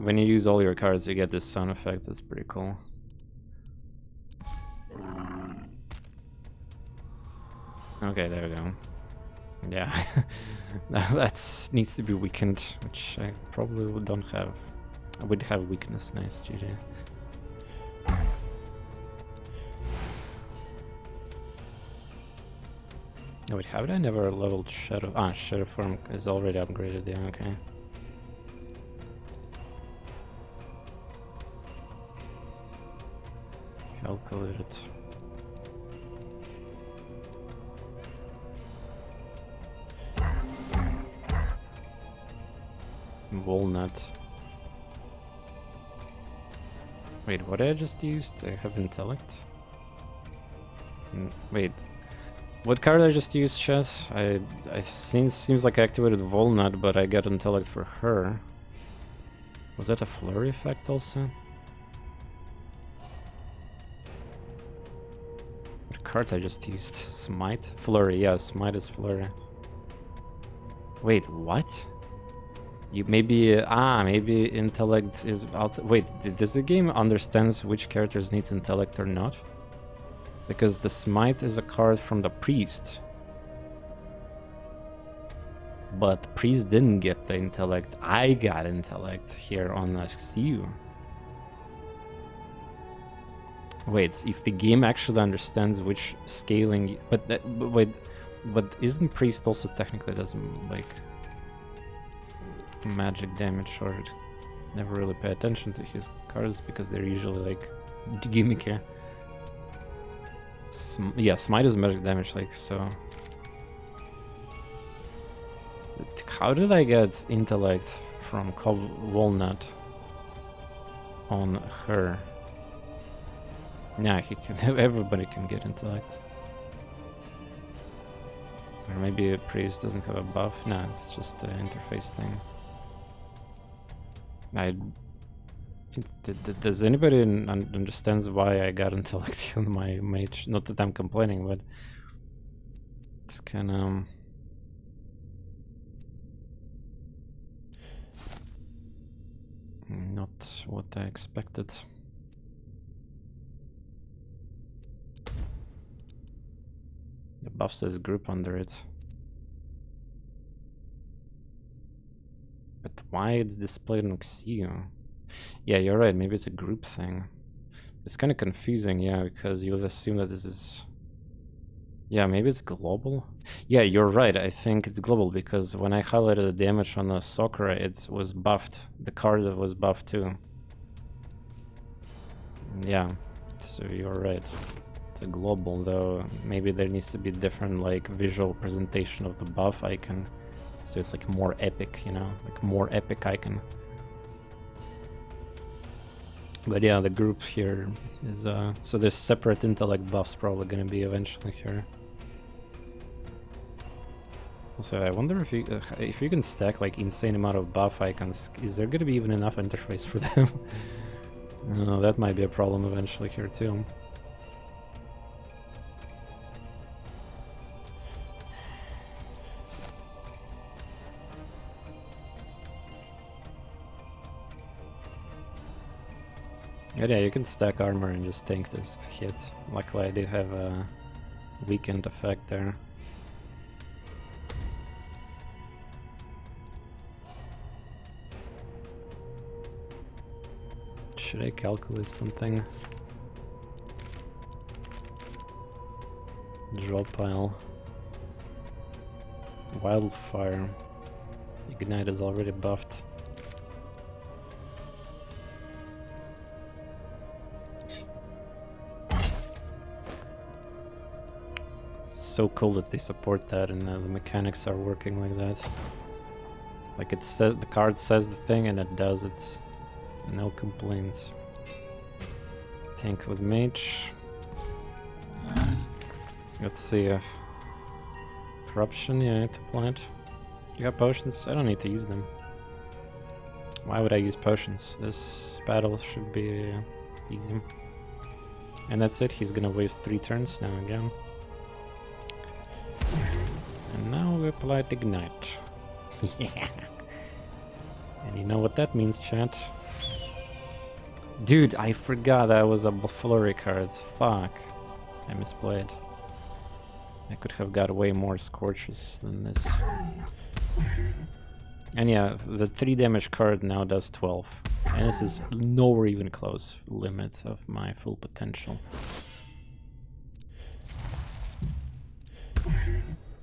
when you use all your cards, you get this sound effect. That's pretty cool. Okay, there we go. Yeah, that needs to be weakened, which I probably don't have. I would have weakness. Nice, GG. Oh wait, how did I never leveled Shadow? Ah, Shadow Form is already upgraded, yeah, okay. Calculate it. Walnut. Wait, what I just used? I have intellect? Wait. What card I just used, chat? Seems like I activated Walnut, but I got intellect for her. Was that a flurry effect also? What card I just used? Smite? Flurry, yeah, Smite is flurry. Wait, what? You maybe maybe intellect is out. Wait, does the game understands which characters needs intellect or not? Because the Smite is a card from the Priest. But the Priest didn't get the intellect. I got intellect here on XU. Wait, if the game actually understands which scaling... But isn't Priest also technically doesn't, like... magic damage, or never really pay attention to his cards because they're usually, like, gimmicky. Yeah, Smite is magic damage, like, so... How did I get intellect from Walnut on her? Yeah, he can. Everybody can get intellect. Or maybe a priest doesn't have a buff. Nah, it's just an interface thing. Does anybody understands why I got intellect on my mage? Not that I'm complaining, but it's kind of... not what I expected. The buff says group under it. But why it's displayed on XU? Yeah, you're right, maybe it's a group thing. It's kind of confusing, yeah, because you would assume that this is... Yeah, maybe it's global? Yeah, you're right, I think it's global, because when I highlighted the damage on the Sakura, it was buffed. The card was buffed too. Yeah, so you're right. It's a global, though. Maybe there needs to be different, like, visual presentation of the buff icon. So it's like more epic, you know? Like more epic icon. But yeah, the group here is so there's separate intellect buffs probably gonna be eventually here. Also, I wonder if you can stack like insane amount of buff icons, is there gonna be even enough interface for them? That might be a problem eventually here too. But yeah, you can stack armor and just tank this hit. Luckily I did have a weakened effect there. Should I calculate something? Draw pile. Wildfire. Ignite is already buffed. So cool that they support that and the mechanics are working like that. Like it says, the card says the thing and it does it. No complaints. Tank with mage. Let's see. Corruption, yeah, I need to plant. You got potions? I don't need to use them. Why would I use potions? This battle should be easy. And that's it, he's gonna waste 3 turns now again. And now we apply Ignite. Yeah. And you know what that means, chat? Dude, I forgot that was a flurry card. Fuck. I misplayed. I could have got way more scorches than this. And yeah, the 3 damage card now does 12. And this is nowhere even close limit of my full potential.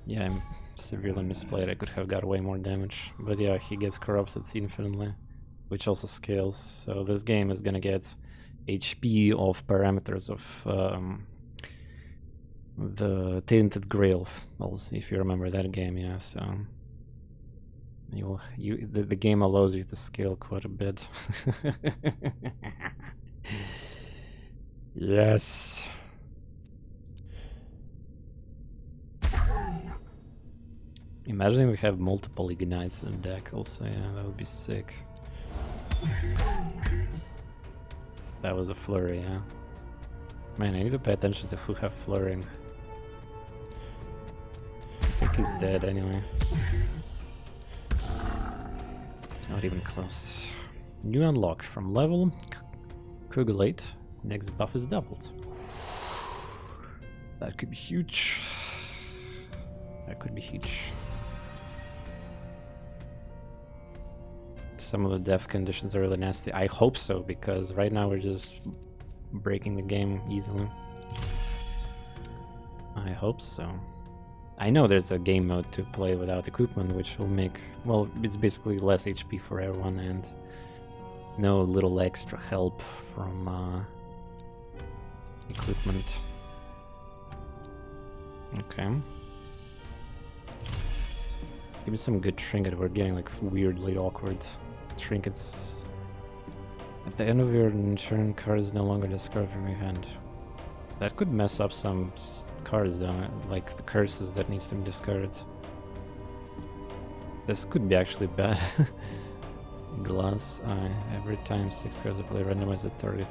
Yeah, I'm severely misplayed. I could have got way more damage. But yeah, he gets corrupted infinitely, which also scales. So this game is gonna get HP of parameters of the Tainted Grail, also, if you remember that game, yeah. So the game allows you to scale quite a bit. Yes. Imagine we have multiple ignites in the deck also, yeah, that would be sick. That was a flurry, yeah. Man, I need to pay attention to who have flurrying. I think he's dead anyway. Not even close. New unlock from level Roguelite. Next buff is doubled. That could be huge. That could be huge. Some of the death conditions are really nasty. I hope so, because right now we're just breaking the game easily. I hope so. I know there's a game mode to play without equipment, which will make, well, it's basically less HP for everyone and no little extra help from equipment. Okay. Give me some good trinket. We're getting like weirdly awkward trinkets. At the end of your turn, cards no longer discard from your hand. That could mess up some cards though, like the curses that needs to be discarded. This could be actually bad. Glass eye. Every time 6 cards are played, randomize the target.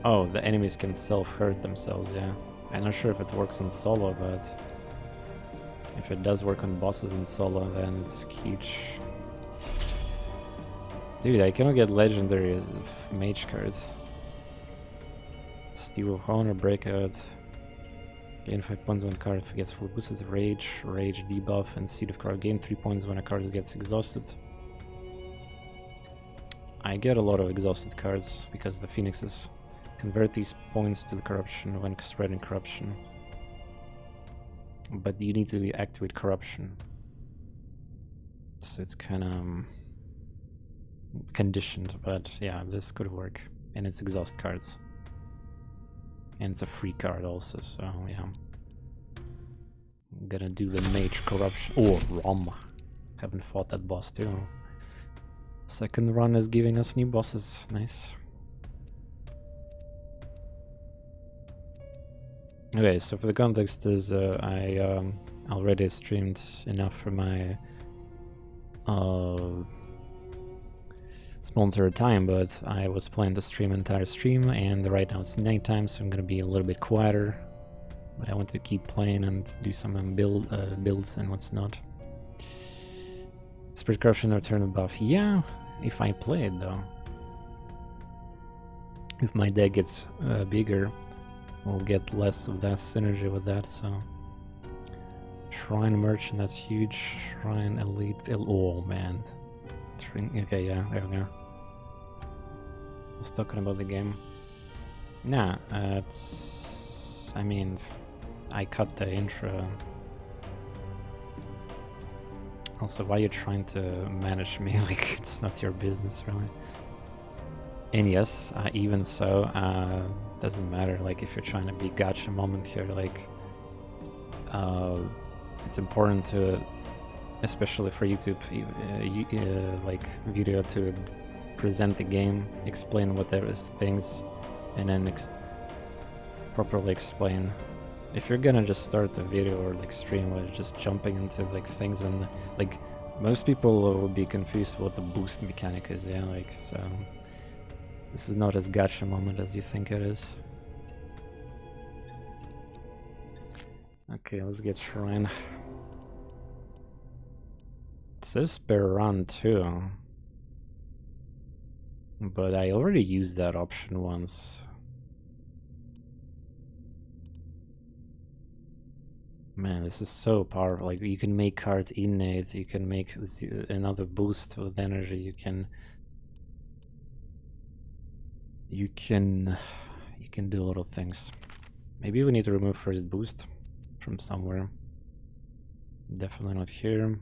Oh, the enemies can self-hurt themselves, yeah. I'm not sure if it works on solo, but if it does work on bosses in solo, then it's huge. Dude, I cannot get legendaries of mage cards. Steel of Honor, Breakout. Gain 5 points when a card gets full boosted. Rage debuff, and Seed of Card. Gain 3 points when a card gets exhausted. I get a lot of exhausted cards because the Phoenixes convert these points to the corruption when spreading corruption. But you need to activate corruption. So it's kind of conditioned, but yeah, this could work. And it's exhaust cards. And it's a free card also, so yeah. I'm gonna do the mage corruption. Oh, Rom. Haven't fought that boss too. Second run is giving us new bosses. Nice. Okay, so for the context is I already streamed enough for my sponsored time, but I was planning to stream entire stream, and right now it's nighttime, so I'm gonna be a little bit quieter. But I want to keep playing and do some builds and what's not. Spirit Corruption return buff. Yeah, if I play it though. If my deck gets bigger, we'll get less of that synergy with that, so. Shrine Merchant, that's huge. Shrine Elite. Oh man. Okay, yeah, there we go. I was talking about the game. Nah, it's. I mean, I cut the intro. Also, why are you trying to manage me? Like, it's not your business, really. And yes, even so, doesn't matter. Like, if you're trying to be gotcha moment here, like, it's important to, especially for YouTube, like video, to present the game, explain what there is things, and then properly explain. If you're gonna just start the video or like stream with just jumping into like things, and like most people will be confused what the boost mechanic is, yeah, like, so this is not as gotcha moment as you think it is. Okay, let's get Shrine. It says per run too. But I already used that option once. Man, this is so powerful. Like, you can make cards innate, you can make another boost with energy, you can do a lot of things. Maybe we need to remove first boost from somewhere. Definitely not here.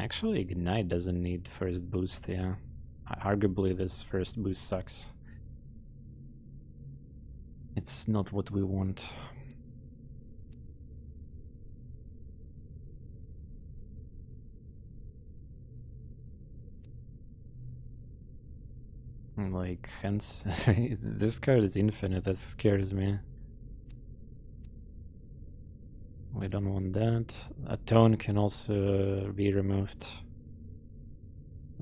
Actually, Ignite doesn't need first boost, yeah. Arguably, this first boost sucks. It's not what we want. Like, hence, this card is infinite, that scares me. We don't want that. Atone can also be removed.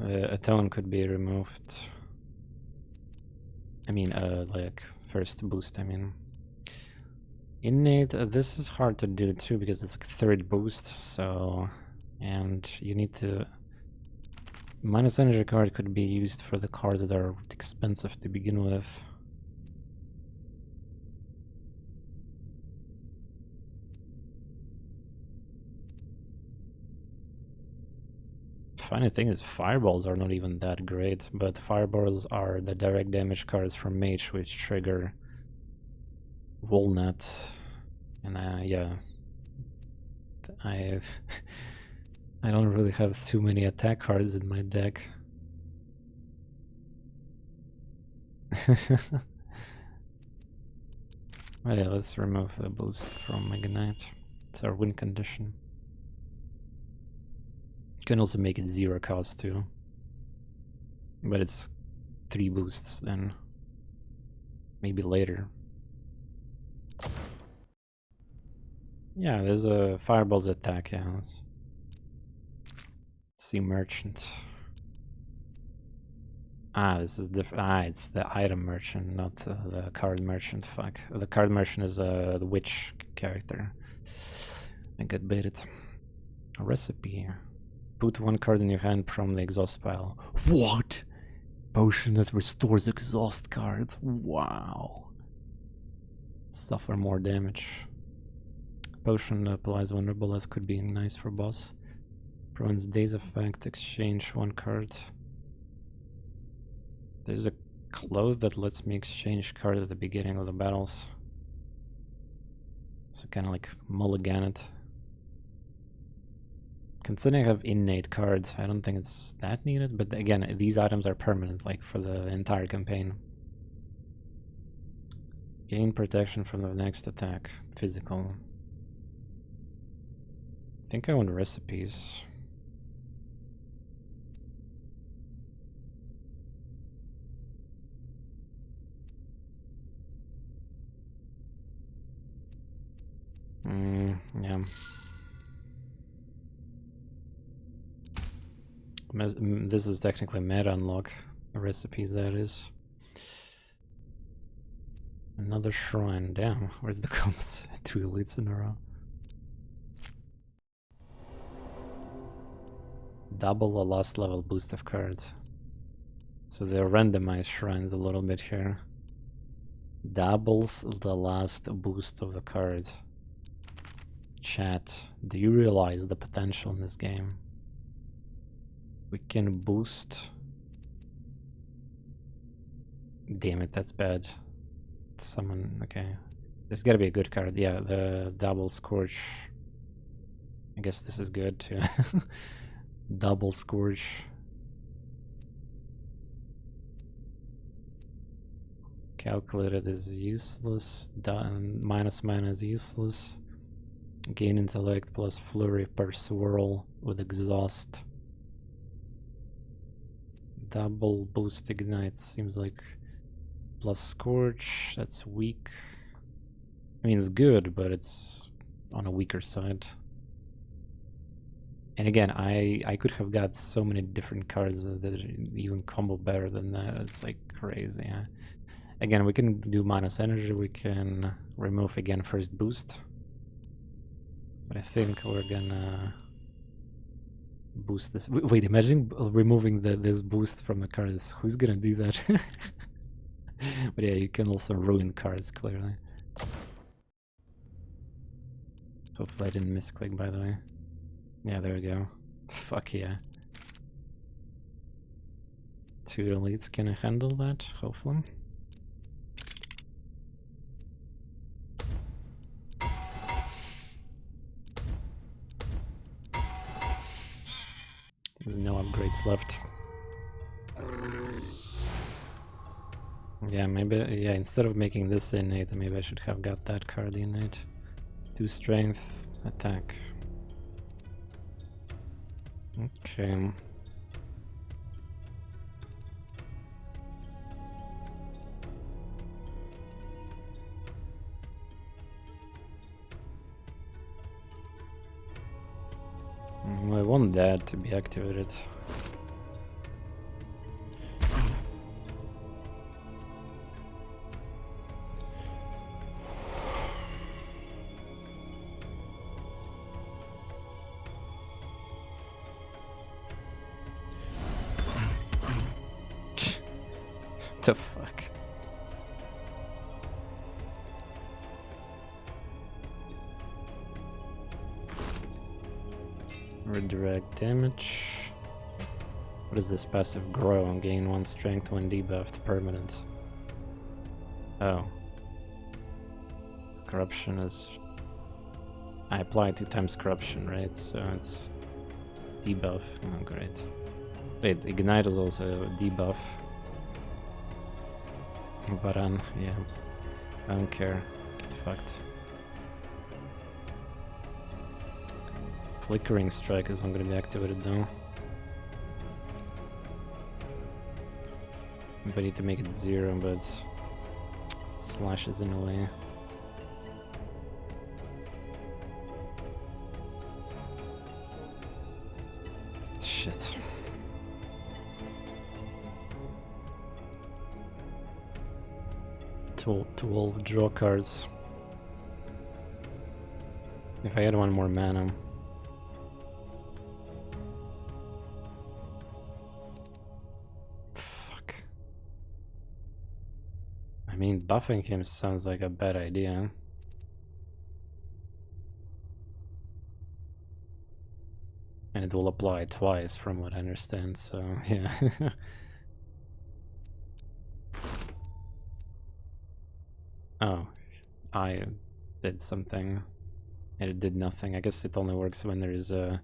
Atone could be removed. I mean, like, first boost, I mean. Innate, this is hard to do too, because it's a third boost, so... And you need to... Minus energy card could be used for the cards that are expensive to begin with. Funny thing is, fireballs are not even that great, but fireballs are the direct damage cards from Mage, which trigger Walnut. And yeah, I don't really have too many attack cards in my deck. Well, yeah, let's remove the boost from Ignite. It's our win condition. Can also make it 0 cost too. But it's 3 boosts then. Maybe later. Yeah, there's a fireball's attack, yeah. Let's see merchant. Ah, this is different. Ah, it's the item merchant, not the card merchant. Fuck. The card merchant is the witch character. I got baited. A recipe. Put 1 card in your hand from the exhaust pile. What? Potion that restores exhaust card. Wow. Suffer more damage. Potion applies vulnerable, as could be nice for boss. Prevents daze effect, exchange 1 card. There's a cloth that lets me exchange card at the beginning of the battles. So kind of like mulligan it. Considering I have innate cards, I don't think it's that needed, but again, these items are permanent, like for the entire campaign. Gain protection from the next attack, physical. I think I want recipes. Yeah. This is technically meta unlock. Recipes, that is. Another shrine. Damn, where's the combats? 2 elites in a row. Double a last level boost of cards. So they randomize shrines a little bit here. Doubles the last boost of the card. Chat, do you realize the potential in this game? We can boost... Damn it, that's bad. Summon, okay. There's gotta be a good card. Yeah, the double scorch. I guess this is good too. Double scorch. Calculated is useless. Minus is useless. Gain intellect plus flurry per swirl with exhaust. Double boost ignite seems like plus scorch. That's weak. I mean, it's good, but it's on a weaker side. And again, I could have got so many different cards that even combo better than that. It's like crazy. Yeah. Again, we can do minus energy. We can remove again first boost. But I think we're gonna boost this. Wait, imagine removing this boost from the cards. Who's gonna do that? But yeah, you can also ruin cards, clearly. Hopefully I didn't misclick, by the way. Yeah, there we go. Fuck yeah. 2 elites can handle that, hopefully. There's no upgrades left. Yeah, maybe, yeah, instead of making this innate, maybe I should have got that card innate. 2 strength, attack. Okay. I want that to be activated. The fuck? Redirect damage. What is this passive grow? Gain 1 strength, 1 debuffed, permanent. Oh. Corruption is... I apply 2 times corruption, right? So it's debuff. Oh, great. Wait, ignite is also a debuff. Varan, yeah. I don't care. Get fucked. Flickering strike is not going to be activated though. I need to make it 0, but slashes in a way. Shit. 12 draw cards. If I had 1 more mana. Fuck. I mean, buffing him sounds like a bad idea. And it will apply twice from what I understand, so yeah. Oh, I did something and it did nothing. I guess it only works when there's a...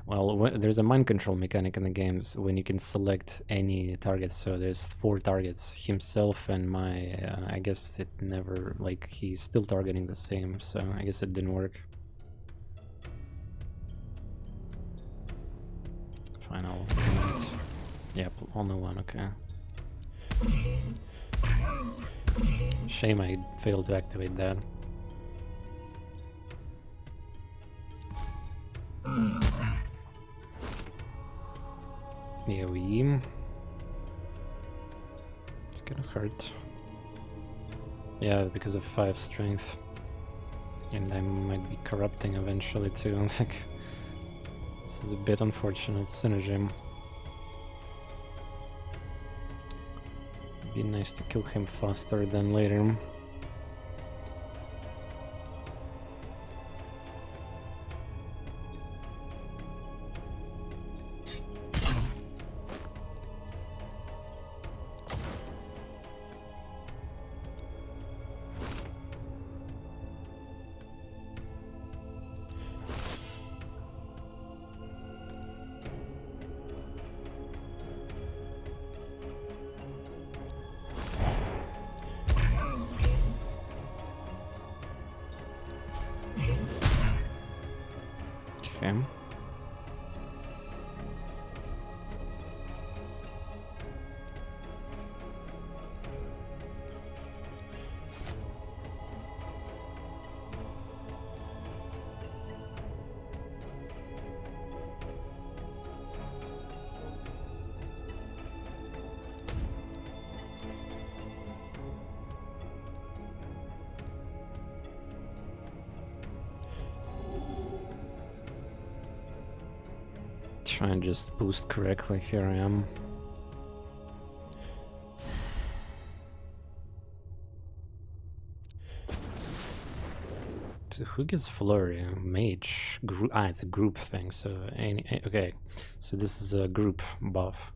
Well, there's a mind control mechanic in the games when you can select any target. So there's 4 targets, himself and my... I guess it never... like, he's still targeting the same, so I guess it didn't work. Fine, I'll... Yep, only 1, okay. Shame I failed to activate that. AoE. It's gonna hurt. Yeah, because of 5 strength. And I might be corrupting eventually too. I think this is a bit unfortunate synergy. Be nice to kill him faster than later. Okay. Try and just boost correctly. Here I am. So who gets flurry? Mage. It's a group thing. So okay. So this is a group buff.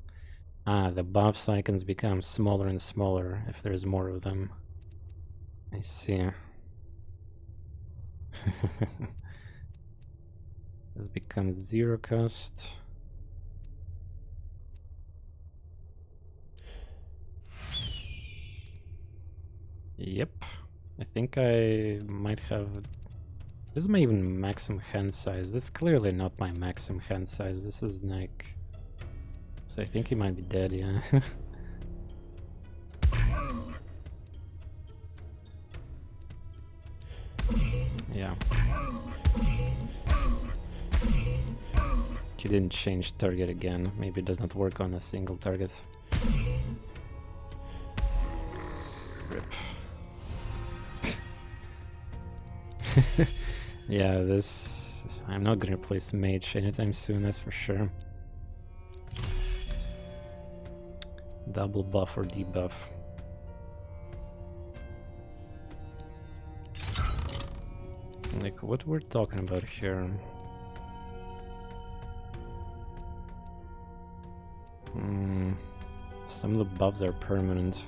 The buffs icons become smaller and smaller if there's more of them. I see. This becomes 0 cost. Yep. I think I might have... This is my even maximum hand size. This is clearly not my maximum hand size. This is like... So I think he might be dead, yeah. Yeah. He didn't change target again. Maybe it does not work on a single target. Rip. Yeah, this... I'm not gonna replace mage anytime soon, that's for sure. Double buff or debuff. Like, what we're talking about here? Some of the buffs are permanent.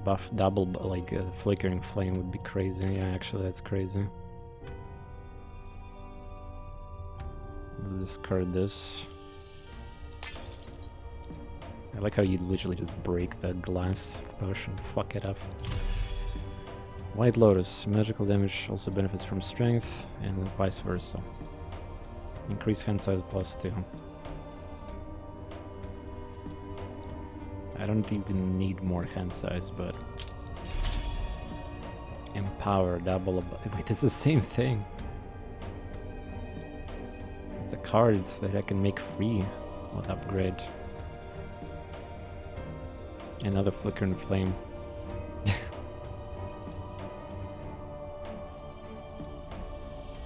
Buff double, like flickering flame would be crazy. Yeah, actually, that's crazy. Let's discard this. I like how you literally just break the glass potion, fuck it up. White Lotus, magical damage also benefits from strength, and vice versa. Increase hand size +2. I don't even need more hand size, but... Empower, double... Wait, it's the same thing! It's a card that I can make free with upgrade. Another flickering flame.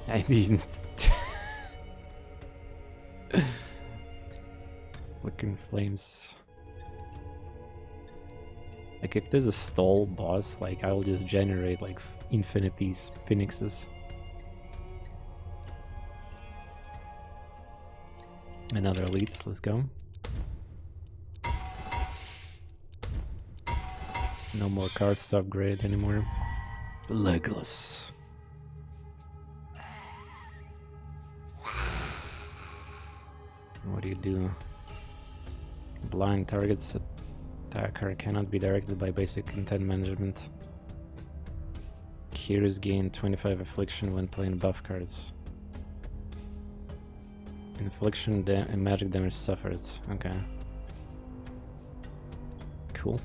I mean... Flickering flames... Like, if there's a stall boss, like, I will just generate, like, infinite these phoenixes. Another elite, let's go. No more cards to upgrade anymore. Legless. What do you do? Blind targets attacker cannot be directed by basic intent management. Heroes gain 25 affliction when playing buff cards. Infliction and magic damage suffered. Okay. Cool.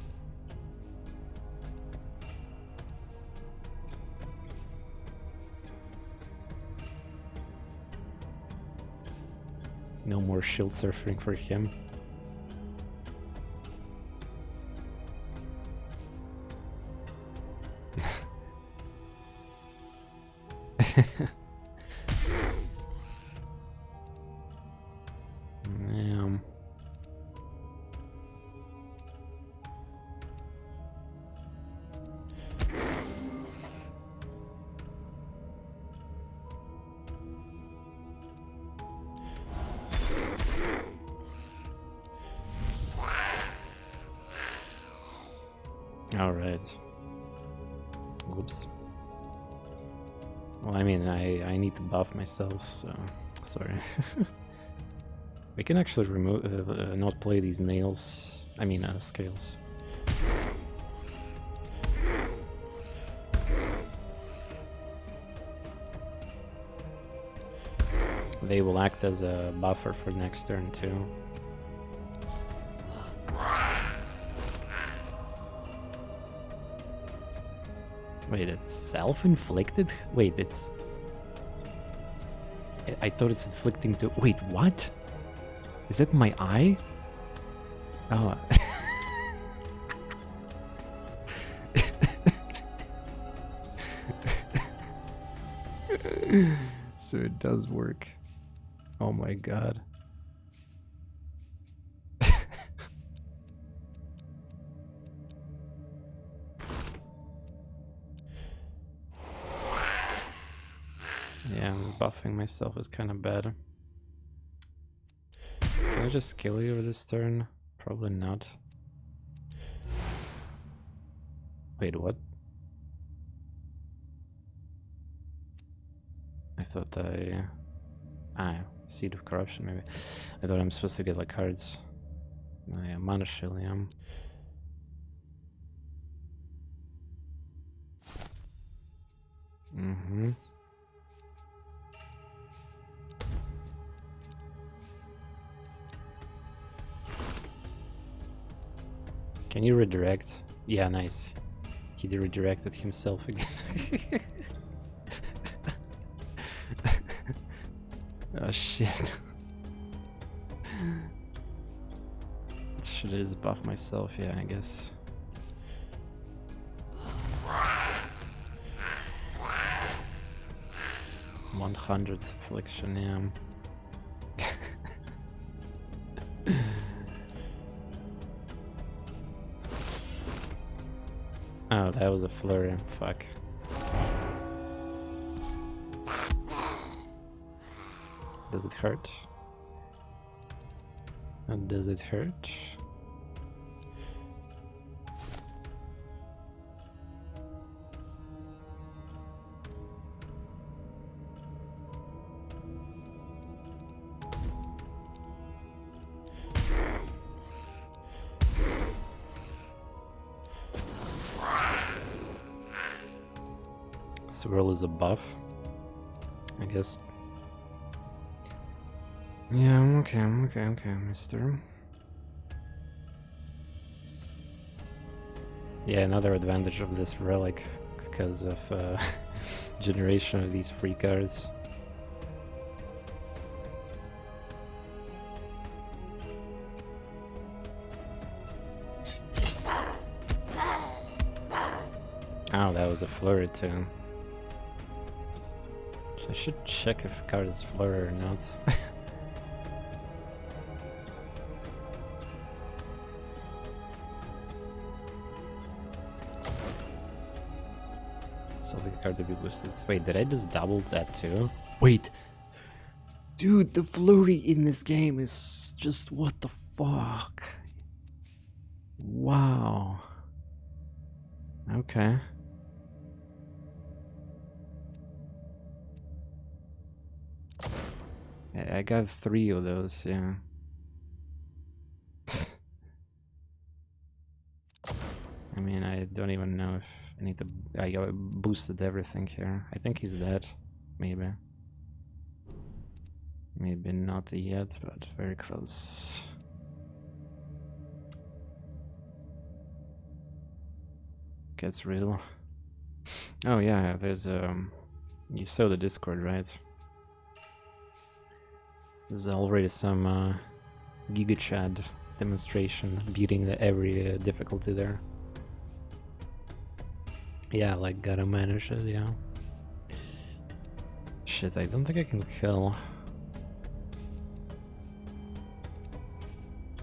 No more shield surfing for him. Alright. Whoops. Well, I mean, I need to buff myself, so... Sorry. We can actually remove... not play these nails. I mean, scales. They will act as a buffer for next turn, too. Wait, it's self-inflicted? Wait, it's... I thought it's inflicting to... Wait, what? Is that my eye? Oh. So it does work. Oh my god. Yeah, buffing myself is kind of bad. Can I just kill you this turn? Probably not. Wait, what? I thought Seed of Corruption, maybe. I thought I'm supposed to get like cards. Yeah, Mana Shield, yeah. Mm-hmm. Can you redirect? Yeah, nice. He redirected himself again. Oh shit. Should I just buff myself? Yeah, I guess. $100 affliction, yeah. Oh, that was a flurry. Fuck. Does it hurt? Does it hurt? Swirl is a buff, I guess. Yeah, I'm okay, mister. Yeah, another advantage of this relic, because of generation of these free cards. Oh, that was a flurry too. I should check if card is flurry or not. Select a card to be boosted. Wait, did I just double that too? Wait! Dude, the flurry in this game is just what the fuck? Wow. Okay. I got 3 of those, yeah. I mean, I don't even know if I need to... I boosted everything here. I think he's dead. Maybe. Maybe not yet, but very close. Gets real. Oh yeah, there's you saw the Discord, right? There's already some Giga Chad demonstration beating every difficulty there. Yeah, like gotta manage it, yeah. Shit, I don't think I can kill.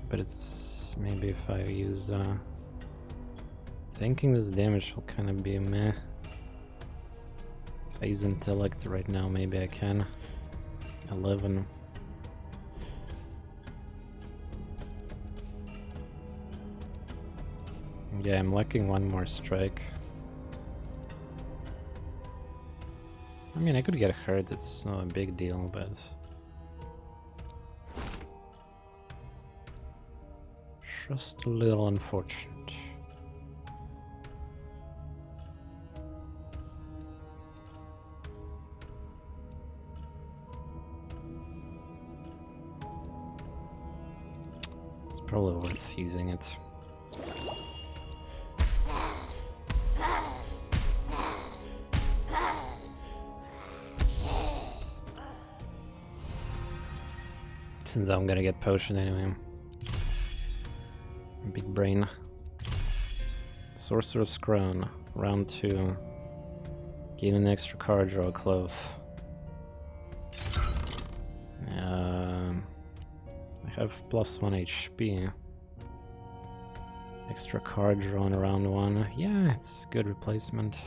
But it's maybe if I use thinking this damage will kind of be meh. If I use intellect right now, maybe I can. 11. Yeah, I'm lacking 1 more strike. I mean, I could get hurt, it's not a big deal, but... just a little unfortunate. It's probably worth using it. Since I'm gonna get potion anyway. Big brain. Sorcerer's Crown. Round 2. Gain an extra card, draw a cloth. have +1 HP. Extra card drawn around 1. Yeah, it's good replacement.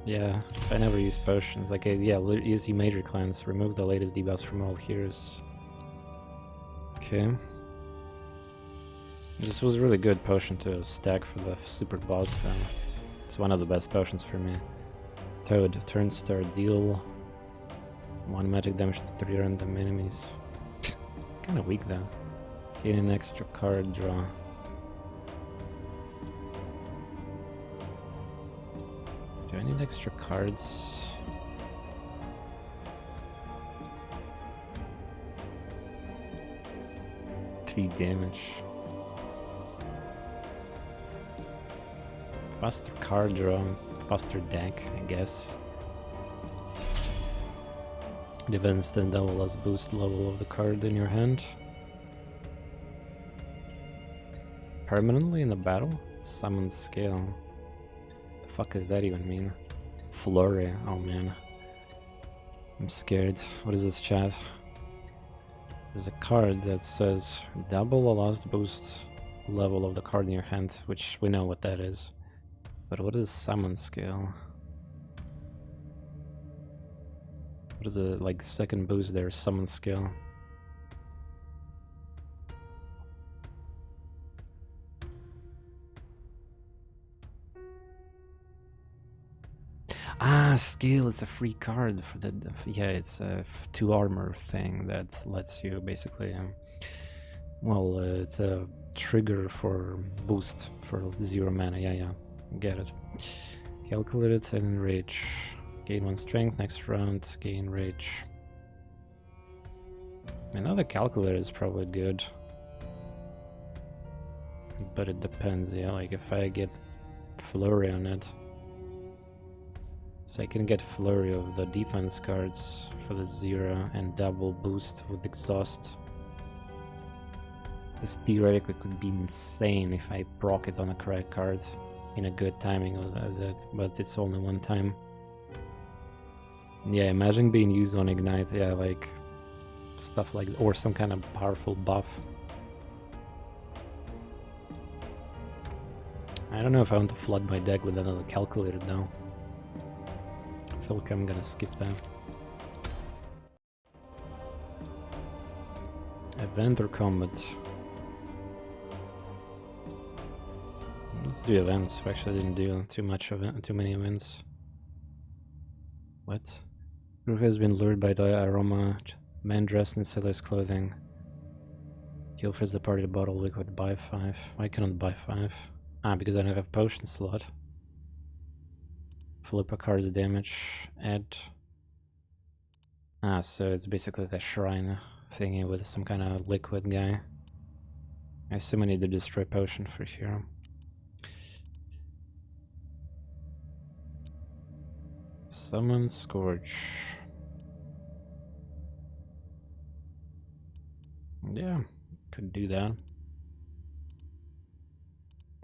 Yeah, I never use potions. Like, yeah, easy major cleanse. Remove the latest debuffs from all heroes. Okay. This was really good potion to stack for the super boss then. It's one of the best potions for me. Toad, turn start, deal 1 magic damage to 3 random enemies. Kinda weak though. Gain an extra card draw. Do I need extra cards? Three damage. Faster card draw, faster deck, I guess. Defense then double as boost level of the card in your hand. Permanently in the battle? Summon scale. The fuck does that even mean? Flurry, oh man. I'm scared. What is this, chat? There's a card that says double the last boost level of the card in your hand, which we know what that is. But what is summon scale? What is the, like, second boost there, summon scale? Ah, scale, it's a free card for the, yeah, it's a 2 armor thing that lets you basically, well, it's a trigger for boost for 0 mana, yeah, get it. Calculate it and enrich. Gain 1 strength, next round, gain rage. Another calculator is probably good. But it depends, yeah, like if I get flurry on it. So I can get flurry of the defense cards for the 0 and double boost with exhaust. This theoretically could be insane if I proc it on a correct card in a good timing of that, but it's only one time. Yeah, imagine being used on Ignite, yeah, like stuff like, or some kind of powerful buff. I don't know if I want to flood my deck with another calculator now. I feel like I'm gonna skip that. Event or combat? Let's do events. We actually didn't do too many events. What? Group has been lured by the aroma. Man dressed in sailor's clothing. He offers the party a bottle of liquid. Buy 5. Why can't I buy 5? Ah, because I don't have potion slot. Flip a card's damage. Add. Ah, so it's basically like a shrine thingy with some kind of liquid guy. I assume I need to destroy potion for hero. Summon Scourge. Yeah, could do that.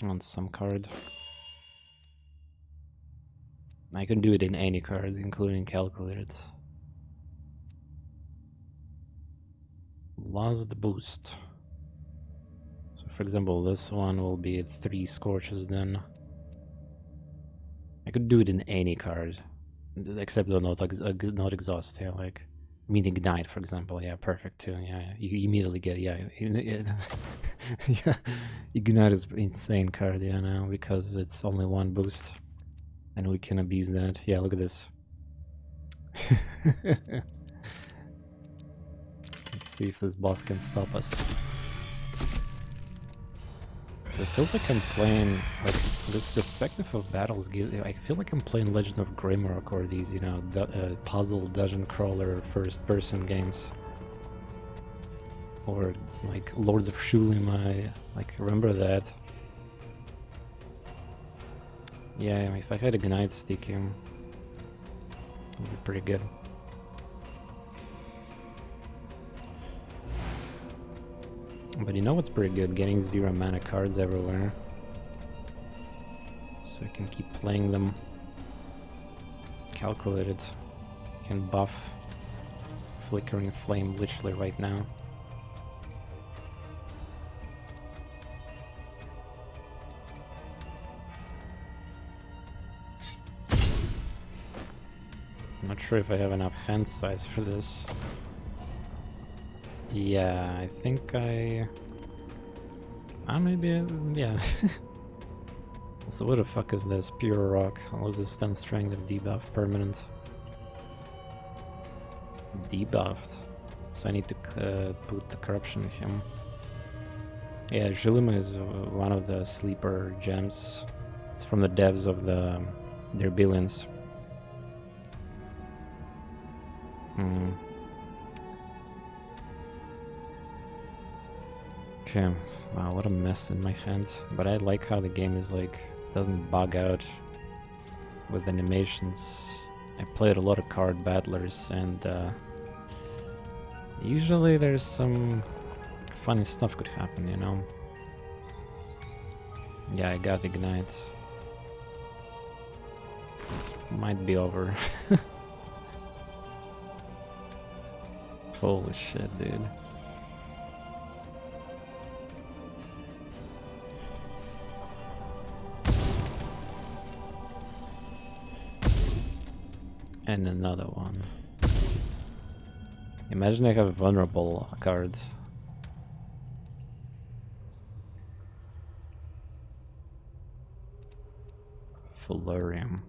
On some card. I can do it in any card, including calculated. Lost boost. So for example, this one will be at 3 Scorches then. I could do it in any card. Except not exhaust, yeah, like I mean Ignite, for example, yeah, perfect too, yeah, you immediately get, yeah, yeah, Ignite is insane card, yeah, now, because it's only 1 boost, and we can abuse that, yeah, look at this. Let's see if this boss can stop us. It feels like I'm playing, like, this perspective of battles, I feel like I'm playing Legend of Grimrock or these, you know, puzzle dungeon crawler first-person games. Or, like, Lords of Shulim, I, like, remember that. Yeah, if I had Ignite stick him, it would be pretty good. But you know what's pretty good? Getting 0 mana cards everywhere. So I can keep playing them. Calculated. can buff Flickering Flame literally right now. Not sure if I have enough hand size for this. Yeah, I think I... maybe... yeah. So what the fuck is this? Pure rock. Loses 10 strength of debuff permanent. Debuffed. So I need to put the corruption in him. Yeah, Julima is one of the sleeper gems. It's from the devs of their billions. Okay, wow, what a mess in my hands. But I like how the game is like, doesn't bug out with animations. I played a lot of card battlers and usually there's some funny stuff could happen, you know? Yeah, I got Ignite. This might be over. Holy shit, dude. And another one. Imagine I have a vulnerable card. Fulurium.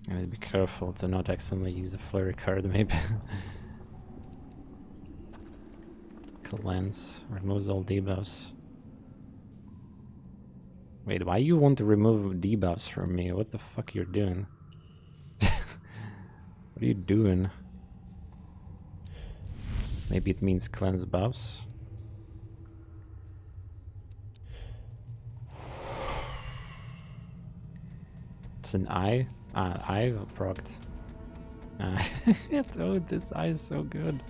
I need to be careful to not accidentally use a flurry card, maybe. Cleanse. Removes all debuffs. Wait, why you want to remove debuffs from me? What the fuck you're doing? What are you doing? Maybe it means cleanse buffs? It's an eye? Eye procced. Oh, this eye is so good.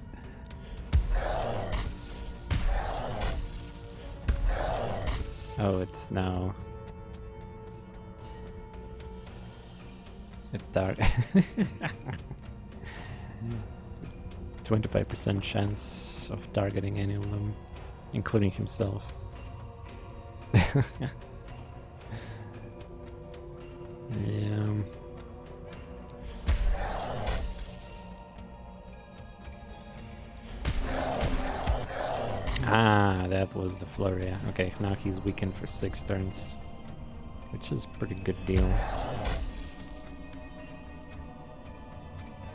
Oh, it's now... It's dark. 25% chance of targeting any of them, including himself. Yeah. Ah, that was the flurry. Okay, now he's weakened for 6 turns, which is a pretty good deal.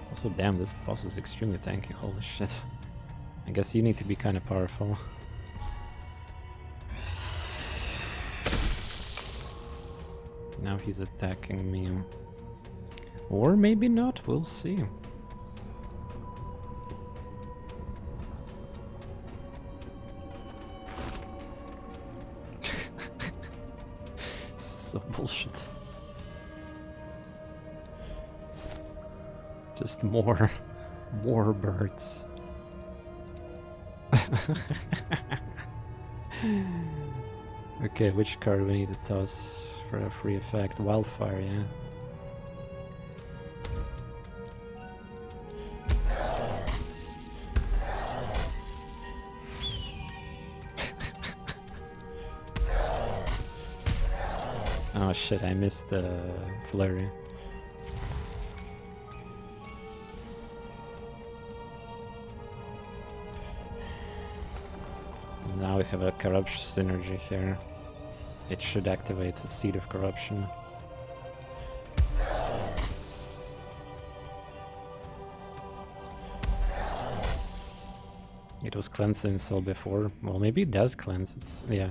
Also, damn, this boss is extremely tanky, holy shit. I guess you need to be kind of powerful. Now he's attacking me. Or maybe not, we'll see. So bullshit. Just more birds. Okay, which card we need to toss for a free effect? Wildfire, yeah. Oh shit, I missed the flurry. Now we have a corruption synergy here. It should activate the Seed of Corruption. It was cleansing cell before. Well, maybe it does cleanse. It's, yeah.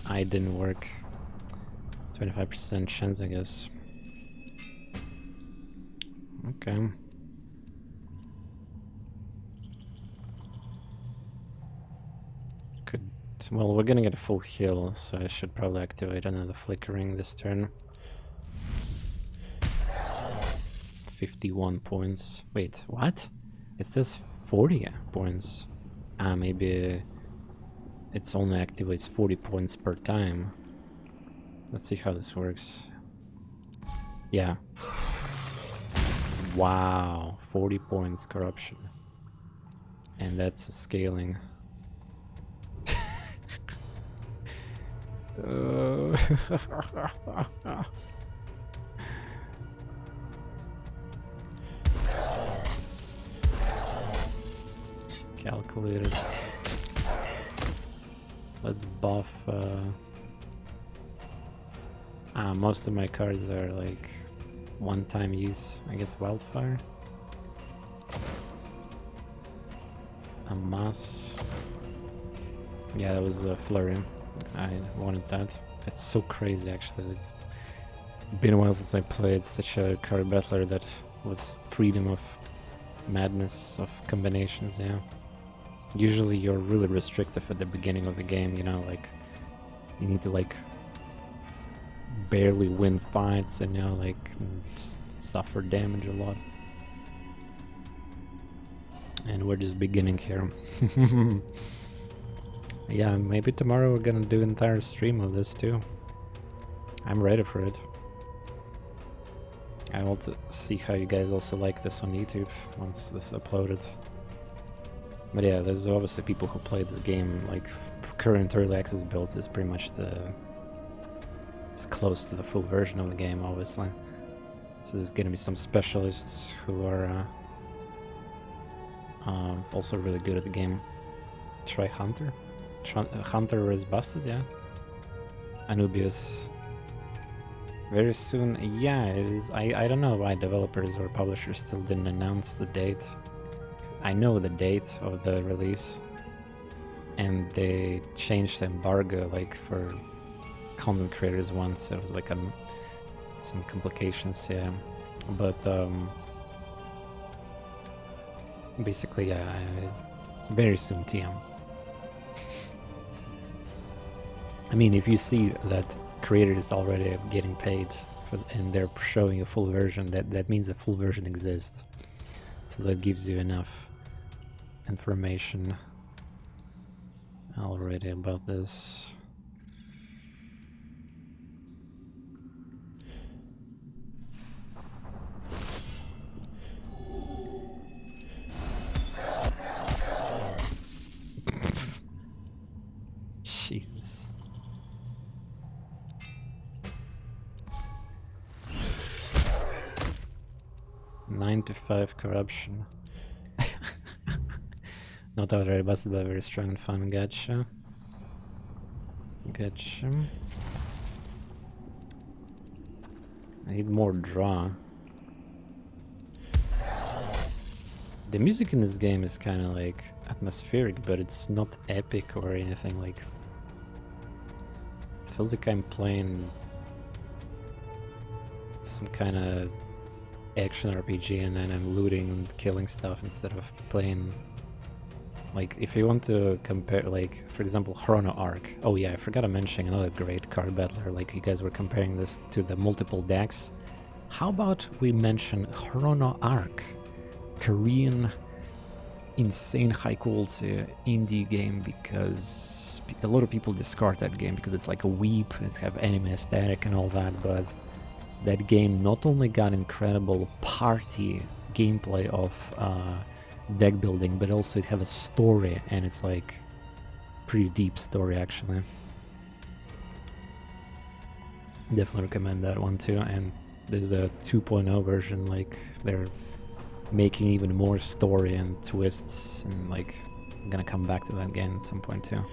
I didn't work. 25% chance, I guess. Okay. Well, we're gonna get a full heal, so I should probably activate another flickering this turn. 51 points. Wait, what? It says 40 points. Ah, maybe it's only activates 40 points per time. Let's see how this works. Yeah. Wow, 40 points corruption. And that's scaling. Calculators. Let's buff. Most of my cards are like one-time use. I guess Wildfire. A Mass. Yeah, that was a Flurry. I wanted that. It's so crazy, actually. It's been a while since I played such a card battler that with freedom of madness of combinations, yeah. Usually you're really restrictive at the beginning of the game, you know, like you need to like barely win fights and, you know, like just suffer damage a lot. And we're just beginning here. Yeah, maybe tomorrow we're gonna do an entire stream of this too. I'm ready for it. I want to see how you guys also like this on YouTube once this is uploaded. But yeah, there's obviously people who play this game, like current early access build is pretty much it's close to the full version of the game, obviously. So there's gonna be some specialists who are also really good at the game. Try Hunter. Hunter is busted, yeah. Anubius. Very soon, yeah, it is. I don't know why developers or publishers still didn't announce the date. I know the date of the release, and they changed the embargo like for content creators once. There was like some complications, yeah. But basically, yeah, very soon TM. I mean, if you see that creators already getting paid and they're showing a full version, that means a full version exists. So that gives you enough information already about this. Jesus. $95 corruption. Not already busted, but very strong and fun. Gotcha. Gotcha. I need more draw. The music in this game is kind of like atmospheric, but it's not epic or anything. Like, it feels like I'm playing some kind of action RPG and then I'm looting and killing stuff instead of playing. Like, if you want to compare, like, for example, Chrono Arc. Oh yeah, I forgot to mention another great card battler. Like, you guys were comparing this to the multiple decks. How about we mention Chrono Arc? Korean, insane high quality indie game, because a lot of people discard that game because it's like a weep, it's have anime aesthetic and all that, but that game not only got incredible party gameplay of deck building, but also it have a story, and it's like pretty deep story actually. Definitely recommend that one too. And there's a 2.0 version, like they're making even more story and twists, and like I'm gonna come back to that game at some point too.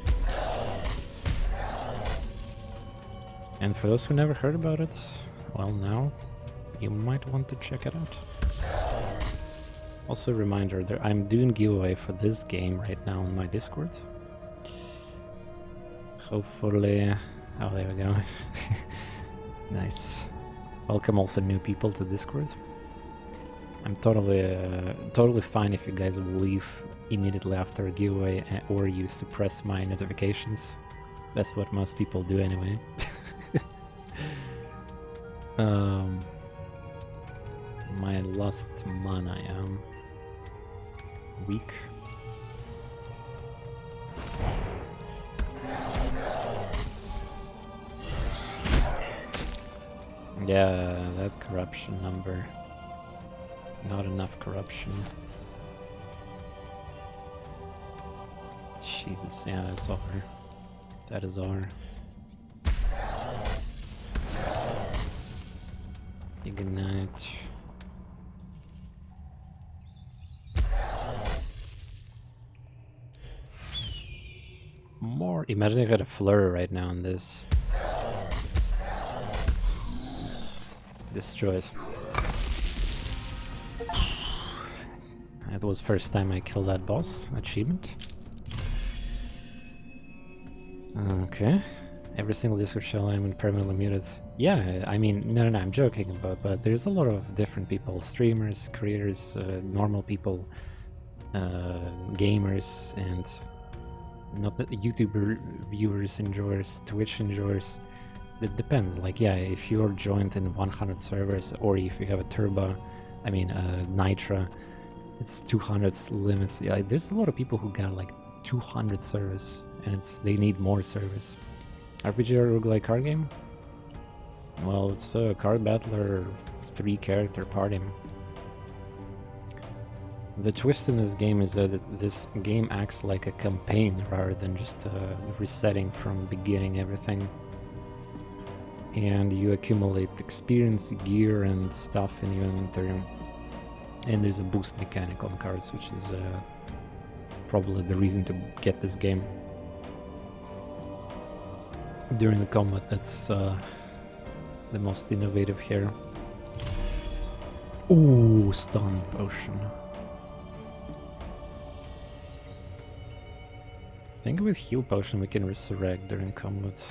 And for those who never heard about it, well, now you might want to check it out. Also a reminder that I'm doing giveaway for this game right now on my Discord. Hopefully... oh, there we go. Nice. Welcome also new people to Discord. I'm totally fine if you guys will leave immediately after a giveaway or you suppress my notifications. That's what most people do anyway. My last mana, I am weak. Yeah, that corruption number. Not enough corruption. Jesus, yeah, that's R. That is R. Ignite. More. Imagine I got a flurry right now on this. Destroys. That was first time I killed that boss. Achievement. Okay. Every single Discord channel I'm permanently muted. Yeah, I mean, no, I'm joking about, but there's a lot of different people. Streamers, creators, normal people, gamers, and not the YouTuber viewers, enjoyers, Twitch enjoyers. It depends. Like, yeah, if you're joined in 100 servers, or if you have a turbo, I mean, Nitra, it's 200 limits. Yeah, there's a lot of people who got like 200 servers, and they need more servers. RPG or roguelike card game? Well, it's a card battler 3-character party. The twist in this game is that this game acts like a campaign rather than just resetting from beginning everything. And you accumulate experience, gear, and stuff in your inventory. And there's a boost mechanic on cards, which is probably the reason to get this game. During the combat, that's the most innovative here. Ooh, stun potion. I think with heal potion we can resurrect during combat.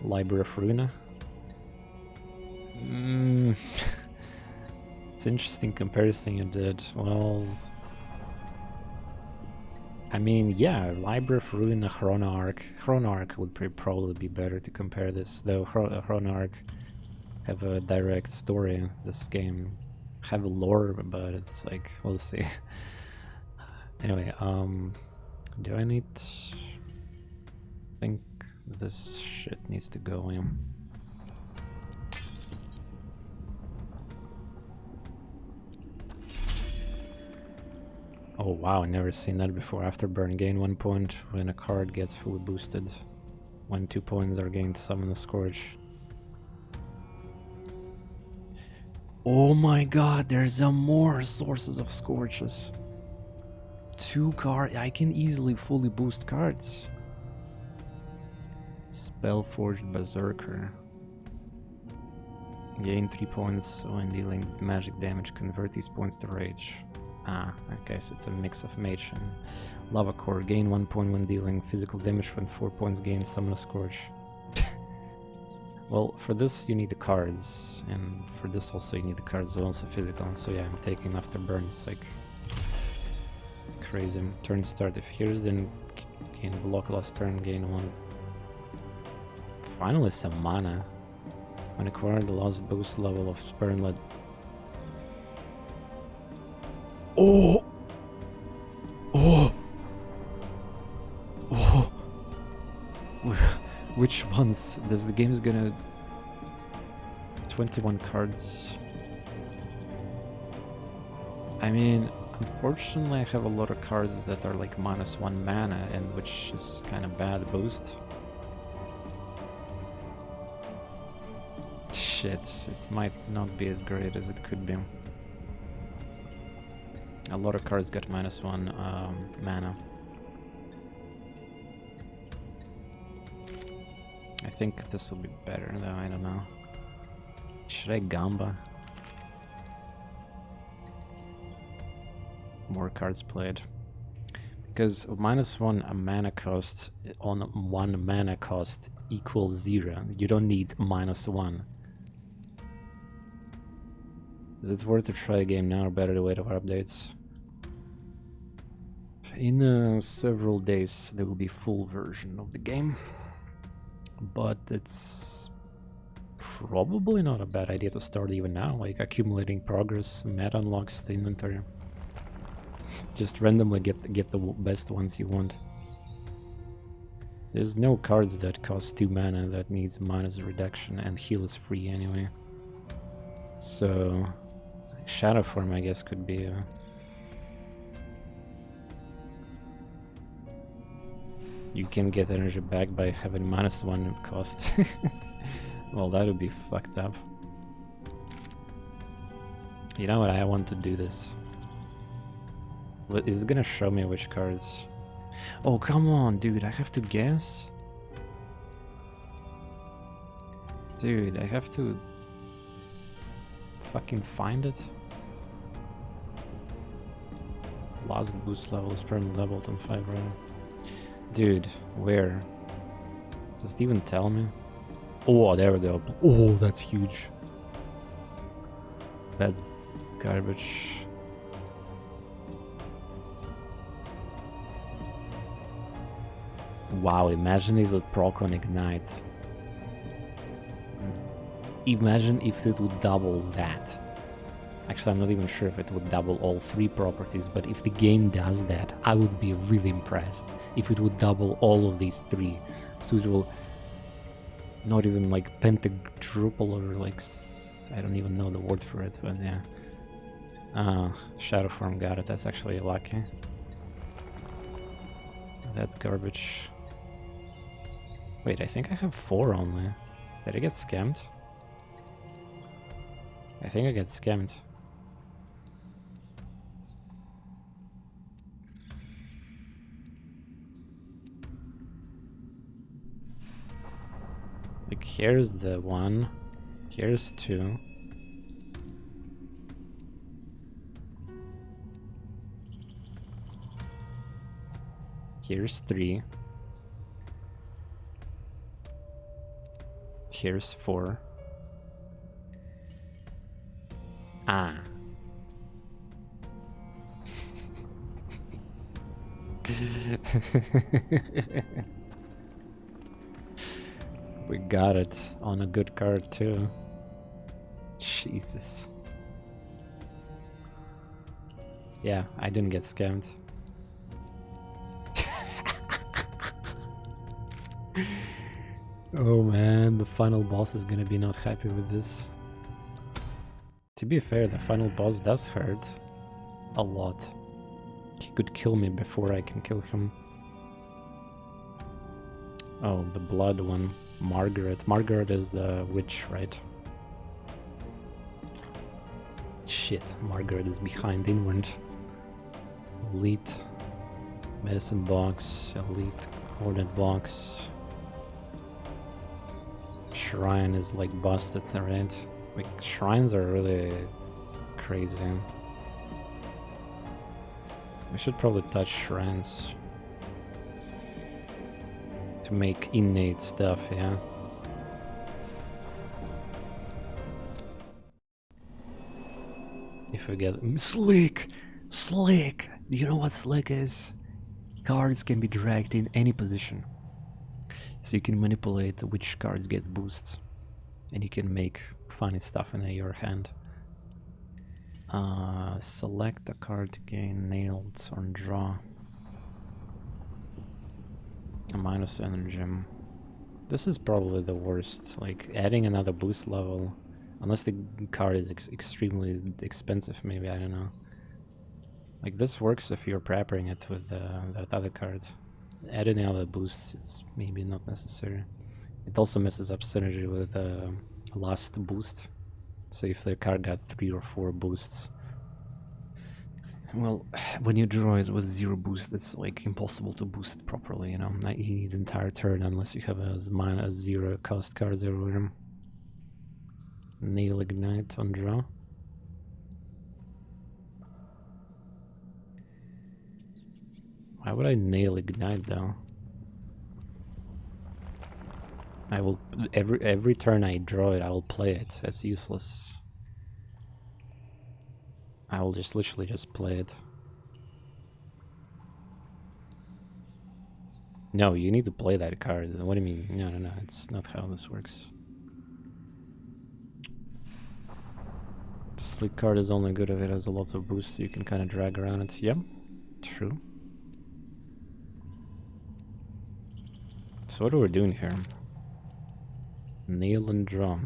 Library of Ruina. It's interesting comparison you did. Well, I mean, yeah, Library of Ruina, Chrono Arc. Chrono Arc would probably be better to compare this, though Chrono Arc have a direct story. This game have a lore, but it's like, we'll see. Anyway, do I need... I think this shit needs to go in. Oh wow, never seen that before. Afterburn, gain 1 point when a card gets fully boosted. When 2 points are gained, summon a Scourge. Oh my god, there's more sources of Scourges. 2 cards, I can easily fully boost cards. Spellforged Berserker. Gain 3 points when dealing magic damage, convert these points to rage. Ah, okay, so it's a mix of mage and lava core. Gain 1 point when dealing physical damage, when 4 points gain, summon a Scourge. Well, for this you need the cards, and for this also you need the cards, also physical. So yeah, I'm taking Afterburn. It's like crazy. Turn start. If here's then gain block last turn, gain 1. Finally some mana. When acquired, allows boost level of Spurnlet. Oh! Oh! Oh! Which ones? Does the game's gonna... 21 cards. I mean, unfortunately I have a lot of cards that are like -1 mana, and which is kind of bad boost. Shit, it might not be as great as it could be. A lot of cards got -1 mana. I think this will be better though, I don't know. Should I Gamba? More cards played. Because -1 a mana cost on 1 mana cost equals 0. You don't need -1. Is it worth to try a game now or better to wait for updates? In several days there will be full version of the game, but it's probably not a bad idea to start even now, like accumulating progress, meta unlocks the inventory. Just randomly get the best ones you want. There's no cards that cost 2 mana that needs minus reduction, and heal is free anyway. So Shadow Form, I guess, could be you can get energy back by having -1 cost. Well, that would be fucked up. You know what? I want to do this. What is it gonna show me which cards? Oh, come on, dude! I have to guess. Dude, I have to fucking find it. Last boost level is permanent doubled on 5 round. Dude, where? Does it even tell me? Oh, there we go. Oh, that's huge. That's garbage. Wow, imagine if it proc on Ignite. Imagine if it would double that. Actually, I'm not even sure if it would double all 3 properties, but if the game does that, I would be really impressed. If it would double all of these 3. So it will not even like pentadruple or like... I don't even know the word for it, but yeah. Shadow Form got it, that's actually lucky. That's garbage. Wait, I think I have 4 only. Did I get scammed? I think I get scammed. Like, here's the 1. Here's 2. Here's 3. Here's 4. Ah. We got it on a good card too. Jesus. Yeah, I didn't get scammed. Oh man, the final boss is gonna be not happy with this. To be fair, the final boss does hurt a lot. He could kill me before I can kill him. Oh, the blood one. Margaret. Margaret is the witch, right? Shit, Margaret is behind Inward. Elite. Medicine box. Elite. Hornet box. Shrine is like busted, right? Like, shrines are really crazy. I should probably touch shrines to make innate stuff, yeah. If we get Slick! Slick! Do you know what Slick is? Cards can be dragged in any position. So you can manipulate which cards get boosts. And you can make funny stuff in your hand. Select a card to gain nailed on draw. A minus energy. This is probably the worst. Like, adding another boost level. Unless the card is extremely expensive, maybe, I don't know. Like, this works if you're prepping it with that other card. Adding another boost is maybe not necessary. It also messes up synergy with last boost. So if the card got 3 or 4 boosts, well, when you draw it with 0 boost, it's like impossible to boost it properly, you know. Like, you need the entire turn unless you have a minus 0 cost cards everywhere. Nail Ignite on draw. Why would I nail Ignite though? I will every turn I draw it, I will play it. That's useless. I will just literally just play it. No, you need to play that card. What do you mean? No, no, no. It's not how this works. Slick card is only good if it has a lot of boosts, so you can kind of drag around it. Yep, true. So what are we doing here? Nail and draw.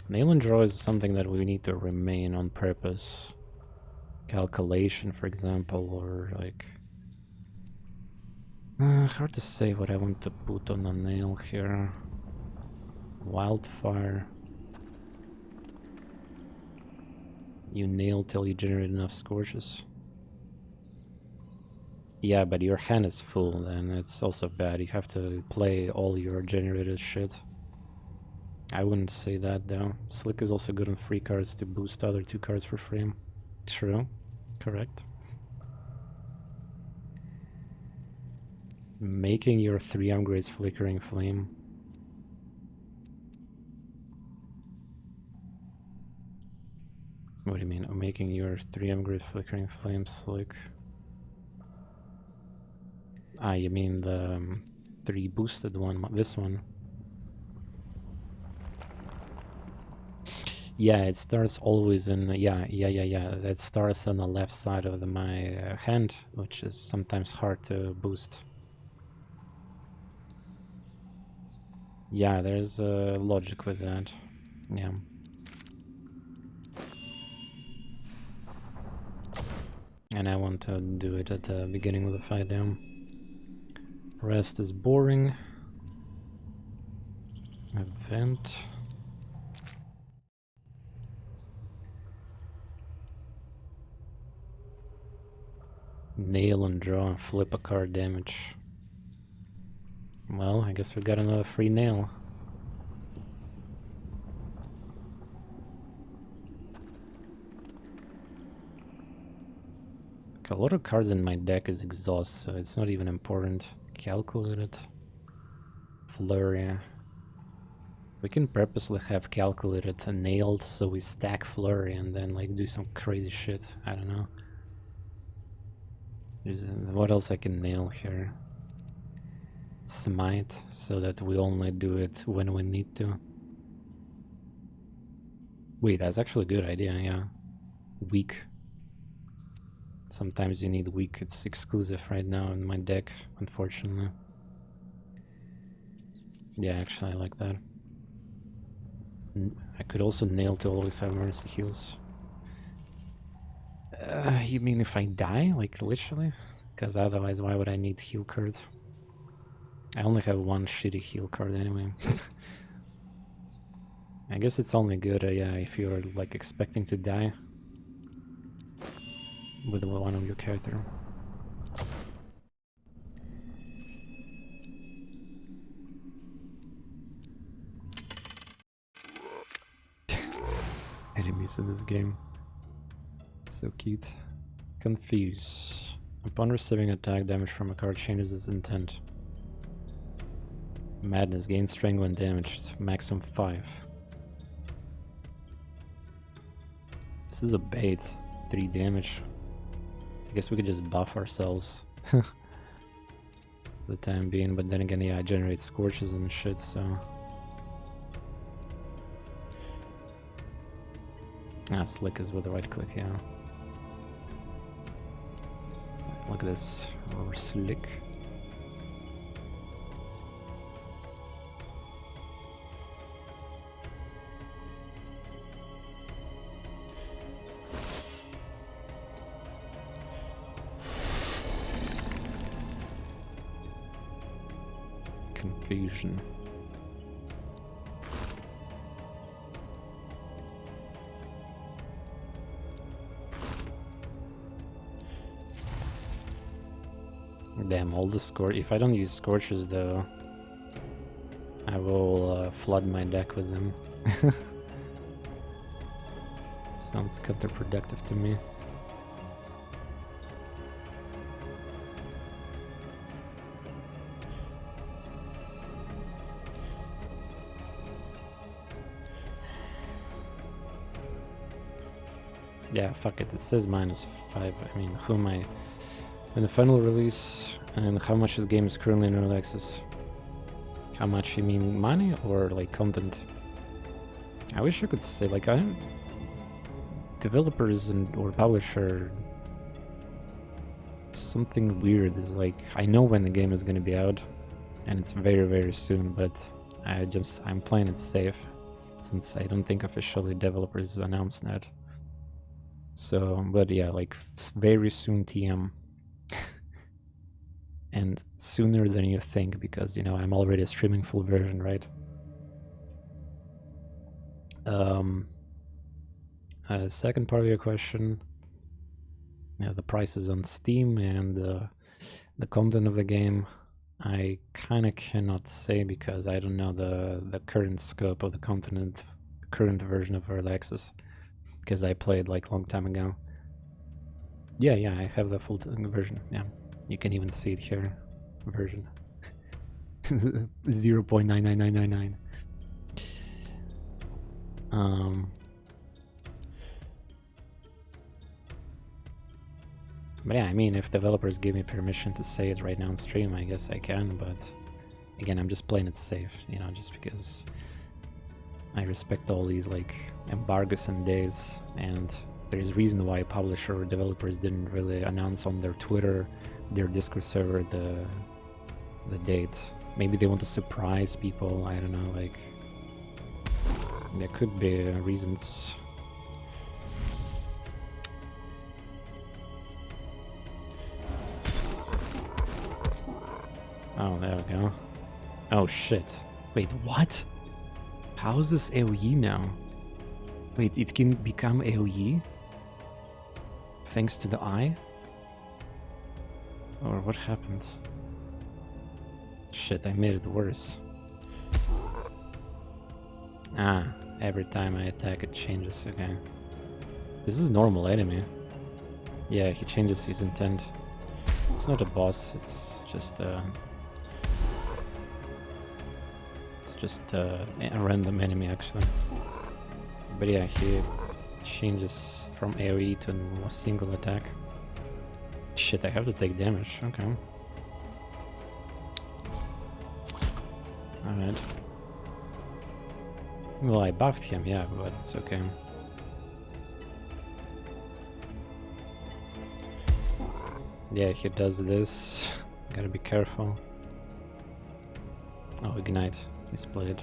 Nail and draw is something that we need to remain on purpose. Calculation, for example, or like... hard to say what I want to put on a nail here. Wildfire. You nail till you generate enough scorches. Yeah, but your hand is full, then it's also bad. You have to play all your generated shit. I wouldn't say that though. Slick is also good on free cards to boost other 2 cards for free. True. Correct. Making your 3 upgrades Flickering Flame. What do you mean? Making your 3 upgrades Flickering Flame Slick? Ah, you mean the 3 boosted one, this one. Yeah, it starts always in, yeah, that starts on the left side of my hand, which is sometimes hard to boost. Yeah, there's logic with that, yeah. And I want to do it at the beginning of the fight down. Rest is boring. Event. Nail and draw and flip a card damage. Well, I guess we got another free nail. A lot of cards in my deck is exhaust, so it's not even important. Calculated. Flurry. We can purposely have calculated and nailed so we stack flurry and then like do some crazy shit. I don't know. What else I can nail here? Smite, so that we only do it when we need to. Wait, that's actually a good idea, yeah. Weak. Sometimes you need weak, it's exclusive right now in my deck, unfortunately. Yeah, actually I like that. I could also nail to always have mercy heals. You mean if I die? Like, literally? Because otherwise, why would I need heal card? I only have 1 shitty heal card anyway. I guess it's only good, yeah, if you're, like, expecting to die with one of your character. Enemies in this game. So cute. Confuse. Upon receiving attack, damage from a card changes its intent. Madness gains strength when damaged, maximum 5. This is a bait. 3 damage. I guess we could just buff ourselves for the time being, but then again, yeah, I generate scorches and shit, so... Ah, Slick is with the right click, yeah. Look at this, or Slick. Confusion. Damn, all the if I don't use scorches though, I will flood my deck with them. Sounds counterproductive to me. Yeah, fuck it, it says -5. I mean, who am I? In the final release, and how much the game is currently in early access? How much, you mean money or like content? I wish I could say, like, developers or publisher, something weird is like, I know when the game is gonna be out, and it's very, very soon, but I'm playing it safe since I don't think officially developers announced that. So, but yeah, like very soon TM. And sooner than you think, because, you know, I'm already streaming full version, right? Second part of your question, yeah, the prices on Steam and the content of the game, I kind of cannot say because I don't know the current scope of the content, the current version of Early Access, because I played like a long time ago. Yeah, I have the full version. Yeah, you can even see it here, version 0.99999. But yeah, I mean, if developers give me permission to say it right now on stream, I guess I can, but again, I'm just playing it safe, you know, just because I respect all these, like, embargoes and dates, and there's reason why publisher or developers didn't really announce on their Twitter, their Discord server, the date. Maybe they want to surprise people, I don't know, like, there could be reasons. Oh, there we go. Oh shit. Wait, what? How is this AoE now? Wait, it can become AoE? Thanks to the eye? Or what happened? Shit, I made it worse. Ah, every time I attack it changes, okay. This is normal enemy. Yeah, he changes his intent. It's not a boss, it's just a random enemy actually. But yeah, he changes from AoE to a single attack. Shit, I have to take damage, okay. Alright. Well, I buffed him, yeah, but it's okay. Yeah, he does this. Gotta be careful. Oh, ignite. Misplayed.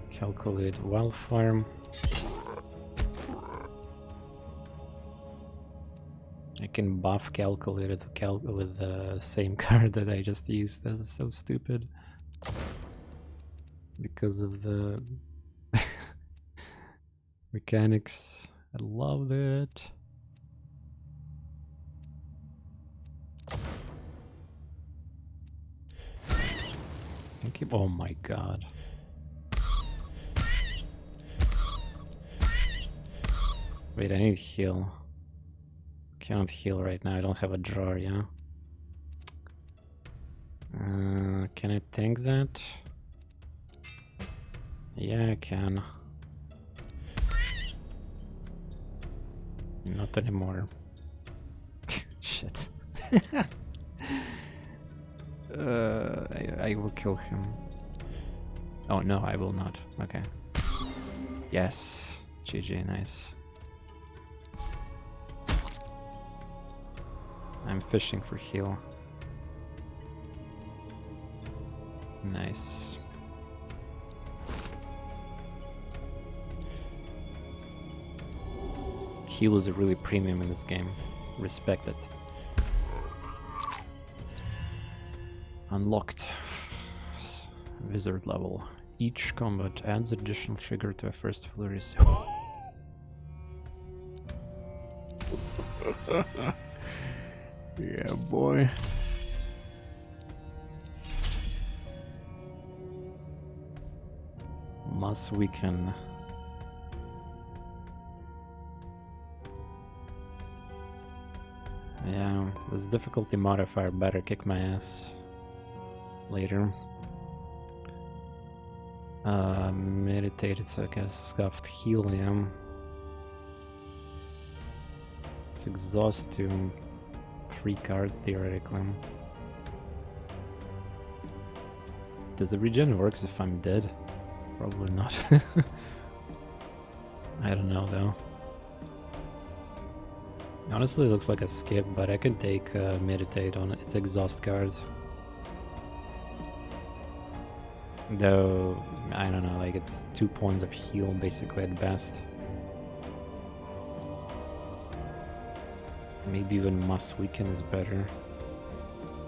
Calculate wildfire. I can buff calculate it with the same card that I just used. This is so stupid. Because of the mechanics. I love it. Oh my god. Wait, I need heal. Can't heal right now, I don't have a drawer, yeah? Can I tank that? Yeah, I can. Not anymore. Shit. I will kill him. Oh no, I will not. Okay. Yes. GG, nice. I'm fishing for heal. Nice. Heal is a really premium in this game. Respect it. Unlocked. Wizard level. Each combat adds additional trigger to a first flurry. Yeah, boy. Must weaken. Yeah, this difficulty modifier better kick my ass later. Meditate, it's like a scuffed helium. It's exhaust to free card theoretically. Does the regen works if I'm dead? Probably not. I don't know though. Honestly, it looks like a skip, but I can take meditate on its exhaust card. Though, I don't know, like it's 2 points of heal basically at best. Maybe even must weaken is better.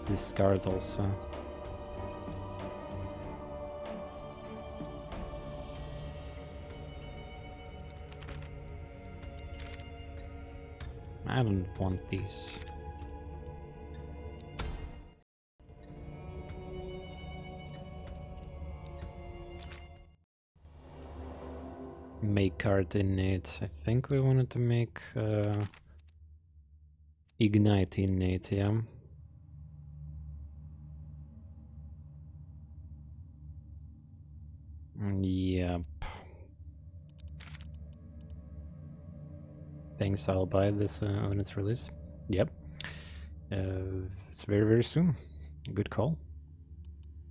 Discard also. I don't want these. Make card innate. I think we wanted to make ignite innate, yeah. Yep. Thanks, I'll buy this when it's released. Yep. It's very, very soon. Good call.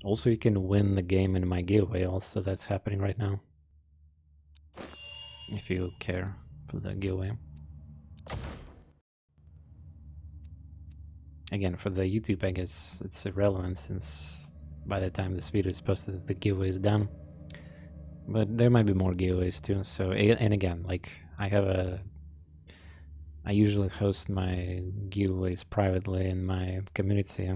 Also, you can win the game in my giveaway also, that's happening right now. If you care for the giveaway. Again, for the YouTube, I guess it's irrelevant since by the time this video is posted, the giveaway is done. But there might be more giveaways too, so, and again, like, I usually host my giveaways privately in my community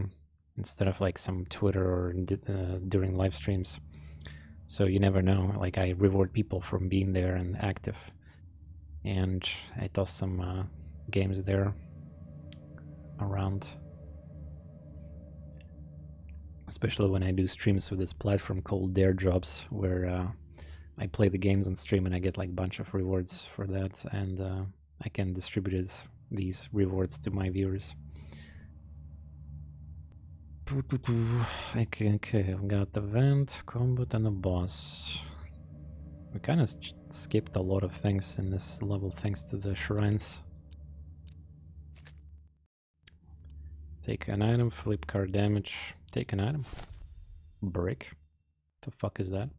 instead of like some Twitter or during live streams. So you never know, like I reward people from being there and active. And I toss some games there around. Especially when I do streams with this platform called Dare Drops, where I play the games on stream and I get like a bunch of rewards for that, and I can distribute these rewards to my viewers. Okay, we got the vent, combat, and a boss. We kind of skipped a lot of things in this level thanks to the shrines. Take an item, flip card damage, take an item. Brick. The fuck is that?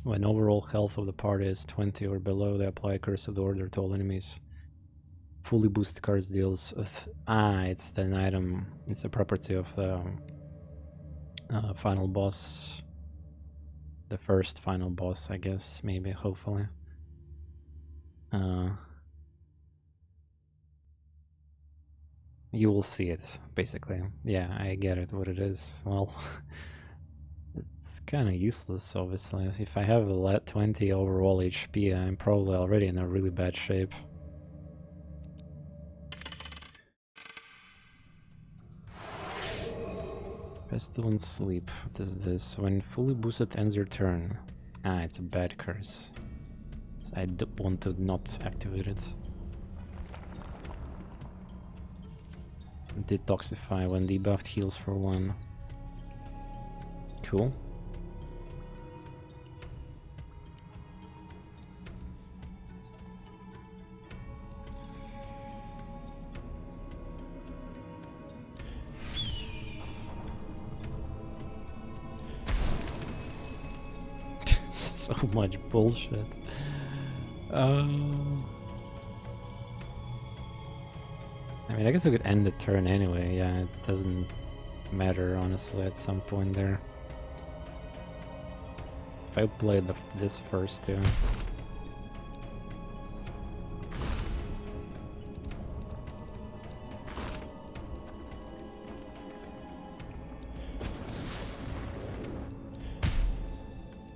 When overall health of the party is 20 or below, they apply Curse of the Order to all enemies. Fully boosted cards deals... it's an item, it's a property of the final boss. The first final boss, I guess, maybe, hopefully. You will see it, basically. Yeah, I get it, what it is. Well, it's kind of useless, obviously. If I have a 20 overall HP, I'm probably already in a really bad shape. Pestilence Sleep. What is this? When fully boosted ends your turn. Ah, it's a bad curse. So I want to not activate it. Detoxify when debuffed heals for 1. Cool. So much bullshit. I mean, I guess I could end the turn anyway. Yeah, it doesn't matter, honestly, at some point there. If I play this first too.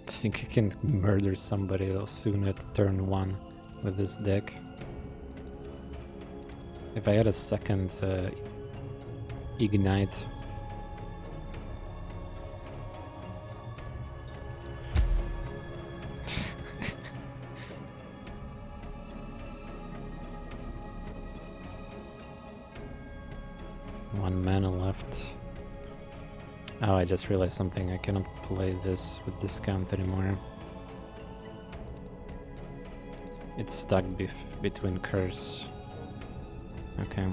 I think you can murder somebody else soon at turn 1 with this deck. If I had a second ignite. One mana left. Oh, I just realized something. I cannot play this with discount anymore. It's stuck between curse. Okay.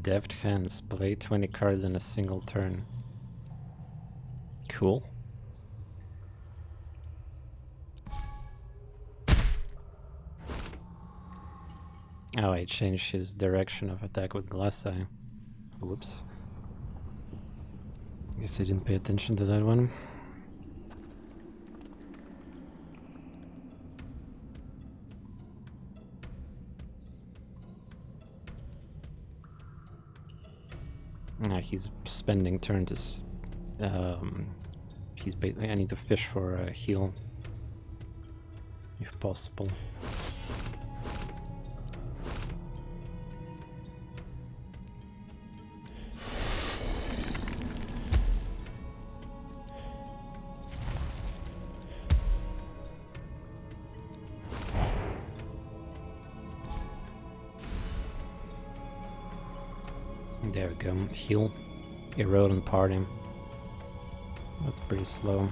Deft hands. Play 20 cards in a single turn. Cool. Oh, I changed his direction of attack with Glass Eye. Whoops. Guess I didn't pay attention to that one. He's spending turn to... he's basically... I need to fish for a heal. If possible. There we go. Heal. Erode and party. That's pretty slow.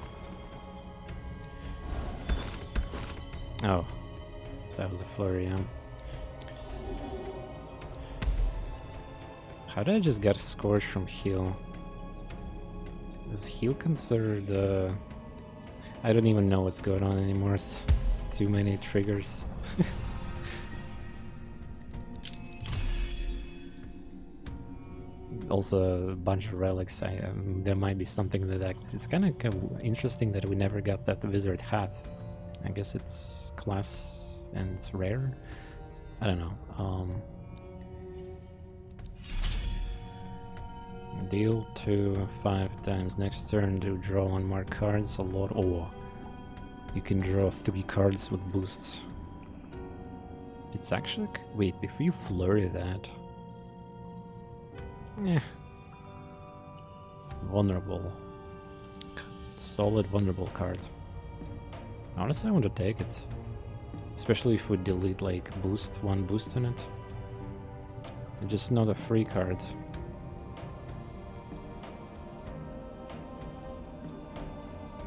Oh. That was a flurry, yeah. How did I just get scorched from heal? Is heal considered I don't even know what's going on anymore. It's too many triggers. Also a bunch of relics. There might be something that it's kind of interesting that we never got that wizard hat. I guess it's class and it's rare. I don't know. Deal 2 5 times. Next turn to draw unmarked cards. A lot. Oh, you can draw 3 cards with boosts. It's actually wait. If you flurry that. Yeah. Vulnerable. Solid vulnerable card. Honestly, I want to take it. Especially if we delete like one boost in it. It's just not a free card.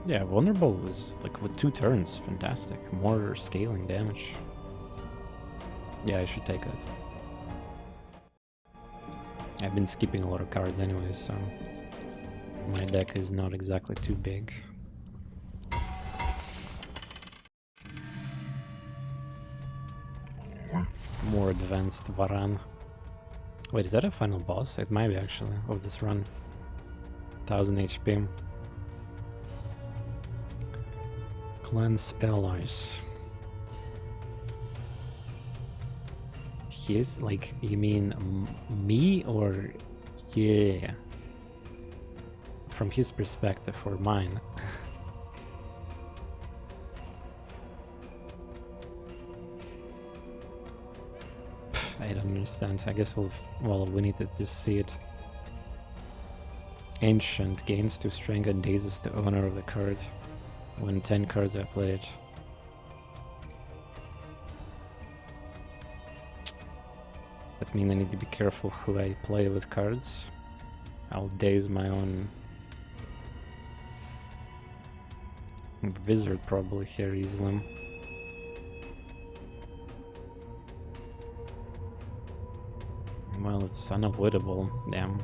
Yeah, vulnerable is just like with 2 turns. Fantastic. More scaling damage. Yeah, I should take that. I've been skipping a lot of cards anyway, so my deck is not exactly too big. More advanced Varan. Wait, is that a final boss? It might be actually, of this run. 1000 HP. Cleanse allies. His, like, you mean me or yeah? From his perspective or mine? I don't understand. I guess we need to just see it. Ancient gains 2 strength and dazes the owner of the card when 10 cards are played. That means I need to be careful who I play with cards. I'll daze my own wizard probably here easily. Well, it's unavoidable. Damn.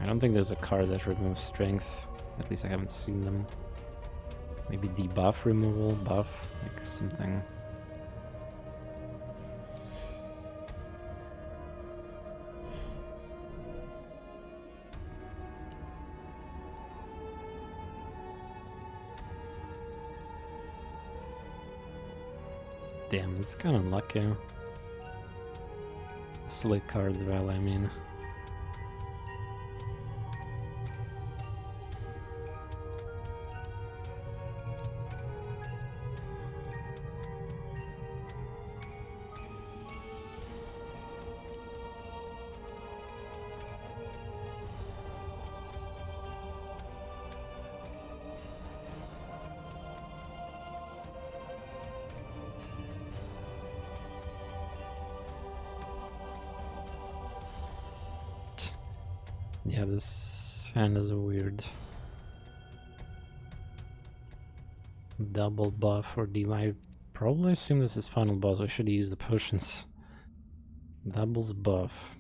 I don't think there's a card that removes strength. At least I haven't seen them. Maybe debuff removal, buff, like something. Damn, it's kind of unlucky. Slick cards, well, I mean. Yeah, this hand is weird. Double buff or debuff. I probably assume this is final boss. I should use the potions. Doubles buff.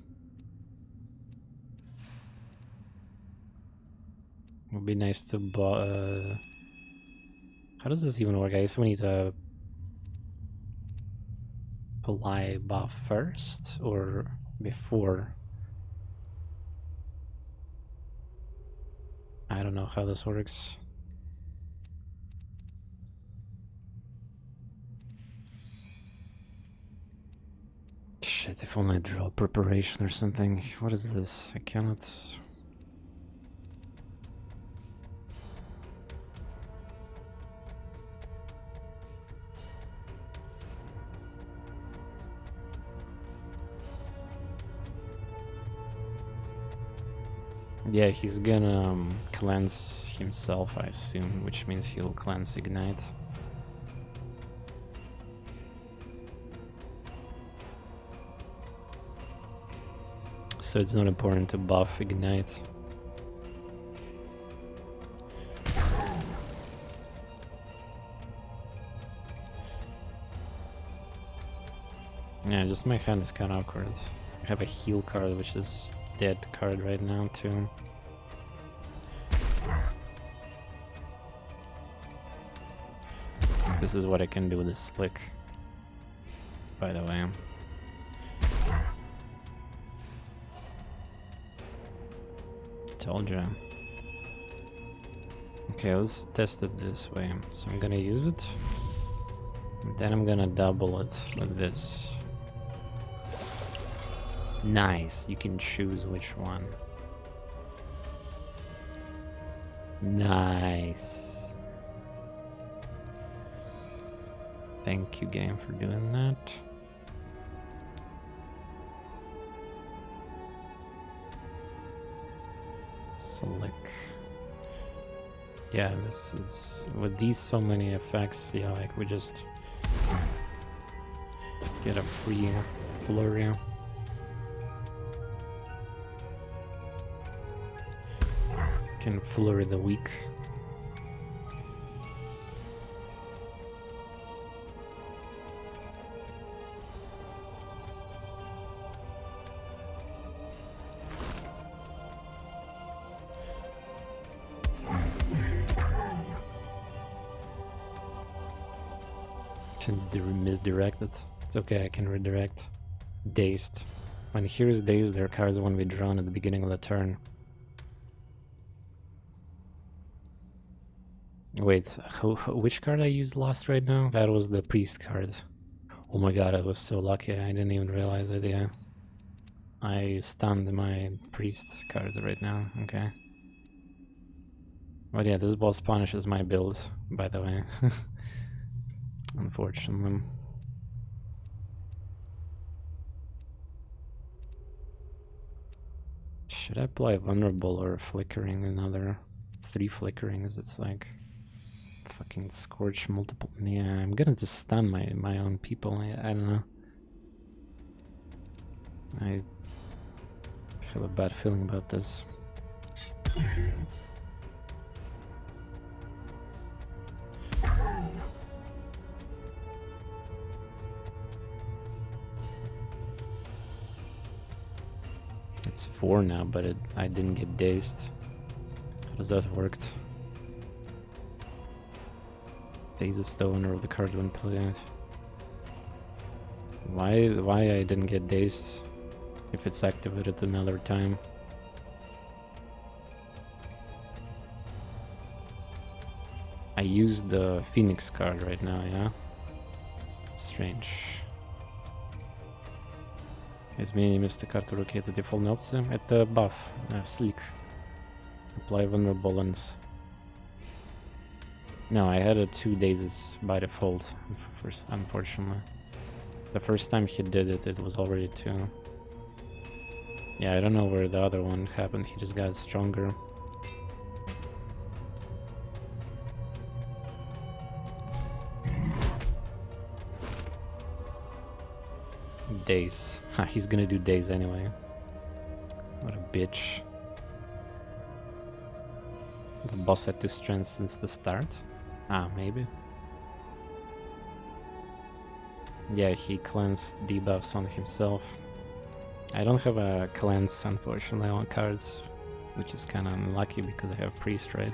Would be nice to how does this even work? I guess we need to apply buff first or before. I don't know how this works. Shit, if only I draw preparation or something. What is this? I cannot... Yeah, he's gonna cleanse himself, I assume, which means he'll cleanse Ignite. So it's not important to buff Ignite. Yeah, just my hand is kind of awkward. I have a heal card, which is dead card right now too. This is what I can do with this slick, by the way. Told ya. Okay, let's test it this way. So I'm gonna use it, and then I'm gonna double it with this. Nice, you can choose which one. Nice. Thank you, game, for doing that. Slick. Yeah, this is... with these so many effects, yeah, like we just get a free flurry. Can flurry the weak. Misdirected. It's okay, I can redirect. Dazed. When here is dazed, their cards won't be drawn at the beginning of the turn. Wait, which card I used last right now? That was the priest card. Oh my god, I was so lucky, I didn't even realize it, yeah. I stunned my priest cards right now, okay. But yeah, this boss punishes my build, by the way. Unfortunately. Should I apply vulnerable or flickering? Another 3 flickerings, it's like fucking scorch multiple. Yeah, I'm gonna just stun my own people. I don't know. I have a bad feeling about this. It's 4 now, but I didn't get dazed. How does that work? Daze is the owner of the card when played. Why I didn't get dazed if it's activated another time? I used the Phoenix card right now, yeah? Strange. Изменение места карты руки — это дефолтная опция. Это buff, sleek. Apply vulnerable and... No, I had a 2 dazes by default, unfortunately. The first time he did it, it was already 2. Yeah, I don't know where the other one happened, he just got stronger. Daze. Ha, he's gonna do daze anyway. What a bitch. The boss had 2 strengths since the start? Ah, maybe. Yeah, he cleansed debuffs on himself. I don't have a cleanse, unfortunately, on cards, which is kind of unlucky because I have priest, right?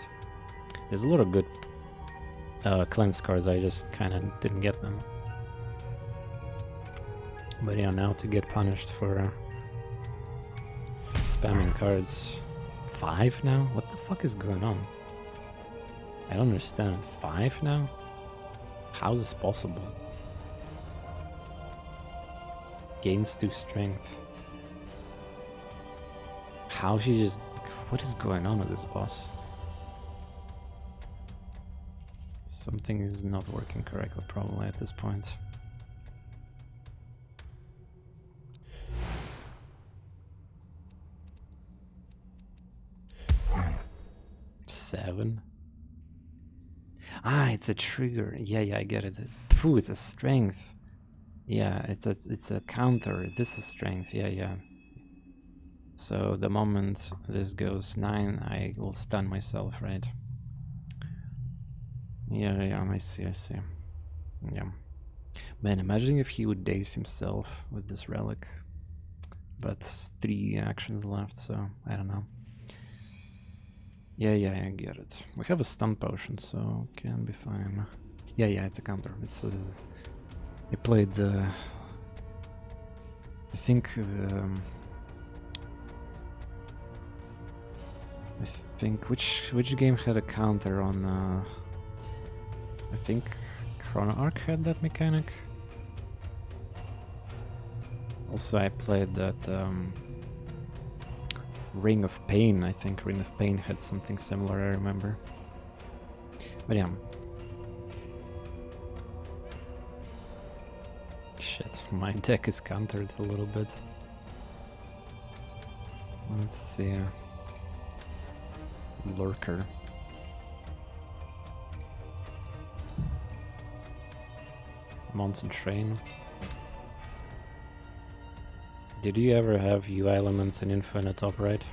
There's a lot of good cleanse cards, I just kind of didn't get them. But yeah, now to get punished for spamming cards. 5 now? What the fuck is going on? I don't understand. 5 now? How is this possible? Gains 2 strength. How she just... What is going on with this boss? Something is not working correctly probably at this point. Seven. Ah, it's a trigger. Yeah, I get it. Phew, it's a strength. Yeah, it's a counter. This is strength. Yeah. So the moment this goes 9, I will stun myself, right? Yeah, I see. Yeah. Man, imagine if he would daze himself with this relic. But 3 actions left, so I don't know. Yeah, I get it. We have a stun potion, so can be fine. Yeah, it's a counter. It's I played I think which game had a counter on I think Chrono Arc had that mechanic. Also I played that Ring of Pain. I think Ring of Pain had something similar, I remember. But yeah. Shit, my deck is countered a little bit. Let's see. Lurker. Mountain Train. Did you ever have UI elements in Info in the top right?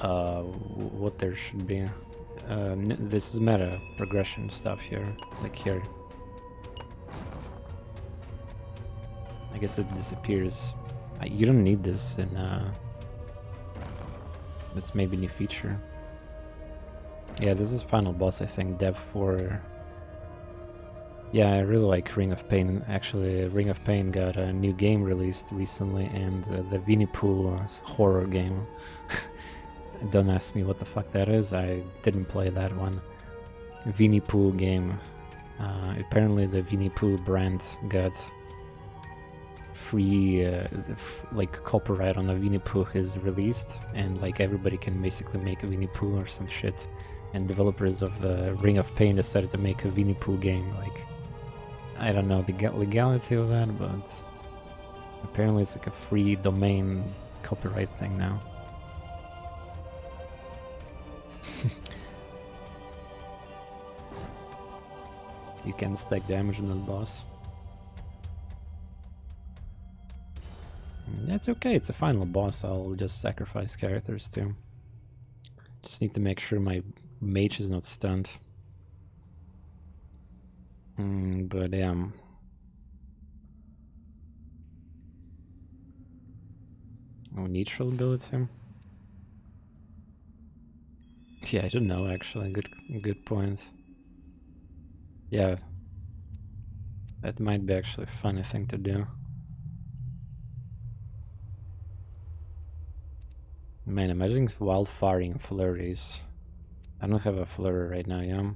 What there should be. This is meta progression stuff here, like here. I guess it disappears. You don't need this in that's maybe a new feature. Yeah, this is final boss, I think, Dev 4. Yeah, I really like Ring of Pain. Actually, Ring of Pain got a new game released recently, and the Winnie Pooh horror game. Don't ask me what the fuck that is, I didn't play that one. Winnie Pooh game. Apparently the Winnie Pooh brand got free like copyright on the Winnie Pooh is released, and like everybody can basically make a Winnie Pooh or some shit. And developers of the Ring of Pain decided to make a Winnie Pooh game. Like, I don't know the legality of that, but apparently it's like a free domain copyright thing now. You can stack damage on that boss. That's okay, it's a final boss, I'll just sacrifice characters too. Just need to make sure my mage is not stunned. But yeah. Oh, neutral ability? Yeah, I don't know actually, good point. Yeah. That might be actually a funny thing to do. Man, imagine wildfiring flurries. I don't have a flurry right now, yeah?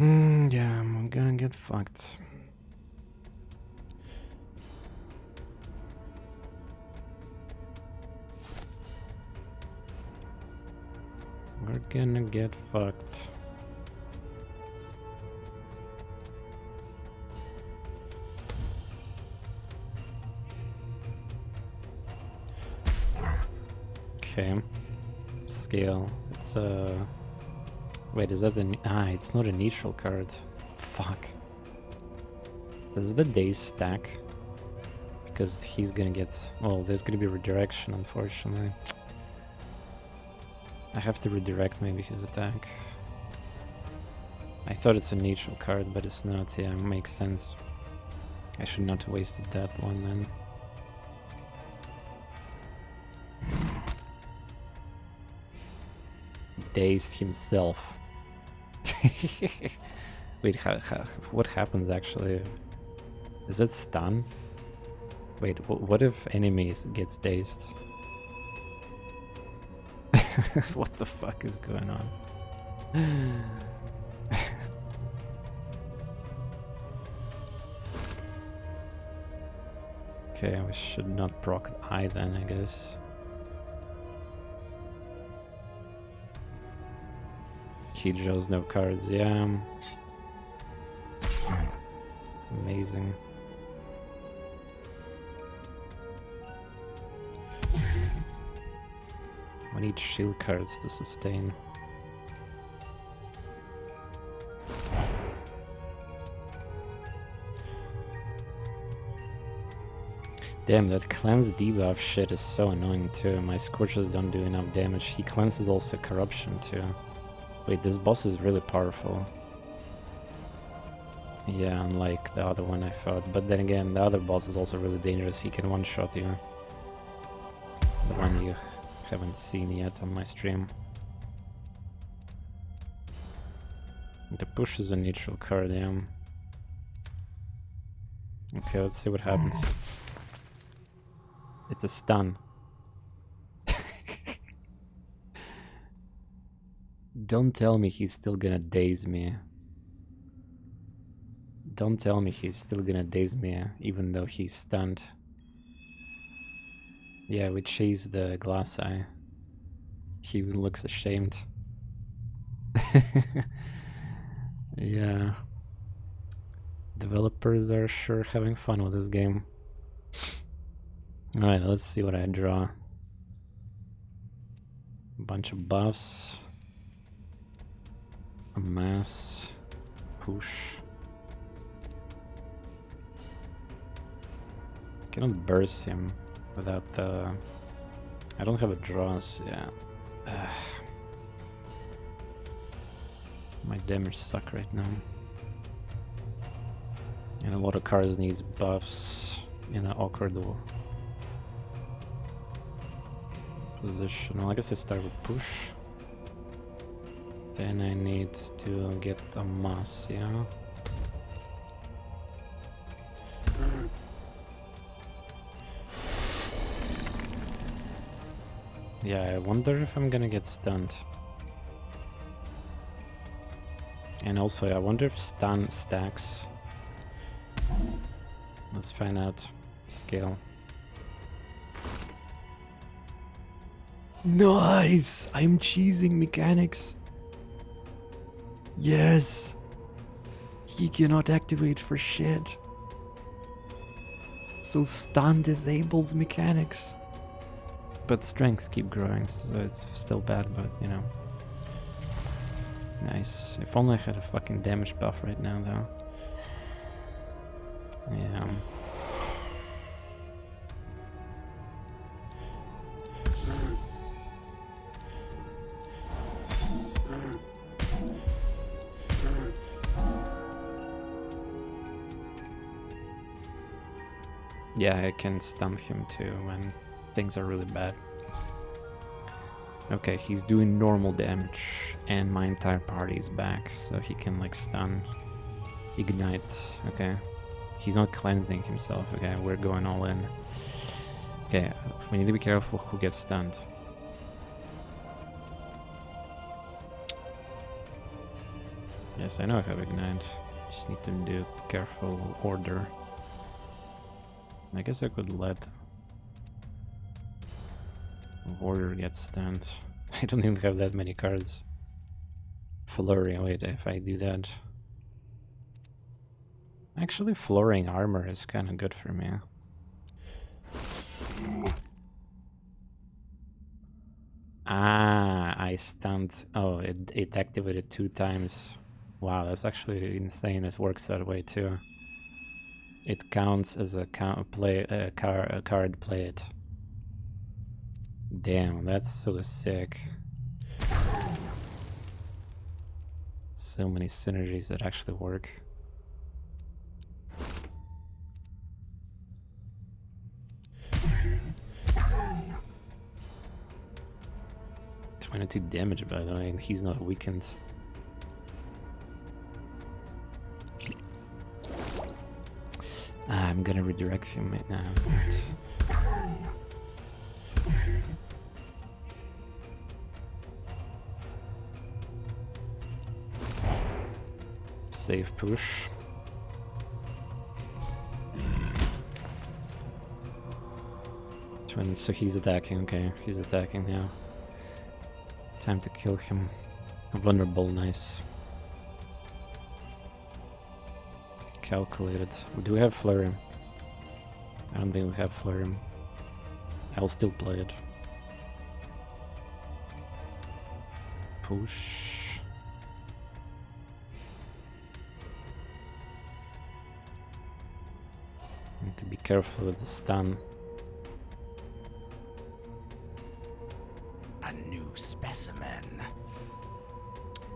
Yeah, I'm gonna get fucked. We're gonna get fucked. Okay. Scale. It's wait, is that the... it's not a neutral card. Fuck. Does the daze stack? Because he's gonna get... Well, there's gonna be redirection, unfortunately. I have to redirect maybe his attack. I thought it's a neutral card, but it's not. Yeah, makes sense. I should not have wasted that one then. Dazed himself. Wait, what happens actually? Is it stun? Wait, what if enemies gets dazed? What the fuck is going on? Okay, we should not proc I then, I guess. He draws no cards, yeah. Amazing. We need shield cards to sustain. Damn, that cleanse debuff shit is so annoying too. My scorches don't do enough damage. He cleanses also corruption too. Wait, this boss is really powerful. Yeah, unlike the other one I fought. But then again, the other boss is also really dangerous. He can one-shot you. The one you haven't seen yet on my stream. The push is a neutral card, yeah. Okay, let's see what happens. It's a stun. Don't tell me he's still gonna daze me. Don't tell me he's still gonna daze me even though he's stunned. Yeah, we chase the glass eye. He looks ashamed. Yeah. Developers are sure having fun with this game. Alright, let's see what I draw. A bunch of buffs. A mass. Push. Cannot burst him without the... I don't have a draws, yeah. My damage suck right now. And a lot of cards needs buffs in an awkward position. Well, I guess I start with push. Then I need to get a mass, yeah. Yeah, I wonder if I'm gonna get stunned. And also, I wonder if stun stacks. Let's find out. Scale. Nice! I'm cheesing mechanics. Yes! He cannot activate for shit. So stun disables mechanics. But strengths keep growing, so it's still bad, but you know. Nice. If only I had a fucking damage buff right now, though. Yeah. Yeah, I can stump him too when things are really bad. Okay, he's doing normal damage and my entire party is back, so he can like stun, ignite. Okay, he's not cleansing himself. Okay, we're going all in. Okay, we need to be careful who gets stunned. Yes, I know I have ignite. Just need to do careful order. I guess I could let Warrior get stunned. I don't even have that many cards. Flurry, wait, if I do that... Actually, flurrying armor is kind of good for me. Ah, I stunned... Oh, it activated 2 times. Wow, that's actually insane. It works that way too. It counts as a card played. Damn, that's so sick. so many synergies that actually work. -22 damage, by the way, and he's not weakened. I'm gonna redirect him right now. Save push. So he's attacking, okay, he's attacking now. Time to kill him. Vulnerable, nice. Calculated. Do we have flurry? I don't think we have flurry. I'll still play it. Push. Need to be careful with the stun. A new specimen.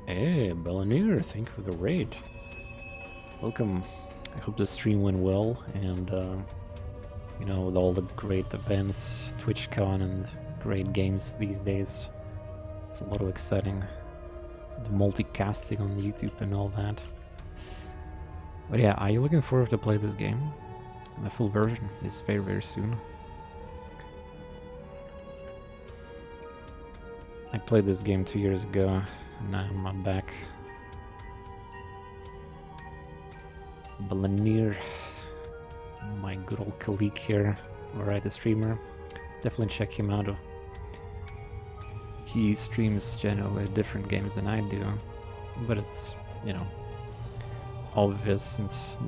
Hey, Bellanir, thank you for the raid. Welcome. I hope the stream went well, and you know, with all the great events, TwitchCon, and great games these days, it's a lot of exciting. The multicasting on YouTube and all that. But yeah, are you looking forward to play this game? The full version is very, very soon. I played this game 2 years ago, and now I'm back. Bellanir, my good old colleague here, alright, the streamer. Definitely check him out. He streams generally different games than I do, but it's, you know, obvious since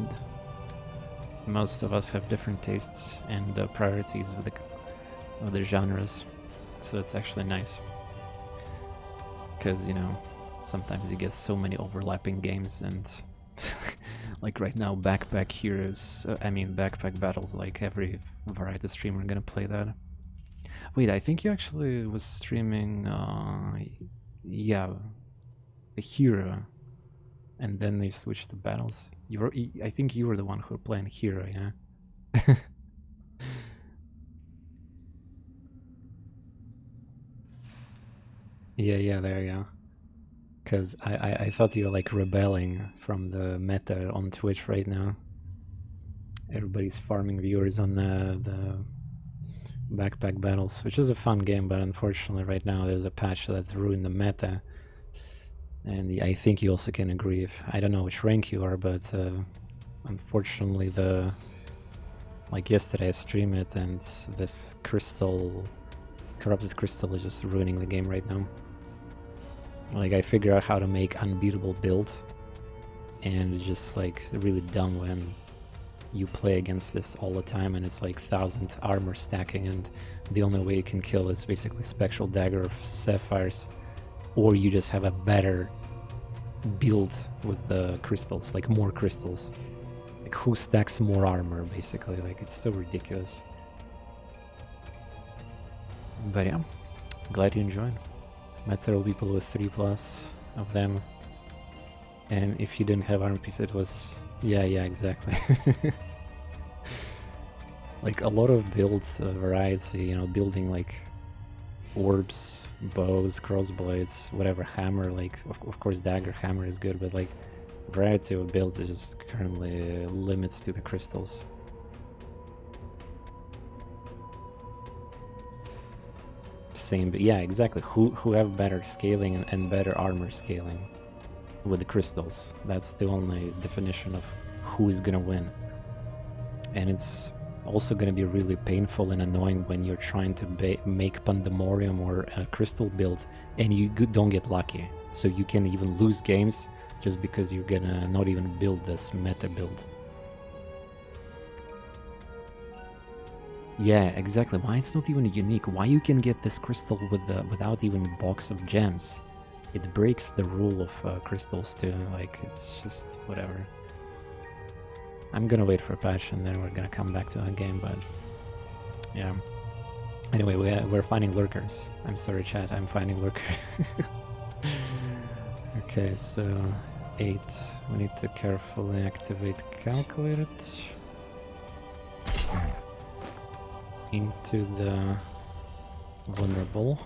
most of us have different tastes and priorities with the genres, so it's actually nice. Because, you know, sometimes you get so many overlapping games, and like right now, Backpack Heroes, Backpack Battles, like every variety streamer gonna play that. Wait, I think you actually was streaming, yeah, the Hero, and then they switched to Battles. I think you were the one who were playing Hero, yeah? Yeah, there you go. Because I thought you were like rebelling from the meta on Twitch right now. Everybody's farming viewers on the Backpack Battles, which is a fun game, but unfortunately right now there's a patch that's ruined the meta. And I think you also can agree, I don't know which rank you are, but unfortunately like yesterday I streamed it, and this corrupted crystal is just ruining the game right now. Like, I figure out how to make unbeatable build, and it's just like really dumb when you play against this all the time and it's like 1000 armor stacking, and the only way you can kill is basically Spectral Dagger of Sapphires, or you just have a better build with the crystals, like more crystals. Like, who stacks more armor, basically? Like, it's so ridiculous. But yeah, glad you enjoyed. Met several people with 3+ of them, and if you didn't have armor piece, it was yeah, exactly. Like a lot of builds variety, you know, building like orbs, bows, crossblades, whatever, hammer, like of course dagger, hammer is good, but like variety of builds is just currently limits to the crystals. Same, but yeah, exactly. Who have better scaling and better armor scaling with the crystals? That's the only definition of who is gonna win. And it's also gonna be really painful and annoying when you're trying to make Pandemorium or a crystal build and you don't get lucky. So you can even lose games just because you're gonna not even build this meta build. Yeah, exactly. Why it's not even unique? Why you can get this crystal without even a box of gems? It breaks the rule of crystals too. Like, it's just whatever. I'm gonna wait for a patch and then we're gonna come back to that game. But yeah. Anyway, we're finding lurkers. I'm sorry, chat. I'm finding lurkers. Okay, so 8. We need to carefully activate calculated into the vulnerable.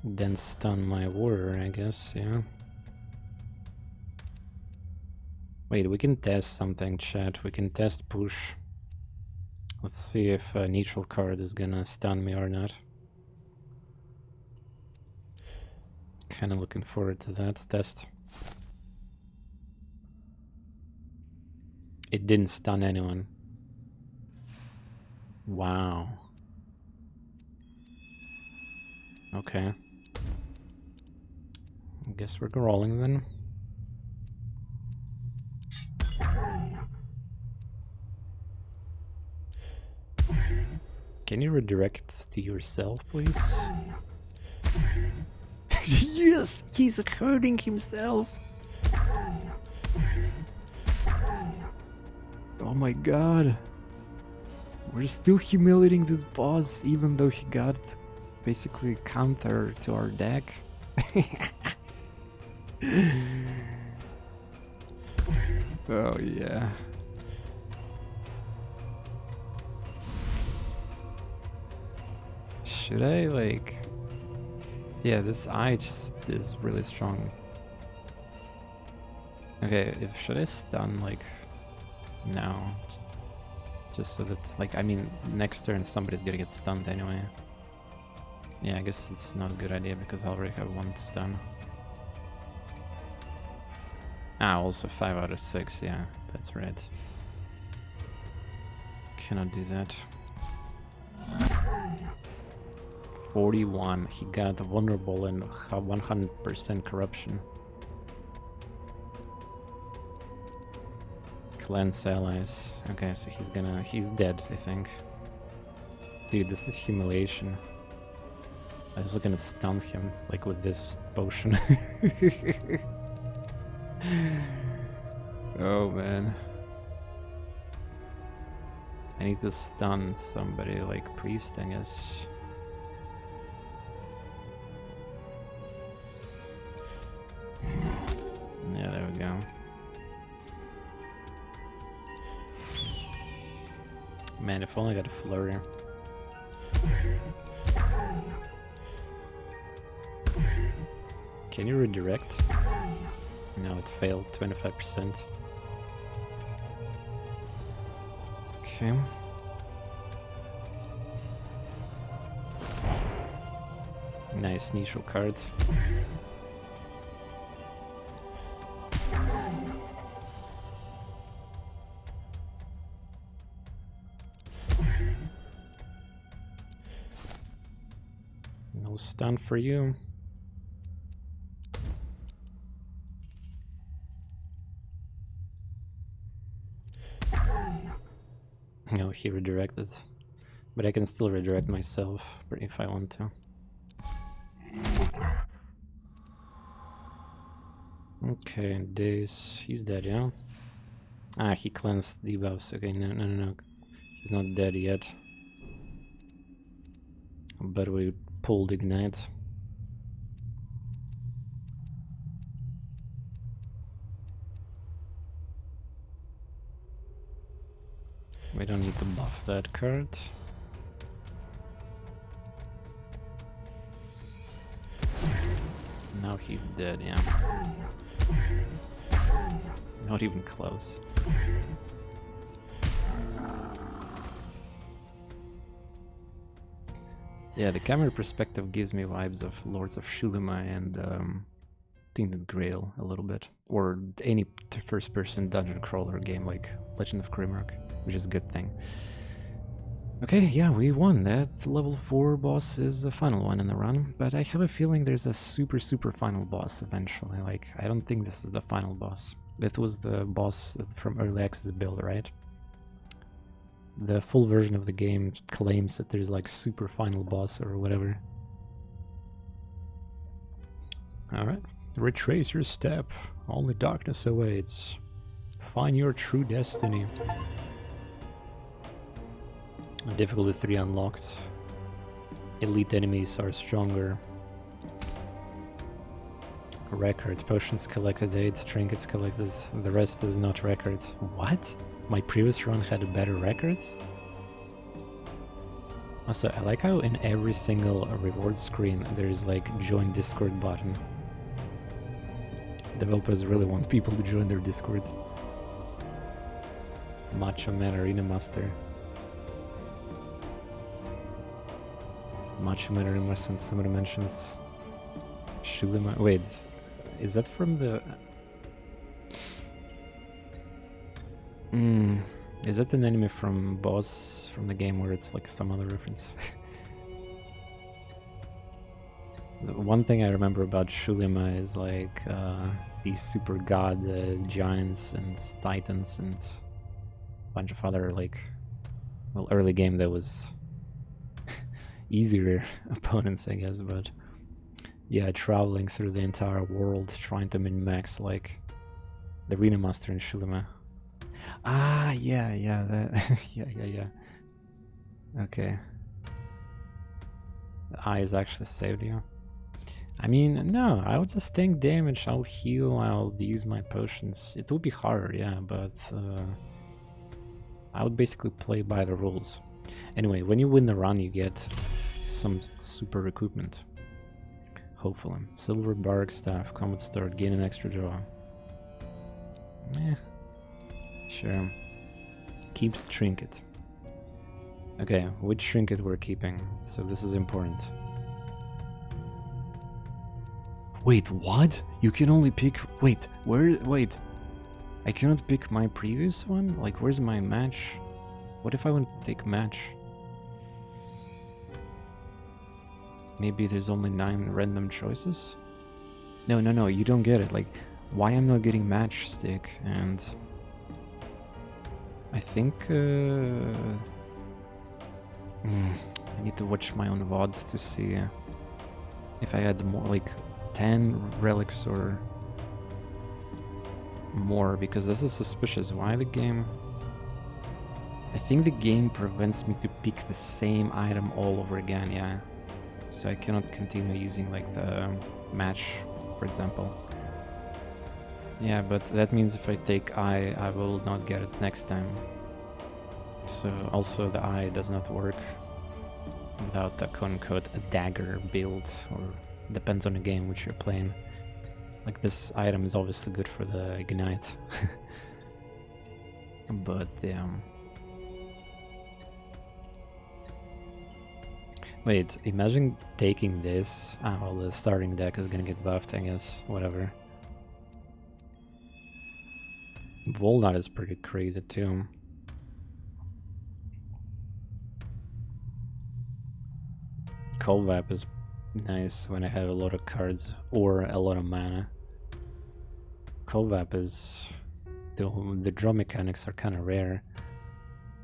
Then stun my warrior, I guess, yeah. Wait, we can test something, chat. We can test push. Let's see if a neutral card is gonna stun me or not. Kinda looking forward to that test. It didn't stun anyone. Wow. Okay. I guess we're rolling then. Can you redirect to yourself, please? Yes! He's hurting himself! Oh my god. We're still humiliating this boss even though he got basically counter to our deck. Oh yeah. Should I like... Yeah, this eye just is really strong. Okay, should I stun like now? Just so that's like, I mean, next turn somebody's gonna get stunned anyway. Yeah, I guess it's not a good idea because I already have 1 stun. Ah, also 5 out of 6, yeah, that's right. Cannot do that. 41, he got vulnerable and 100% corruption. Cleanse allies. Okay, so he's dead, I think. Dude, this is humiliation. I was gonna stun him, like with this potion. Oh man. I need to stun somebody like priest, I guess. Yeah, there we go. Man, if only I got a flurry. Can you redirect? No, it failed, 25%. Okay. Nice neutral card. No stun for you. No, he redirected. But I can still redirect myself if I want to. Okay, Days. He's dead, yeah? Ah, he cleansed debuffs. Okay, no. He's not dead yet. But we pulled Ignite. We don't need to buff that card. Now he's dead, yeah. Not even close. Yeah, the camera perspective gives me vibes of Lords of Shulima and Tinted Grail a little bit. Or any first-person dungeon crawler game like Legend of Grimrock, which is a good thing. Okay, yeah, we won. That level 4 boss is the final one in the run, but I have a feeling there's a super final boss eventually. Like, I don't think this is the final boss. That was the boss from Early Access build, right? The full version of the game claims that there's like super final boss or whatever. Alright, retrace your step. Only darkness awaits. Find your true destiny. Difficulty 3 unlocked. Elite enemies are stronger. Record. Potions collected 8, trinkets collected. The rest is not record. What? My previous run had better records? Also, I like how in every single reward screen there's like join Discord button. Developers really want people to join their Discord. Macho Man Arena Master. Macho Man Arena Master and somebody mentions Shulima. Wait, is that from the... Is that an enemy from Boss from the game, or it's like some other reference? The one thing I remember about Shulima is like these super god giants and titans and a bunch of other like, well, early game that was easier opponents, I guess, but yeah, traveling through the entire world trying to min-max like the Arena Master in Shulima. Ah, yeah, that yeah. Okay. The eye is actually saved you. I mean, no, I'll just tank damage, I'll heal, I'll use my potions. It will be hard, yeah, but I would basically play by the rules. Anyway, when you win the run, you get some super equipment. Hopefully. Silver bark staff, combat start, gain an extra draw. Eh. Sure. Keep the trinket. Okay, which trinket we're keeping? So this is important. Wait, what? You can only pick... Wait, wait. I cannot pick my previous one? Like, where's my match? What if I want to take match? Maybe there's only 9 random choices? No, you don't get it. Like, why I'm not getting matchstick and... I think I need to watch my own VOD to see if I had more, like 10 relics or more, because this is suspicious. Why the game? I think the game prevents me to pick the same item all over again, yeah. So I cannot continue using like the match, for example. Yeah, but that means if I take eye, I will not get it next time. So also the eye does not work without the quote-unquote a dagger build, or depends on the game which you're playing. Like this item is obviously good for the ignite. But wait, imagine taking this. Ah, well, the starting deck is gonna get buffed, I guess. Whatever. Volnut is pretty crazy too. Colvap is nice when I have a lot of cards or a lot of mana. Colvap is... The draw mechanics are kind of rare.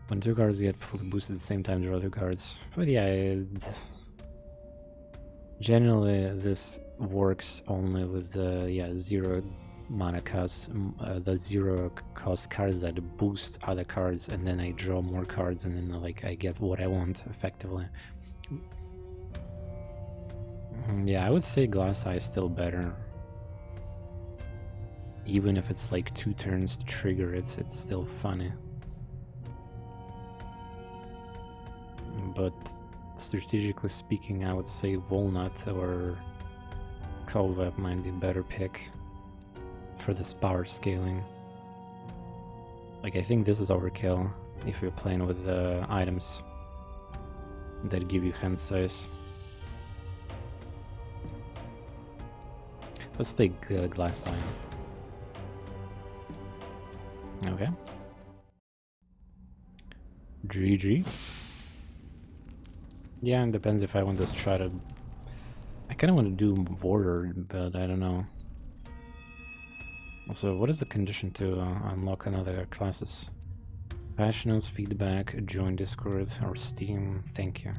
When 2 cards get fully boosted at the same time, draw 2 cards. But yeah, generally this works only with the 0 mana cost, the 0 cost cards that boost other cards, and then I draw more cards, and then like I get what I want effectively. Yeah, I would say Glass Eye is still better. Even if it's like 2 turns to trigger it, it's still funny. But strategically speaking, I would say Walnut or Colvap might be a better pick for this power scaling. Like, I think this is overkill if you're playing with the items that give you hand size. Let's take Glass Eye. Okay. GG. Yeah, it depends if I want to try to... I kind of want to do Warder, but I don't know. Also, what is the condition to unlock another classes? Passionals, feedback, join Discord or Steam, thank you.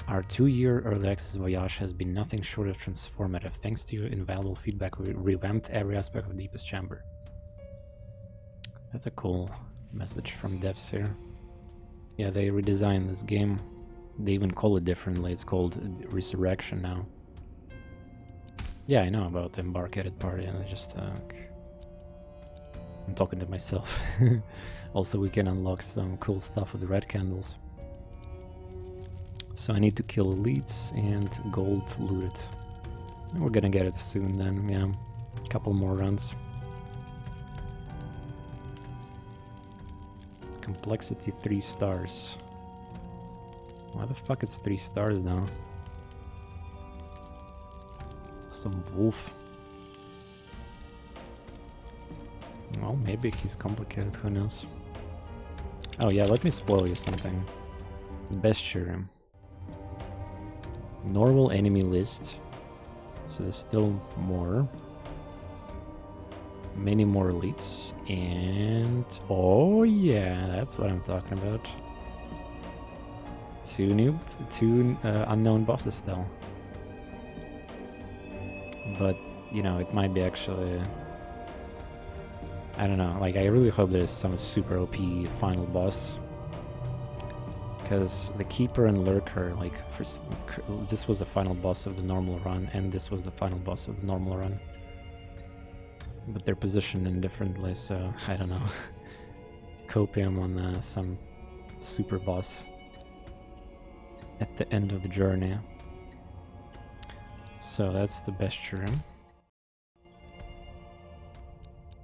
Our 2-year early access voyage has been nothing short of transformative. Thanks to your invaluable feedback, we revamped every aspect of Deepest Chamber. That's a cool message from devs here. Yeah, they redesigned this game. They even call it differently. It's called Resurrection now. Yeah, I know about the Embark Edit Party, and I just I'm talking to myself. Also, we can unlock some cool stuff with the red candles. So I need to kill elites and gold looted. And we're gonna get it soon then, yeah. A couple more runs. Complexity 3 stars. Why the fuck it's 3 stars now? Some wolf. Well, maybe he's complicated, who knows. Oh yeah, let me spoil you something. Bestiary. Normal enemy list. So there's still more. Many more elites. And... oh yeah, that's what I'm talking about. Two unknown bosses still. But, you know, it might be actually... I don't know, like I really hope there's some super OP final boss. Because the Keeper and Lurker, like, this was the final boss of the normal run, and this was the final boss of the normal run. But they're positioned in differently, so I don't know. Copium on some super boss at the end of the journey. So that's the Bestiary.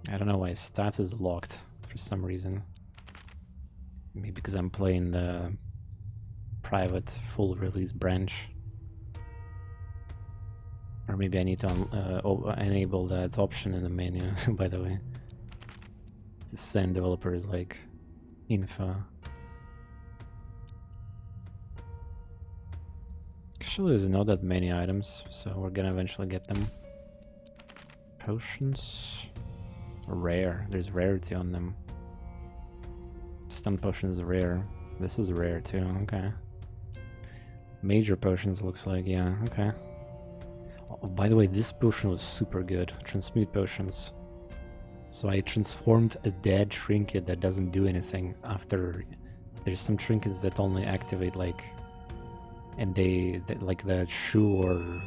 I don't know why his stats is locked for some reason. Maybe because I'm playing the private full release branch. Or maybe I need to enable that option in the menu, by the way. To send developers like info. Actually, there's not that many items, so we're gonna eventually get them. Potions. Rare. There's rarity on them. Stun potion is rare. This is rare too, okay. Major potions looks like, yeah, okay. Oh, by the way, this potion was super good. Transmute potions. So I transformed a dead trinket that doesn't do anything after... There's some trinkets that only activate like... And they like the shoe or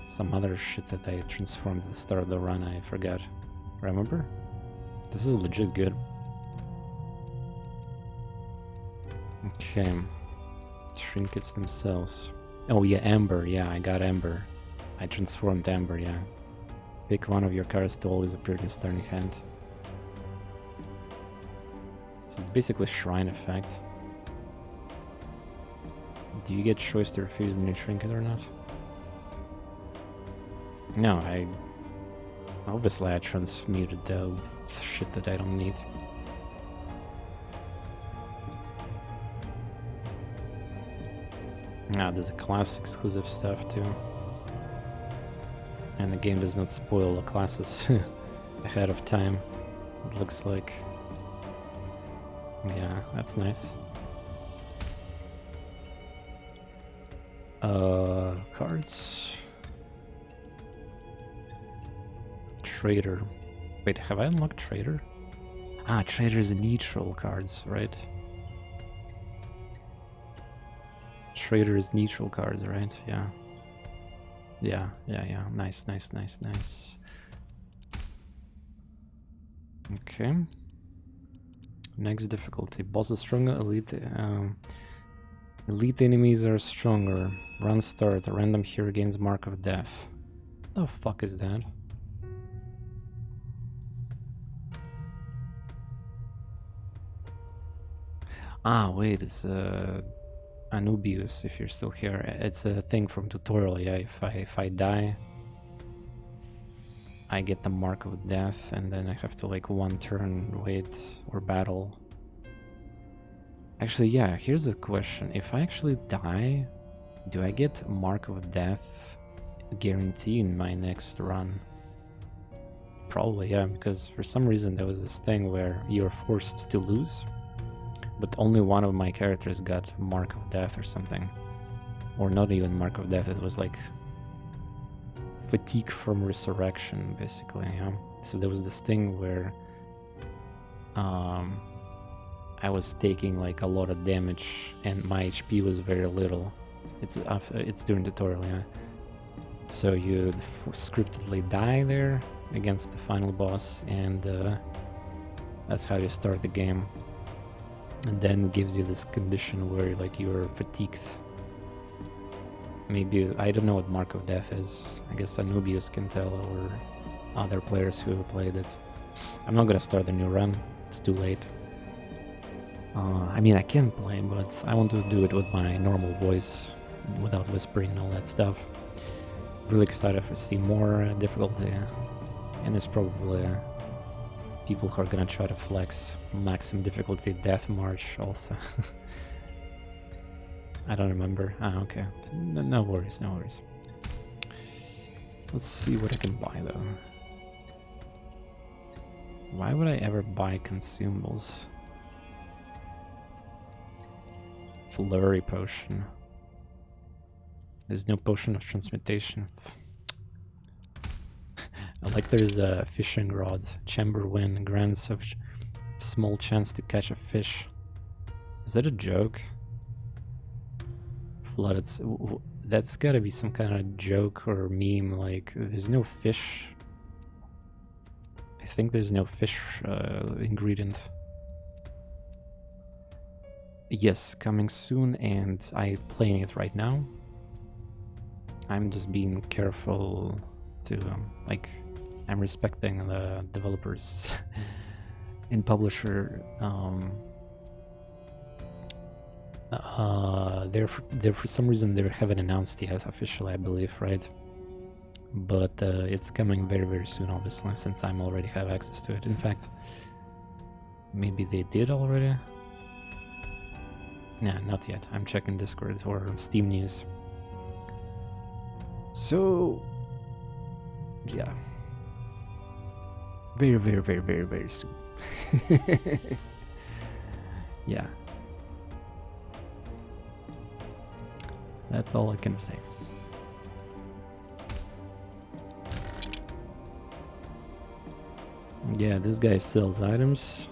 some other shit that I transformed at the start of the run, I forgot. Remember? This is legit good. Okay. Trinkets themselves. Oh yeah, Amber. Yeah, I got Amber. I transformed Amber, yeah. Pick one of your cards to always appear in your starting hand. So it's basically Shrine effect. Do you get choice to refuse a new trinket or not? No, obviously I transmuted the shit that I don't need. Ah, there's a class exclusive stuff too. And the game does not spoil the classes ahead of time, it looks like. Yeah, that's nice. Cards. Trader. Wait, have I unlocked Trader? Ah, Trader is neutral cards, right? Trader is neutral cards, right? Yeah. Yeah. Nice. Okay. Next difficulty. Boss is stronger, elite. Elite enemies are stronger. Run start. A random hero gains mark of death. The fuck is that? Ah, wait, it's Anubius, if you're still here. It's a thing from tutorial, yeah. If I die, I get the mark of death, and then I have to like one turn wait or battle. Actually, yeah, here's the question. If I actually die, do I get mark of death guarantee in my next run? Probably, yeah, because for some reason there was this thing where you're forced to lose, but only one of my characters got mark of death or something. Or not even mark of death, it was like fatigue from resurrection, basically, yeah. So there was this thing where I was taking like a lot of damage and my HP was very little. It's during tutorial, yeah. So you scriptedly die there against the final boss, and that's how you start the game. And then it gives you this condition where like you're fatigued. Maybe, I don't know what Mark of Death is. I guess Anubius can tell, or other players who have played it. I'm not gonna start the new run, it's too late. I mean, I can play, but I want to do it with my normal voice, without whispering and all that stuff. Really excited to see more difficulty, and there's probably people who are gonna try to flex maximum difficulty Death March also. I don't remember. Ah, okay. No worries, no worries. Let's see what I can buy though. Why would I ever buy consumables? Flurry potion. There's no potion of transmutation. Like there's a fishing rod. Chamber wind grants a small chance to catch a fish. Is that a joke? Flooded. That's gotta be some kind of joke or meme. Like there's no fish. I think there's no fish ingredient. Yes, coming soon, and I'm playing it right now. I'm just being careful to like, I'm respecting the developers and publisher. They're for some reason they haven't announced yet officially, I believe, right? But it's coming very, very soon, obviously, since I'm already have access to it. In fact, maybe they did already. Nah, not yet. I'm checking Discord or Steam News. So, yeah. Very, very, very, very, very soon. Yeah. That's all I can say. Yeah, this guy sells items.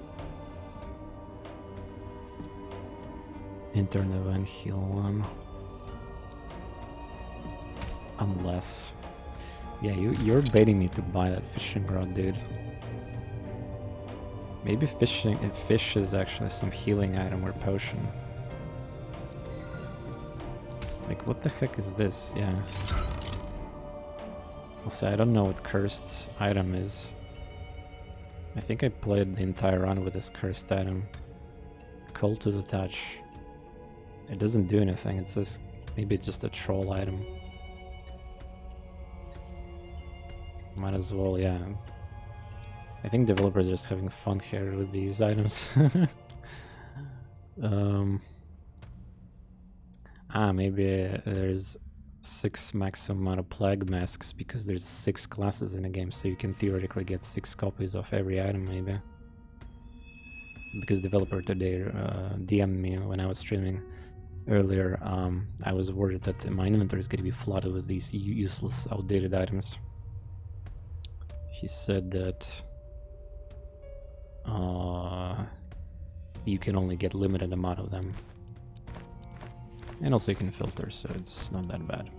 Intern event heal 1. Unless... Yeah, you're baiting me to buy that fishing rod, dude. Maybe fish is actually some healing item or potion. Like, what the heck is this? Yeah. I'll say I don't know what cursed item is. I think I played the entire run with this cursed item. Cold to the touch. It doesn't do anything, it says maybe it's just a troll item. Might as well, yeah. I think developers are just having fun here with these items. Maybe there's 6 maximum amount of plague masks because there's 6 classes in the game, so you can theoretically get 6 copies of every item, maybe. Because developer today DM'd me when I was streaming earlier. I was worried that my inventory is going to be flooded with these useless, outdated items. He said that you can only get limited amount of them. And also you can filter, so it's not that bad.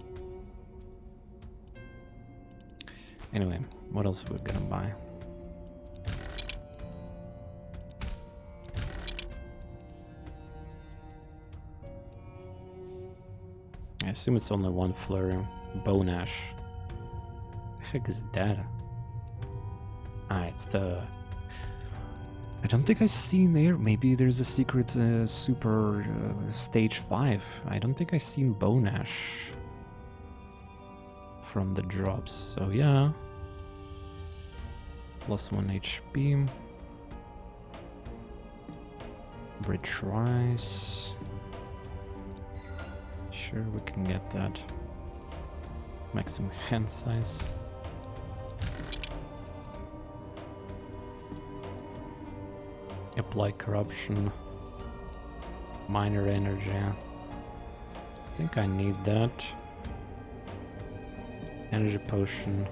Anyway, what else are we gonna buy? I assume it's only one flurry. Bone ash. The heck is that? Ah, it's the... I don't think I've seen there. Maybe there's a secret super stage 5. I don't think I've seen Bone Ash from the drops. So yeah. Plus 1 HP. Retries. Sure, we can get that. Maximum hand size. Apply corruption. Minor energy. I think I need that. Energy potion.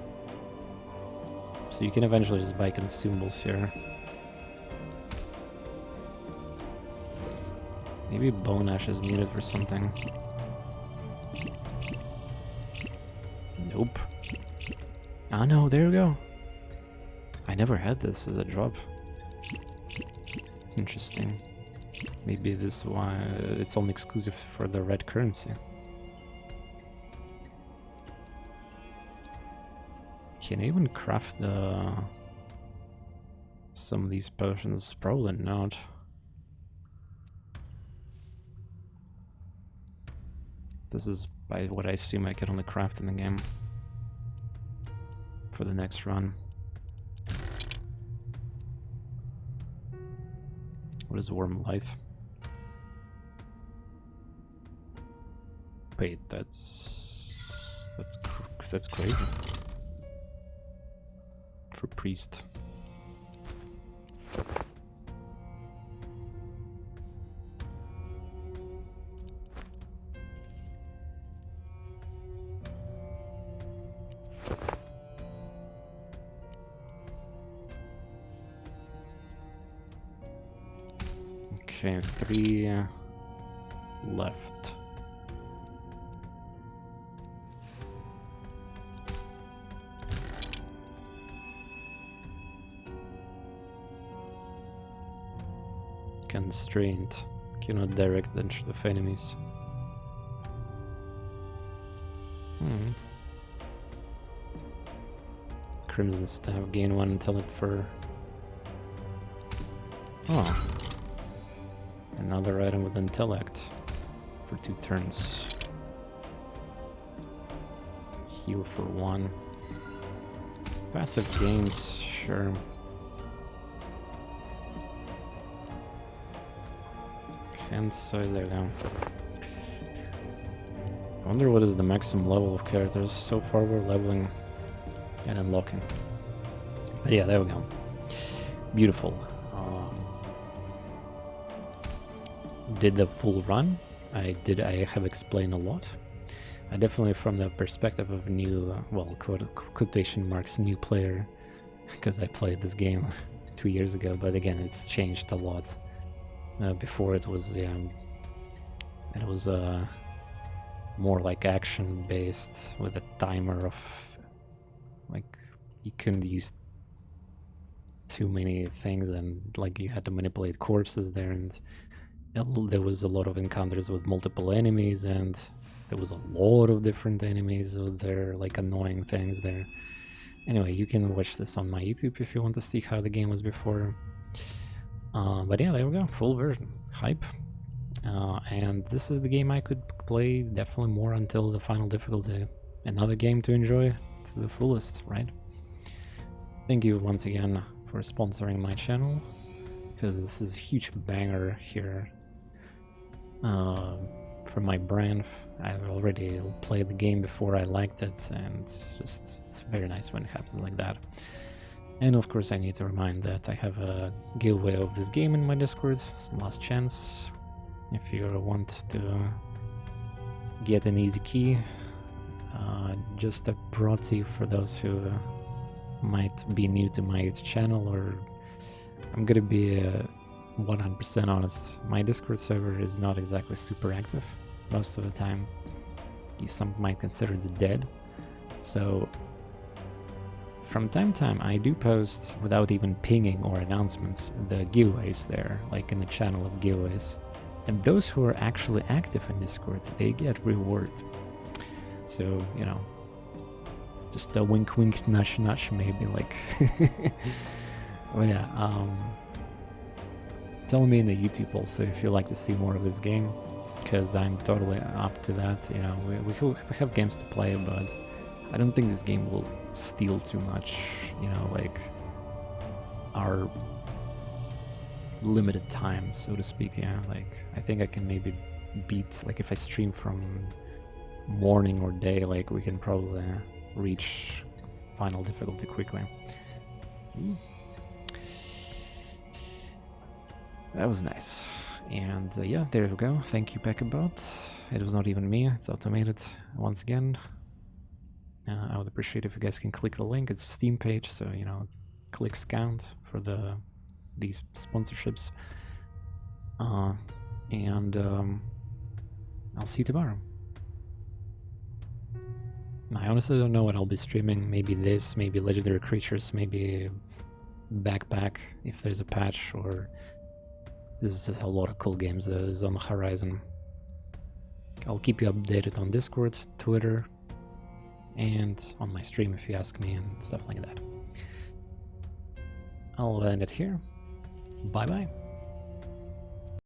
So you can eventually just buy consumables here. Maybe Bone Ash is needed for something. Nope. Nope. Ah no, there we go. I never had this as a drop. Interesting. Maybe this is why it's only exclusive for the red currency. Can I even craft some of these potions? Probably not. This is by what I assume I can only craft in the game for the next run. What is Warm Life? Wait, that's crazy. For priest. Okay, 3 left. Constrained. Cannot direct the entry of enemies. Crimson Staff. Gain 1 intellect for... Oh. Another item with intellect for 2 turns. Heal for 1. Passive gains, sure. Hand size, there we go. I wonder what is the maximum level of characters. So far we're leveling and unlocking. But yeah, there we go. Beautiful. Did the full run. I have explained a lot. I definitely, from the perspective of new, well, quotation marks, new player, because I played this game 2 years ago, but again, it's changed a lot. Before it was, more like action-based with a timer of, like, you couldn't use too many things, and like you had to manipulate corpses there, and there was a lot of encounters with multiple enemies, and there was a lot of different enemies with their like annoying things there. Anyway, you can watch this on my YouTube if you want to see how the game was before. But yeah, there we go, full version, hype. And this is the game I could play definitely more until the final difficulty. Another game to enjoy to the fullest, right? Thank you once again for sponsoring my channel, because this is a huge banger here for my brand. I've already played the game before, I liked it, and it's very nice when it happens like that. And of course I need to remind that I have a giveaway of this game in my Discord, some last chance. If you want to get an easy key, just a pro tip for those who might be new to my channel, or I'm gonna be 100% honest, my Discord server is not exactly super active most of the time. Some might consider it's dead. So from time to time I do post, without even pinging or announcements, the giveaways there, like in the channel of giveaways. And those who are actually active in Discord, they get reward. So, you know, just a wink wink, nudge nudge maybe, like. Well, yeah, tell me in the YouTube also if you like to see more of this game, because I'm totally up to that. You know, we have games to play, but I don't think this game will steal too much, you know, like our limited time, so to speak. Yeah, like I think I can maybe beat, like if I stream from morning or day, like we can probably reach final difficulty quickly. Ooh. That was nice. And yeah, there we go. Thank you, Packabot. It was not even me, it's automated once again. I would appreciate if you guys can click the link. It's a Steam page, so you know, clicks count for these sponsorships. And I'll see you tomorrow. I honestly don't know what I'll be streaming. Maybe this, maybe Legendary Creatures, maybe Backpack if there's a patch, or there's a lot of cool games that is on the horizon. I'll keep you updated on Discord, Twitter, and on my stream if you ask me and stuff like that. I'll end it here. Bye bye.